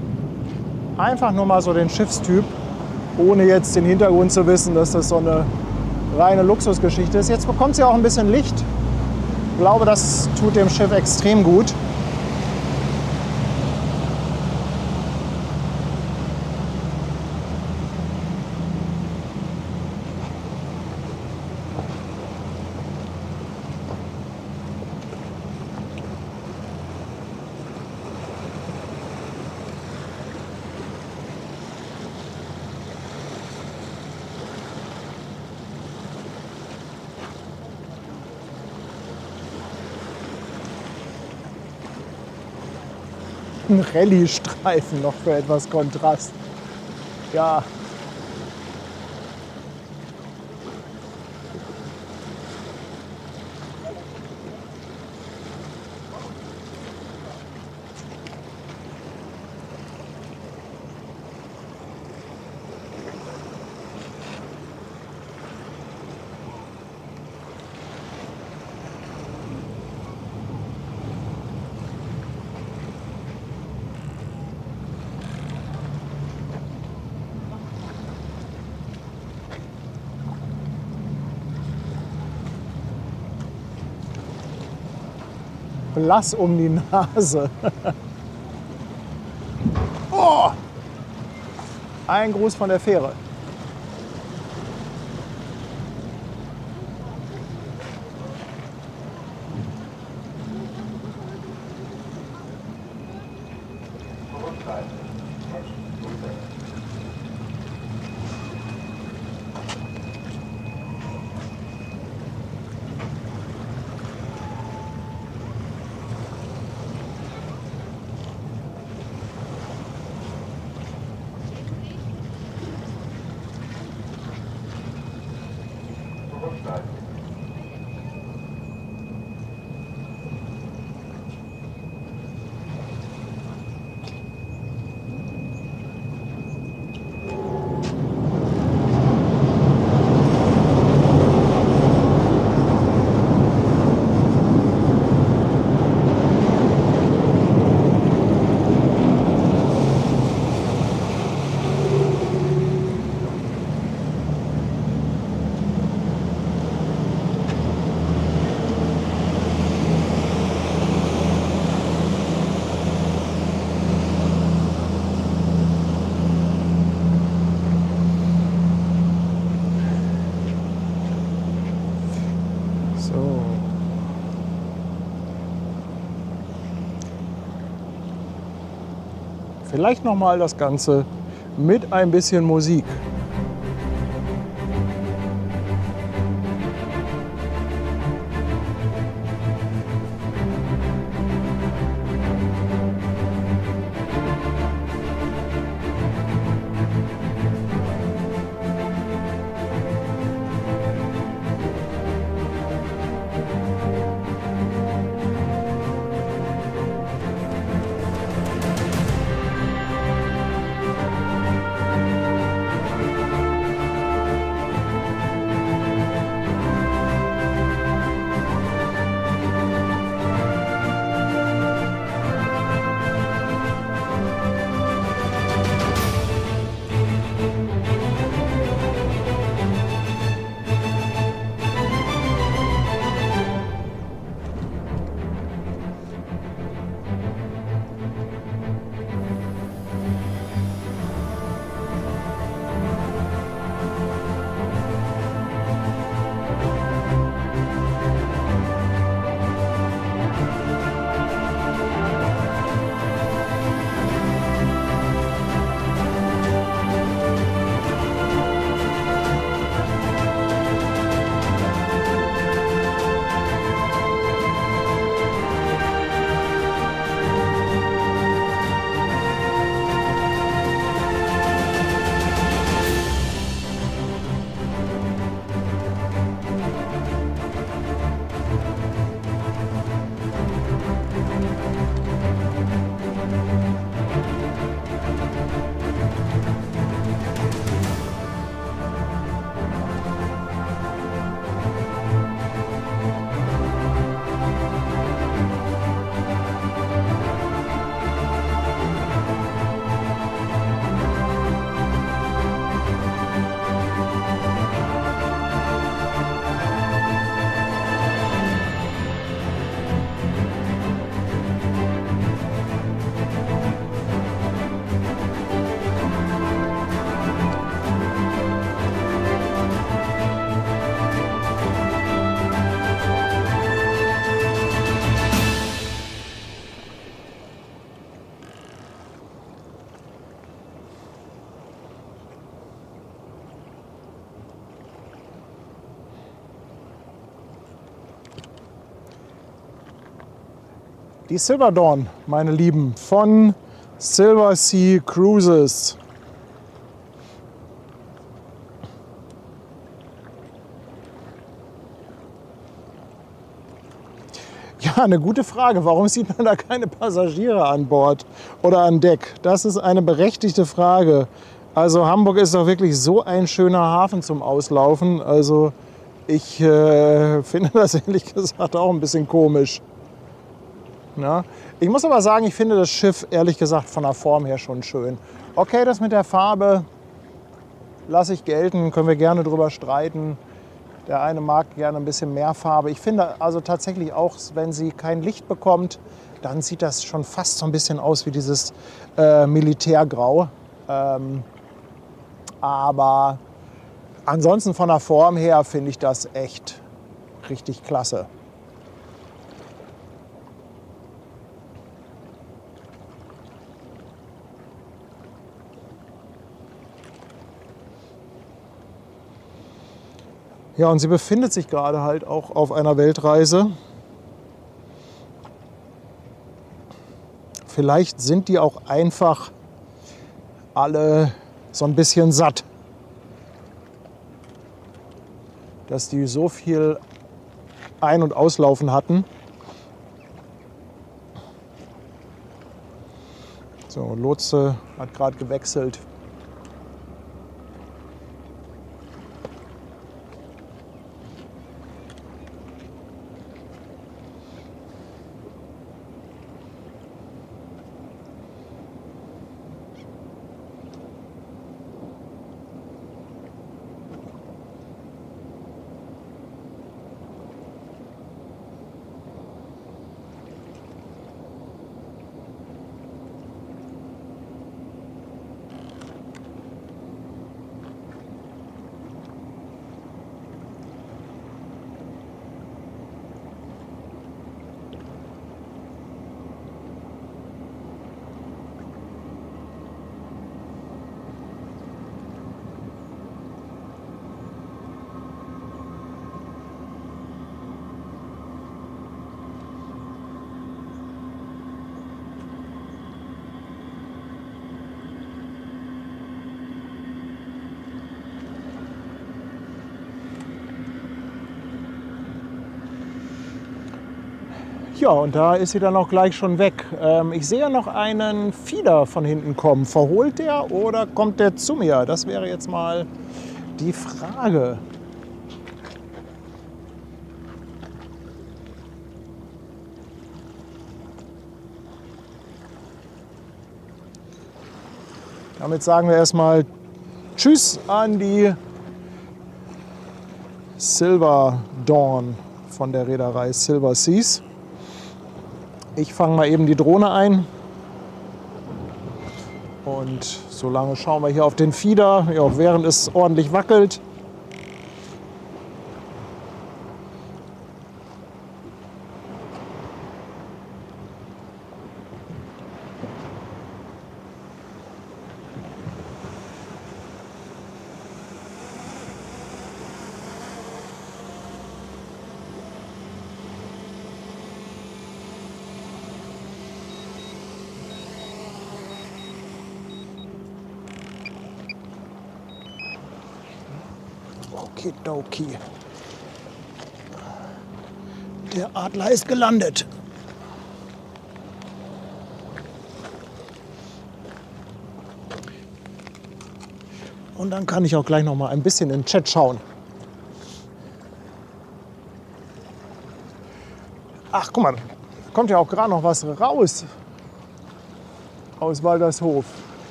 Einfach nur mal so den Schiffstyp, ohne jetzt den Hintergrund zu wissen, dass das so eine reine Luxusgeschichte ist. Jetzt bekommt sie auch ein bisschen Licht. Ich glaube, das tut dem Schiff extrem gut. Ein Rallye-Streifen noch für etwas Kontrast. Ja. blass um die Nase. Oh! Ein Gruß von der Fähre. Vielleicht noch mal das Ganze mit ein bisschen Musik. Die Silver Dawn, meine Lieben, von Silversea Cruises. Ja, eine gute Frage. Warum sieht man da keine Passagiere an Bord oder an Deck? Das ist eine berechtigte Frage. Also Hamburg ist doch wirklich so ein schöner Hafen zum Auslaufen. Also ich finde das ehrlich gesagt auch ein bisschen komisch. Ja. Ich muss aber sagen, ich finde das Schiff ehrlich gesagt von der Form her schon schön. Okay, das mit der Farbe lasse ich gelten, können wir gerne drüber streiten. Der eine mag gerne ein bisschen mehr Farbe. Ich finde also tatsächlich auch, wenn sie kein Licht bekommt, dann sieht das schon fast so ein bisschen aus wie dieses Militärgrau. Aber ansonsten von der Form her finde ich das echt richtig klasse. Ja, und sie befindet sich gerade halt auch auf einer Weltreise. Vielleicht sind die auch einfach alle so ein bisschen satt, dass die so viel Ein- und Auslaufen hatten. So, Lotse hat gerade gewechselt. Ja, und da ist sie dann auch gleich schon weg. Ich sehe noch einen Fieder von hinten kommen. Verholt der oder kommt der zu mir? Das wäre jetzt mal die Frage. Damit sagen wir erstmal Tschüss an die Silver Dawn von der Reederei Silver Seas. Ich fange mal eben die Drohne ein und solange schauen wir hier auf den Fieder, ja, während es ordentlich wackelt. Okidoki. Der Adler ist gelandet. Und dann kann ich auch gleich noch mal ein bisschen in den Chat schauen. Ach, guck mal, kommt ja auch gerade noch was raus aus Waldershof.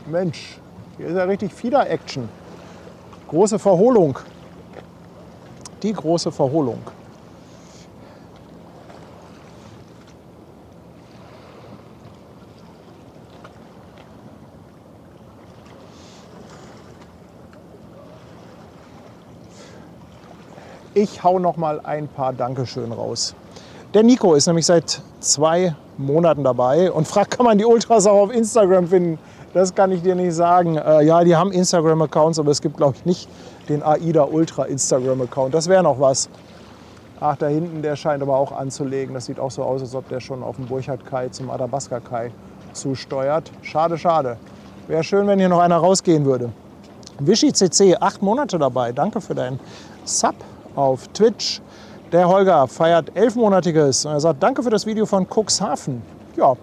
Mensch, hier ist ja richtig Fieder-Action. Große Verholung. Die große Verholung. Ich hau noch mal ein paar Dankeschön raus. Der Nico ist nämlich seit 2 Monaten dabei und fragt, kann man die Ultras auch auf Instagram finden? Das kann ich dir nicht sagen. Ja, die haben Instagram-Accounts, aber es gibt, glaube ich, nicht den AIDA Ultra Instagram-Account. Das wäre noch was. Ach, da hinten, der scheint aber auch anzulegen. Das sieht auch so aus, als ob der schon auf dem Burchard-Kai zum Athabasca-Kai zusteuert. Schade, schade. Wäre schön, wenn hier noch einer rausgehen würde. Wischi CC, 8 Monate dabei. Danke für deinen Sub auf Twitch. Der Holger feiert 11-monatiges. Er sagt, danke für das Video von Cuxhaven. Ja,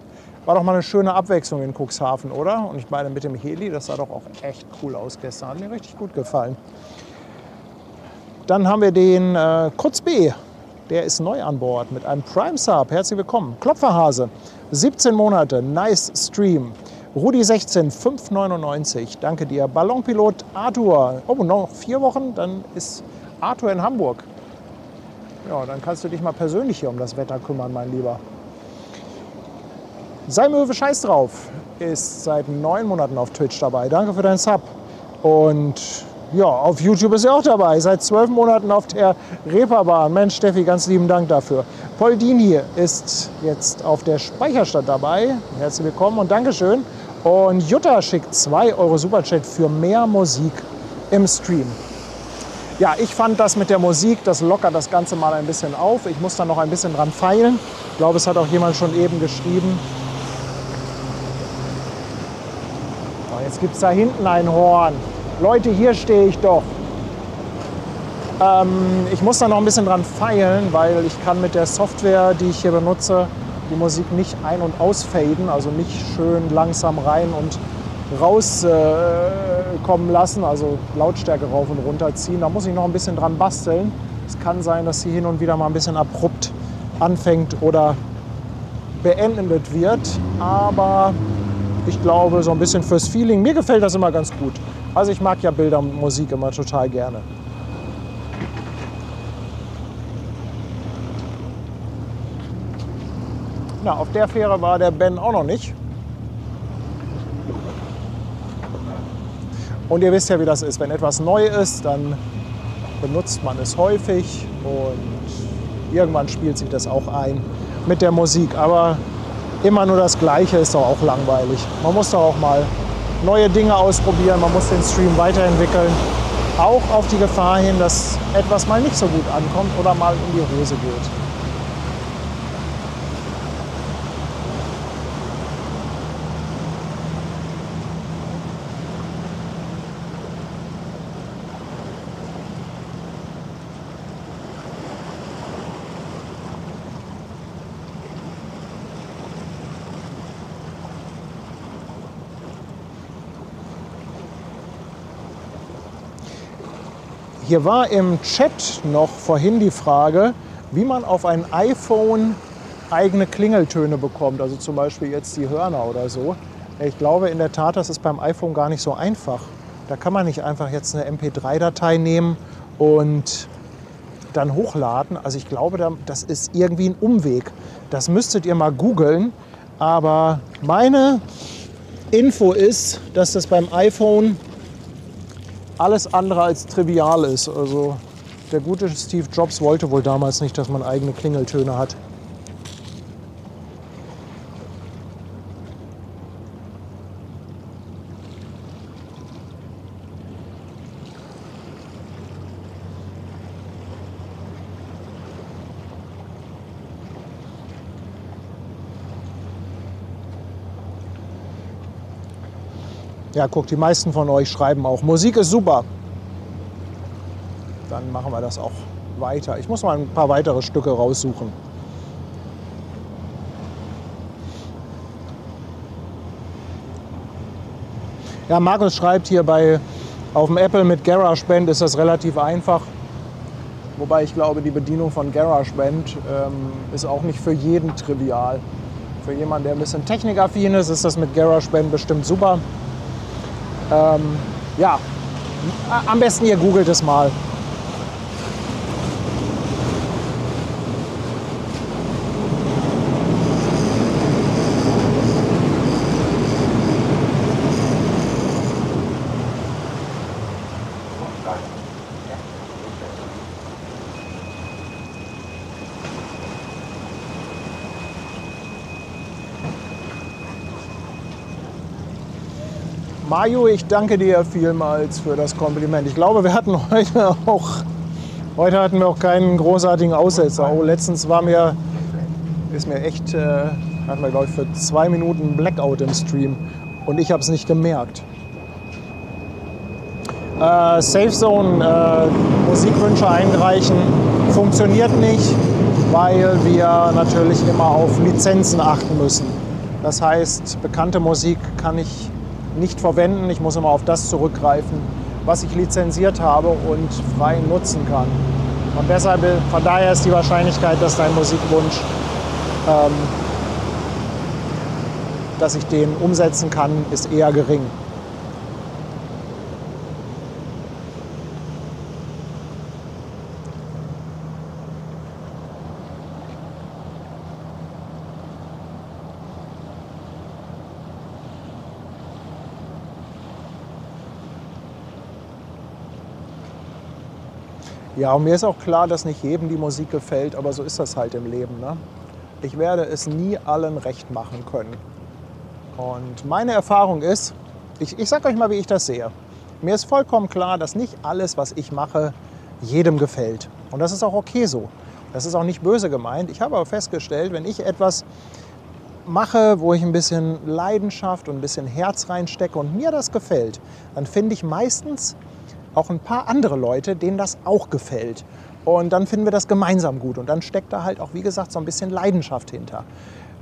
war doch mal eine schöne Abwechslung in Cuxhaven, oder? Und ich meine mit dem Heli, das sah doch auch echt cool aus gestern. Hat mir richtig gut gefallen. Dann haben wir den Kurz B. Der ist neu an Bord mit einem Prime Sub. Herzlich willkommen. Klopferhase, 17 Monate, nice Stream. Rudi 16, 5,99. Danke dir. Ballonpilot Arthur. Oh, noch 4 Wochen, dann ist Arthur in Hamburg. Ja, dann kannst du dich mal persönlich hier um das Wetter kümmern, mein Lieber. Sei Möwe, scheiß drauf, ist seit 9 Monaten auf Twitch dabei. Danke für deinen Sub. Und ja, auf YouTube ist er auch dabei. Seit 12 Monaten auf der Reeperbahn. Mensch, Steffi, ganz lieben Dank dafür. Poldini ist jetzt auf der Speicherstadt dabei. Herzlich willkommen und Dankeschön. Und Jutta schickt 2 Euro Superchat für mehr Musik im Stream. Ja, ich fand das mit der Musik, das lockert das Ganze mal ein bisschen auf. Ich muss da noch ein bisschen dran feilen. Ich glaube, es hat auch jemand schon eben geschrieben. Oh, jetzt gibt es da hinten ein Horn. Leute, hier stehe ich doch. Ich muss da noch ein bisschen dran feilen, weil ich kann mit der Software, die ich hier benutze, die Musik nicht ein- und ausfaden, also nicht schön langsam rein und rauskommen lassen, also Lautstärke rauf und runter ziehen. Da muss ich noch ein bisschen dran basteln. Es kann sein, dass sie hin und wieder mal ein bisschen abrupt anfängt oder beendet wird, aber ich glaube, so ein bisschen fürs Feeling, mir gefällt das immer ganz gut. Also ich mag ja Bilder und Musik immer total gerne. Na, auf der Fähre war der Ben auch noch nicht. Und ihr wisst ja, wie das ist. Wenn etwas neu ist, dann benutzt man es häufig und irgendwann spielt sich das auch ein mit der Musik. Aber immer nur das Gleiche ist doch auch langweilig. Man muss doch auch mal neue Dinge ausprobieren, man muss den Stream weiterentwickeln. Auch auf die Gefahr hin, dass etwas mal nicht so gut ankommt oder mal in die Hose geht. Hier war im Chat noch vorhin die Frage, wie man auf ein iPhone eigene Klingeltöne bekommt. Also zum Beispiel jetzt die Hörner oder so. Ich glaube in der Tat, das ist beim iPhone gar nicht so einfach. Da kann man nicht einfach jetzt eine MP3-Datei nehmen und dann hochladen. Also ich glaube, das ist irgendwie ein Umweg. Das müsstet ihr mal googeln. Aber meine Info ist, dass das beim iPhone alles andere als trivial ist. Also der gute Steve Jobs wollte wohl damals nicht, dass man eigene Klingeltöne hat. Ja, guck, die meisten von euch schreiben auch, Musik ist super. Dann machen wir das auch weiter. Ich muss mal ein paar weitere Stücke raussuchen. Ja, Markus schreibt hier auf dem Apple mit GarageBand ist das relativ einfach. Wobei ich glaube, die Bedienung von GarageBand ist auch nicht für jeden trivial. Für jemanden, der ein bisschen technikaffin ist das mit GarageBand bestimmt super. Ja, am besten ihr googelt es mal. Mario, ich danke dir vielmals für das Kompliment. Ich glaube, wir hatten heute hatten wir auch keinen großartigen Aussetzer. Oh, letztens hatten wir, glaube ich, für 2 Minuten Blackout im Stream und ich habe es nicht gemerkt. Safe Zone, Musikwünsche einreichen, funktioniert nicht, weil wir natürlich immer auf Lizenzen achten müssen. Das heißt, bekannte Musik kann ich nicht verwenden. Ich muss immer auf das zurückgreifen, was ich lizenziert habe und frei nutzen kann. Von daher ist die Wahrscheinlichkeit, dass dein Musikwunsch, dass ich den umsetzen kann, ist eher gering. Ja, und mir ist auch klar, dass nicht jedem die Musik gefällt, aber so ist das halt im Leben. Ne? Ich werde es nie allen recht machen können. Und meine Erfahrung ist, ich sage euch mal, wie ich das sehe. Mir ist vollkommen klar, dass nicht alles, was ich mache, jedem gefällt. Und das ist auch okay so. Das ist auch nicht böse gemeint. Ich habe aber festgestellt, wenn ich etwas mache, wo ich ein bisschen Leidenschaft und ein bisschen Herz reinstecke und mir das gefällt, dann finde ich meistens auch ein paar andere Leute, denen das auch gefällt. Und dann finden wir das gemeinsam gut. Und dann steckt da halt auch, wie gesagt, so ein bisschen Leidenschaft hinter.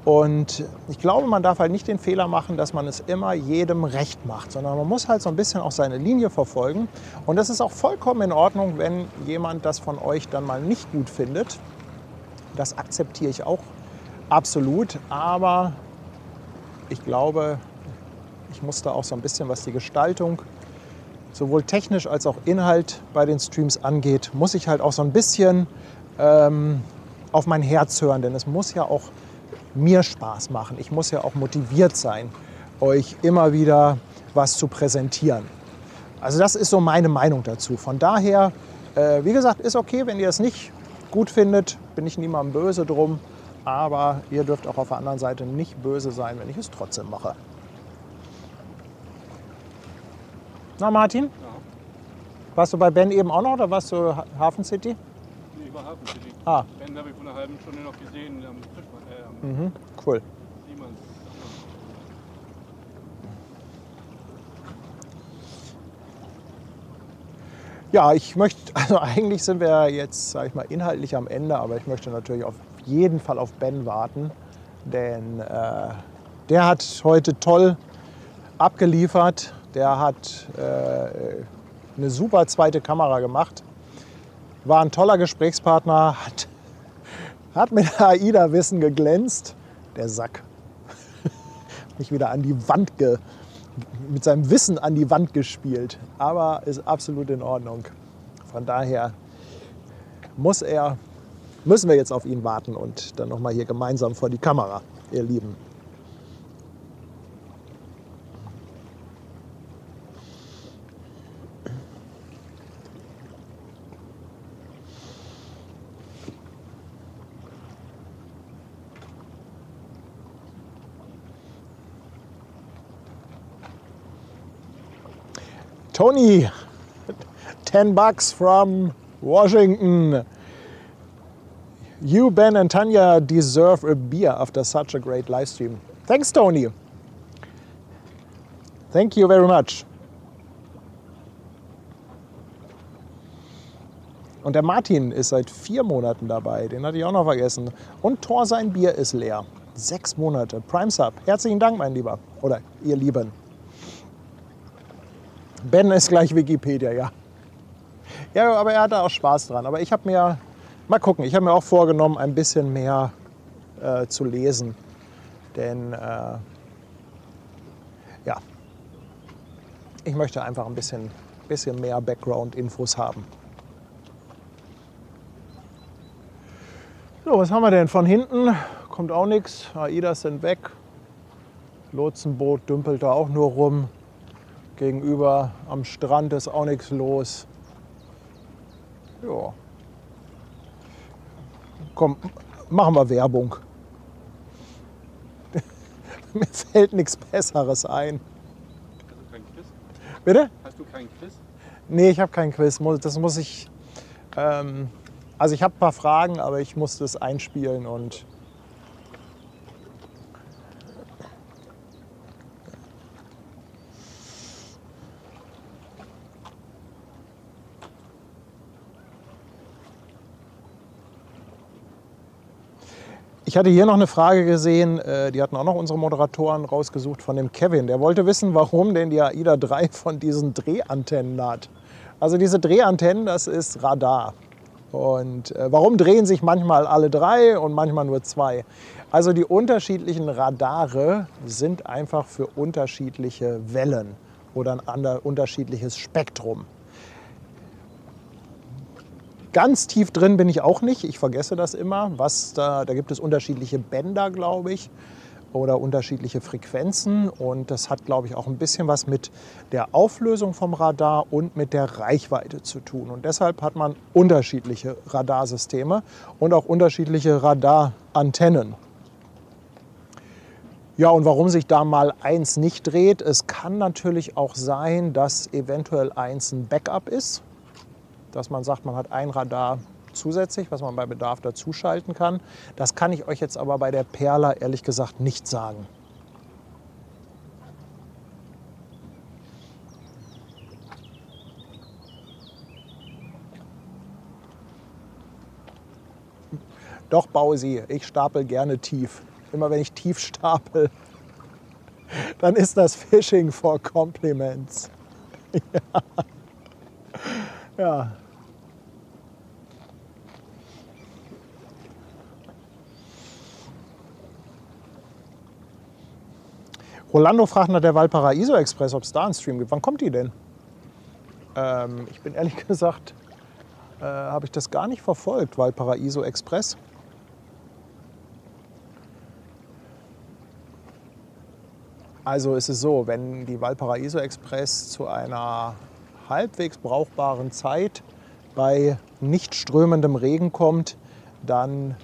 Und ich glaube, man darf halt nicht den Fehler machen, dass man es immer jedem recht macht, sondern man muss halt so ein bisschen auch seine Linie verfolgen. Und das ist auch vollkommen in Ordnung, wenn jemand das von euch dann mal nicht gut findet. Das akzeptiere ich auch absolut. Aber ich glaube, ich muss da auch so ein bisschen, was die Gestaltung sowohl technisch als auch Inhalt bei den Streams angeht, muss ich halt auch so ein bisschen auf mein Herz hören. Denn es muss ja auch mir Spaß machen. Ich muss ja auch motiviert sein, euch immer wieder was zu präsentieren. Also das ist so meine Meinung dazu. Von daher, wie gesagt, ist okay, wenn ihr es nicht gut findet, bin ich niemandem böse drum. Aber ihr dürft auch auf der anderen Seite nicht böse sein, wenn ich es trotzdem mache. Na Martin? Ja. Warst du bei Ben eben auch noch oder warst du Hafen City? Nee, ich war Hafen City. Ah. Ben habe ich vor einer halben Stunde noch gesehen am Fischmann. Cool. Siemens. Ja, ich möchte, also eigentlich sind wir jetzt, sage ich mal, inhaltlich am Ende, aber ich möchte natürlich auf jeden Fall auf Ben warten, denn der hat heute toll abgeliefert. Der hat eine super zweite Kamera gemacht, war ein toller Gesprächspartner, hat mit AIDA-Wissen geglänzt. Der Sack. Mich wieder an die Wand mit seinem Wissen an die Wand gespielt. Aber ist absolut in Ordnung. Von daher müssen wir jetzt auf ihn warten und dann nochmal hier gemeinsam vor die Kamera, ihr Lieben. Tony, $10 from Washington. You, Ben and Tanya deserve a beer after such a great live stream. Thanks, Tony. Thank you very much. Und der Martin ist seit 4 Monaten dabei, den hatte ich auch noch vergessen. Und Thor, sein Bier ist leer. 6 Monate. Prime Sub. Herzlichen Dank, mein Lieber. Oder ihr Lieben. Ben ist gleich Wikipedia, ja. Ja, aber er hatte auch Spaß dran. Aber ich habe mir, mal gucken, ich habe mir auch vorgenommen, ein bisschen mehr zu lesen. Denn, ja, ich möchte einfach ein bisschen mehr Background-Infos haben. So, was haben wir denn? Von hinten kommt auch nichts. AIDAs sind weg. Lotsenboot dümpelt da auch nur rum. Gegenüber am Strand ist auch nichts los. Ja. Komm, machen wir Werbung. Mir fällt nichts Besseres ein. Hast du kein Quiz? Bitte? Hast du kein Quiz? Nee, ich habe kein Quiz. Das muss ich. Also ich habe ein paar Fragen, aber ich muss das einspielen und. Ich hatte hier noch eine Frage gesehen, die hatten auch noch unsere Moderatoren rausgesucht von dem Kevin. Der wollte wissen, warum denn die AIDA 3 von diesen Drehantennen hat. Also diese Drehantennen, das ist Radar. Und warum drehen sich manchmal alle 3 und manchmal nur 2? Also die unterschiedlichen Radare sind einfach für unterschiedliche Wellen oder ein unterschiedliches Spektrum. Ganz tief drin bin ich auch nicht, ich vergesse das immer. Da gibt es unterschiedliche Bänder, glaube ich. oder unterschiedliche Frequenzen. Und das hat, glaube ich, auch ein bisschen was mit der Auflösung vom Radar und mit der Reichweite zu tun. Und deshalb hat man unterschiedliche Radarsysteme und auch unterschiedliche Radarantennen. Ja, und warum sich da mal eins nicht dreht, es kann natürlich auch sein, dass eventuell eins ein Backup ist. Dass man sagt, man hat ein Radar zusätzlich, was man bei Bedarf dazuschalten kann. Das kann ich euch jetzt aber bei der Perla ehrlich gesagt nicht sagen. Doch, Bausi, ich stapel gerne tief. Immer wenn ich tief stapel, dann ist das Fishing for Compliments. Ja. Ja. Rolando fragt nach der Valparaiso Express, ob es da einen Stream gibt. Wann kommt die denn? Ich bin ehrlich gesagt, habe ich das gar nicht verfolgt, Valparaiso Express. Also ist es so, wenn die Valparaiso Express zu einer halbwegs brauchbaren Zeit bei nicht strömendem Regen kommt, dann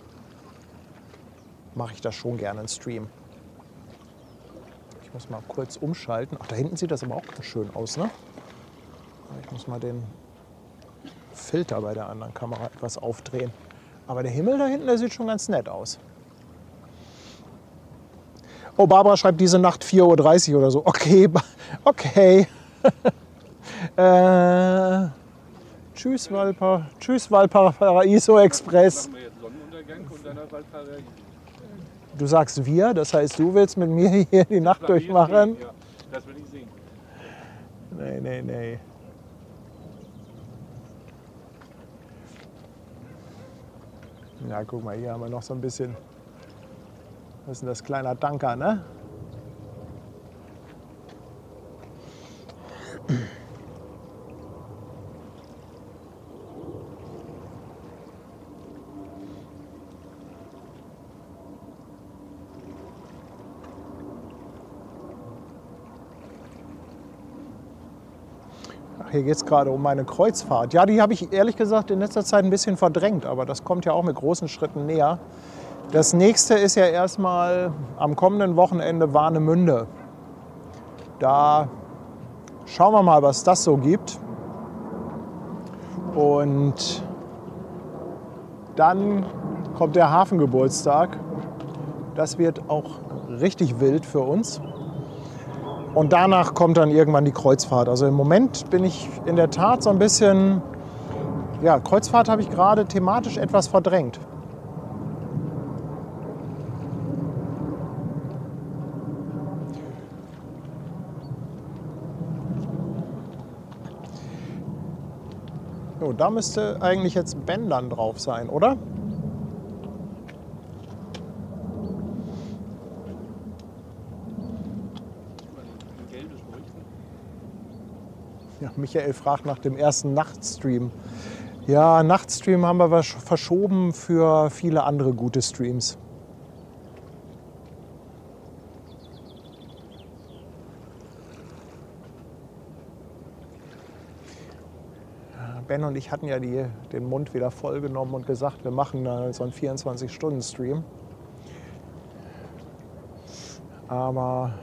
mache ich das schon gerne einen Stream. Ich muss mal kurz umschalten. Ach, da hinten sieht das aber auch ganz schön aus, ne? Ich muss mal den Filter bei der anderen Kamera etwas aufdrehen. Aber der Himmel da hinten, der sieht schon ganz nett aus. Oh, Barbara schreibt diese Nacht 4:30 Uhr oder so. Okay, okay. Tschüss, Valparaiso Express. Machen wir jetzt Sonnenuntergang und dann Valparaiso. Du sagst wir, das heißt, du willst mit mir hier die Nacht durchmachen? Ja, das will ich sehen. Nee, nee, nee. Ja, guck mal, hier haben wir noch so ein bisschen. Was ist denn das? Kleiner Tanker, ne? Ach, hier geht es gerade um meine Kreuzfahrt. Ja, die habe ich ehrlich gesagt in letzter Zeit ein bisschen verdrängt, aber das kommt ja auch mit großen Schritten näher. Das nächste ist ja erstmal am kommenden Wochenende Warnemünde. Da schauen wir mal, was das so gibt. Und dann kommt der Hafengeburtstag. Das wird auch richtig wild für uns. Und danach kommt dann irgendwann die Kreuzfahrt. Also im Moment bin ich in der Tat so ein bisschen, ja, Kreuzfahrt habe ich gerade thematisch etwas verdrängt. So, da müsste eigentlich jetzt Bändern drauf sein, oder? Ja, Michael fragt nach dem ersten Nachtstream. Ja, Nachtstream haben wir verschoben für viele andere gute Streams. Ben und ich hatten ja den Mund wieder voll genommen und gesagt, wir machen so einen 24-Stunden-Stream. Aber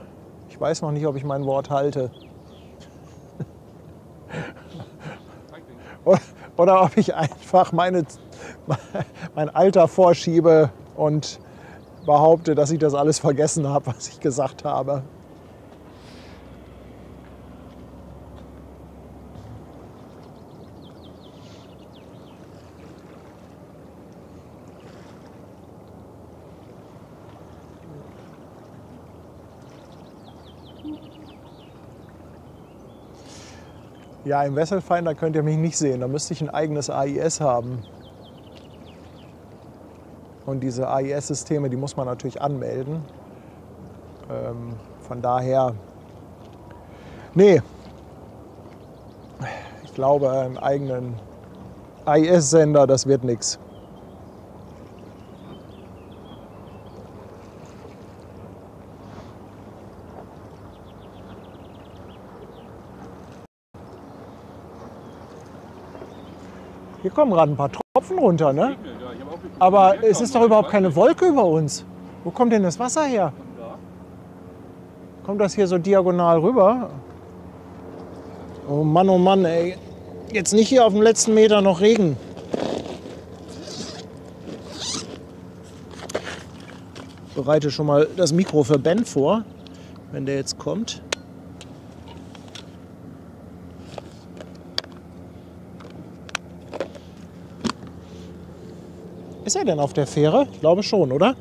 ich weiß noch nicht, ob ich mein Wort halte. Oder ob ich einfach mein Alter vorschiebe und behaupte, dass ich das alles vergessen habe, was ich gesagt habe. Ja, im Wesselfinder könnt ihr mich nicht sehen. Da müsste ich ein eigenes AIS haben. Und diese AIS-Systeme, die muss man natürlich anmelden. Von daher, nee. Ich glaube, einen eigenen AIS-Sender, das wird nichts. Hier kommen gerade ein paar Tropfen runter, ne? Aber es ist doch überhaupt keine Wolke über uns. Wo kommt denn das Wasser her? Kommt das hier so diagonal rüber? Oh Mann, ey. Jetzt nicht hier auf dem letzten Meter noch Regen. Ich bereite schon mal das Mikro für Ben vor, wenn der jetzt kommt. Ist er denn auf der Fähre? Ich glaube schon, oder?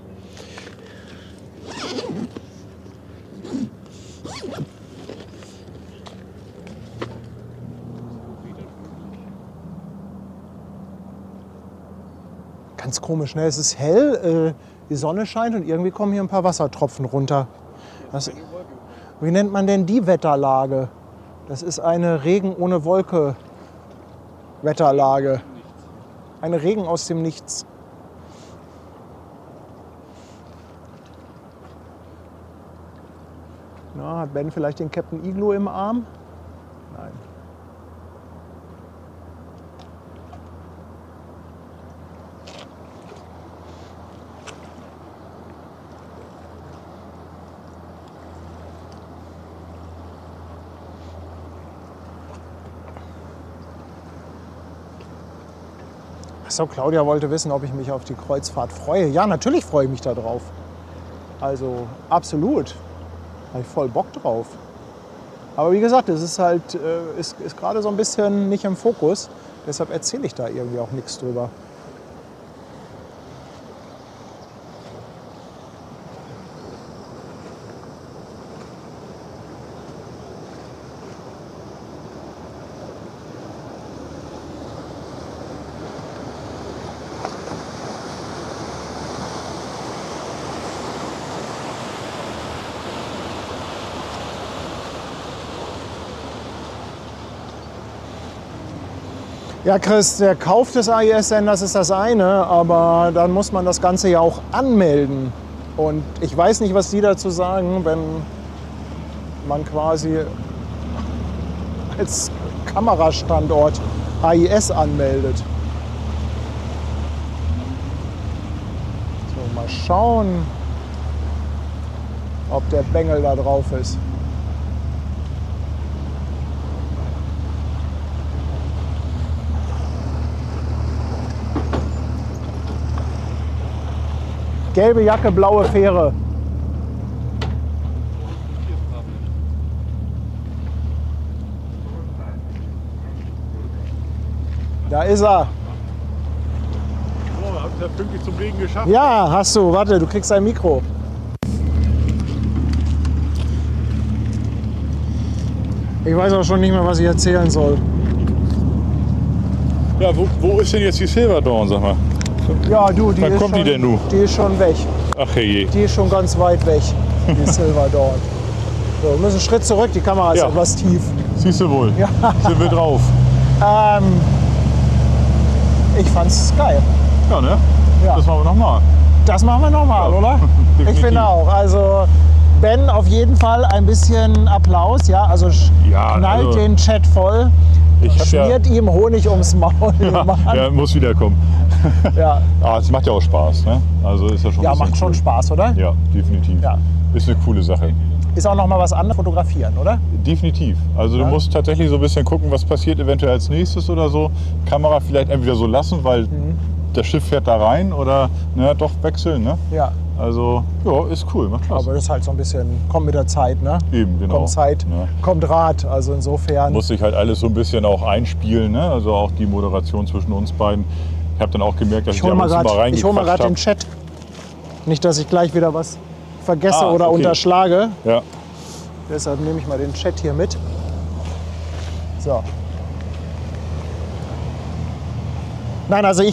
Ganz komisch, ne? Es ist hell, die Sonne scheint und irgendwie kommen hier ein paar Wassertropfen runter. Wie nennt man denn die Wetterlage? Das ist eine Regen ohne Wolke Wetterlage. Eine Regen aus dem Nichts. Na, hat Ben vielleicht den Captain Igloo im Arm? Nein. Achso, Claudia wollte wissen, ob ich mich auf die Kreuzfahrt freue. Ja, natürlich freue ich mich da drauf. Also absolut. Da habe ich voll Bock drauf. Aber wie gesagt, es ist halt ist gerade so ein bisschen nicht im Fokus. Deshalb erzähle ich da irgendwie auch nichts drüber. Ja, Chris, der Kauf des AIS-Senders ist das eine, aber dann muss man das Ganze ja auch anmelden. Und ich weiß nicht, was die dazu sagen, wenn man quasi als Kamerastandort AIS anmeldet. So, mal schauen, ob der Bengel da drauf ist. Gelbe Jacke, blaue Fähre. Da ist er. So, habt ihr pünktlich zum Regen geschafft? Ja, hast du. Warte, du kriegst ein Mikro. Ich weiß auch schon nicht mehr, was ich erzählen soll. Ja, wo ist denn jetzt die Silver Dawn, sag mal? Ja, du, Wann kommt die denn nun? Die ist schon weg. Ach herrje. Die ist schon ganz weit weg, die Silver Dawn. So, wir müssen einen Schritt zurück, die Kamera ist Ja. etwas tief. Siehst du wohl. Ja. Sind wir drauf. Ich fand's geil. Ja, ne? Ja. Das machen wir nochmal. Das machen wir nochmal, Ja, oder? definitiv. Ich finde auch. Also Ben, auf jeden Fall ein bisschen Applaus. Ja, also Ja, knallt also- den Chat voll. Ich hab ja, Schmiert ihm Honig ums Maul. Mann. ja, muss wiederkommen. Ja. Ah, es macht ja auch Spaß, ne? Also ist ja schon. Ja, ein bisschen macht schon cool. Spaß, oder? Ja, definitiv. Ja. Ist eine coole Sache. Ist auch noch mal was anderes fotografieren, oder? Definitiv. Also du musst tatsächlich so ein bisschen gucken, was passiert eventuell als nächstes oder so. Kamera vielleicht entweder so lassen, weil das Schiff fährt da rein oder doch wechseln, ne? Ja. Also, ja, ist cool, macht Spaß. Aber das ist halt so ein bisschen, kommt mit der Zeit, ne? Eben, genau. Kommt Zeit, Ja. kommt Rat. Also insofern. Muss sich halt alles so ein bisschen auch einspielen, ne? Also auch die Moderation zwischen uns beiden. Ich habe dann auch gemerkt, dass ich hol da mal uns mal grad reingequatscht den habe. Chat. Nicht, dass ich gleich wieder was vergesse oder okay. unterschlage. Ja. Deshalb nehme ich mal den Chat hier mit. So. Nein, also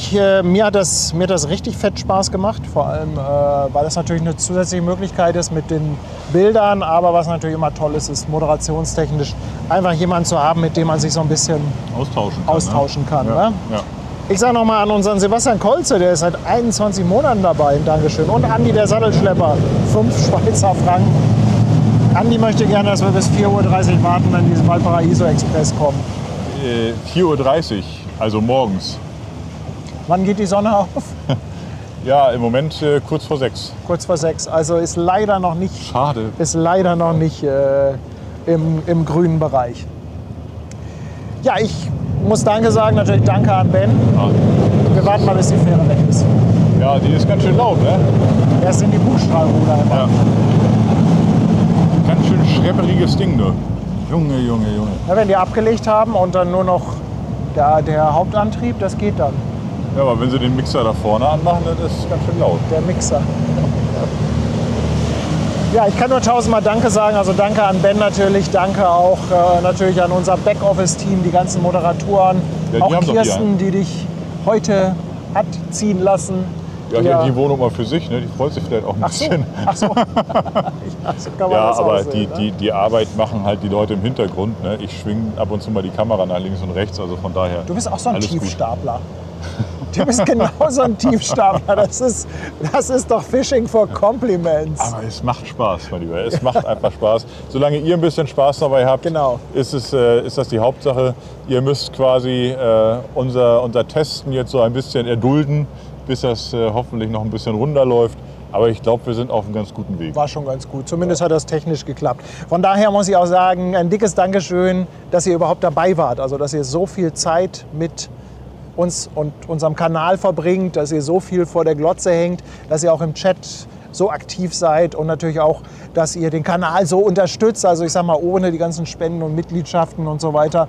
mir hat das richtig fett Spaß gemacht. Vor allem, weil das natürlich eine zusätzliche Möglichkeit ist mit den Bildern. Aber was natürlich immer toll ist, ist moderationstechnisch einfach jemanden zu haben, mit dem man sich so ein bisschen Austauschen kann. ne? Ja. Ja. Ich sage nochmal an unseren Sebastian Kolze, der ist seit 21 Monaten dabei. Dankeschön. Und Andi, der Sattelschlepper, 5 Schweizer Franken. Andi möchte gerne, dass wir bis 4:30 Uhr warten, wenn diesen Valparaiso Express kommt. 4:30 Uhr, also morgens. Wann geht die Sonne auf? Ja, im Moment kurz vor 6. Kurz vor 6. Also ist leider noch nicht, Schade. Im grünen Bereich. Ja, ich muss Danke sagen, natürlich Danke an Ben. Ja. Wir warten mal, bis die Fähre weg ist. Ja, die ist ganz schön laut, ne? Erst in die Bugstrahlruder immer. Ja. Ganz schön schrepperiges Ding, ne? Junge. Ja, wenn die abgelegt haben und dann nur noch der Hauptantrieb, das geht dann. Ja, aber wenn sie den Mixer da vorne anmachen, dann ist es ganz schön laut. Der Mixer. Ja, ich kann nur tausendmal Danke sagen. Also danke an Ben natürlich, danke auch natürlich an unser Backoffice-Team, die ganzen Moderatoren. Ja, auch Kirsten, die dich heute hat ziehen lassen. Ja, hier die Wohnung mal für sich, ne? Die freut sich vielleicht auch ein bisschen. Ach so. Ja, so kann man ja, das aber aussehen, die Arbeit machen halt die Leute im Hintergrund. Ne? Ich schwinge ab und zu mal die Kamera nach links und rechts, also von daher. Du bist auch so ein alles Tiefstapler. Gut. Du bist genau so ein Tiefstapler. Das ist doch Fishing for Compliments. Aber es macht Spaß, mein Lieber. Es macht einfach Spaß. Solange ihr ein bisschen Spaß dabei habt, genau. ist das die Hauptsache. Ihr müsst quasi unser Testen jetzt so ein bisschen erdulden, bis das hoffentlich noch ein bisschen runterläuft. Aber ich glaube, wir sind auf einem ganz guten Weg. War schon ganz gut. Zumindest hat das technisch geklappt. Von daher muss ich auch sagen, ein dickes Dankeschön, dass ihr überhaupt dabei wart. Also, dass ihr so viel Zeit mit uns und unserem Kanal verbringt, dass ihr so viel vor der Glotze hängt, dass ihr auch im Chat so aktiv seid und natürlich auch, dass ihr den Kanal so unterstützt. Also ich sag mal, ohne die ganzen Spenden und Mitgliedschaften und so weiter,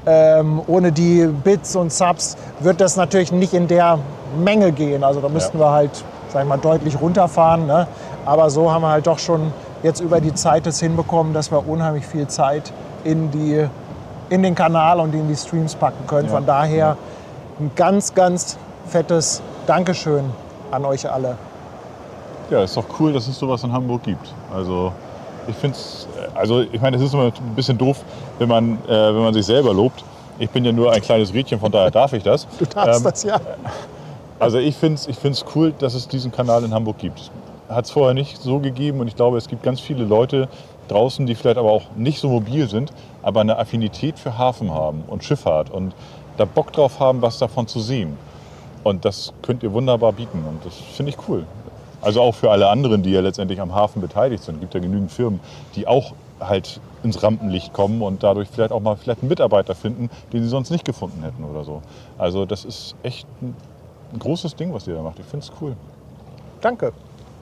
ohne die Bits und Subs wird das natürlich nicht in der Menge gehen. Also da müssten wir halt, sag ich mal, deutlich runterfahren. Ne? Aber so haben wir halt doch schon jetzt über die Zeit das hinbekommen, dass wir unheimlich viel Zeit in den Kanal und in die Streams packen können. Von daher ein ganz, ganz fettes Dankeschön an euch alle. Ja, ist doch cool, dass es sowas in Hamburg gibt. Also ich finde es, ich meine, es ist immer ein bisschen doof, wenn man sich selber lobt. Ich bin ja nur ein kleines Rädchen, von daher darf ich das. Du darfst das, ja. Also ich find's cool, dass es diesen Kanal in Hamburg gibt. Hat es vorher nicht so gegeben und ich glaube, es gibt ganz viele Leute draußen, die vielleicht aber auch nicht so mobil sind, aber eine Affinität für Hafen haben und Schifffahrt und da Bock drauf haben, was davon zu sehen. Und das könnt ihr wunderbar bieten und das finde ich cool. Also auch für alle anderen, die ja letztendlich am Hafen beteiligt sind. Es gibt ja genügend Firmen, die auch halt ins Rampenlicht kommen und dadurch vielleicht auch mal einen Mitarbeiter finden, den sie sonst nicht gefunden hätten oder so. Also das ist echt ein großes Ding, was ihr da macht. Ich finde es cool. Danke.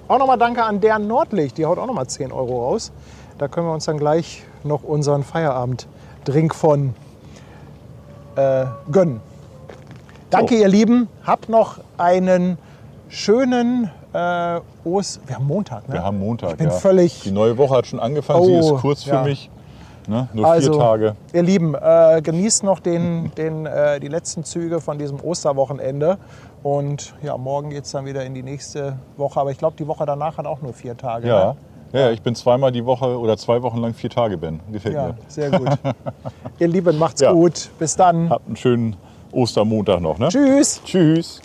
Auch nochmal danke an der Nordlicht. Die haut auch nochmal 10 € raus. Da können wir uns dann gleich noch unseren Feierabenddrink von gönnen. Danke, ihr Lieben. Habt noch einen schönen wir haben Montag, ne? Wir haben Montag, ich bin völlig... Die neue Woche hat schon angefangen. Sie ist kurz für mich. Ne? Nur 4 Tage. Ihr Lieben, genießt noch die letzten Züge von diesem Osterwochenende. Und ja, morgen geht es dann wieder in die nächste Woche. Aber ich glaube, die Woche danach hat auch nur 4 Tage. Ja. Ne? Ja, ich bin zweimal die Woche oder 2 Wochen lang 4 Tage, Ben. Gefällt mir. Sehr gut. Ihr Lieben, macht's gut. Bis dann. Habt einen schönen Ostermontag noch. Ne? Tschüss. Tschüss.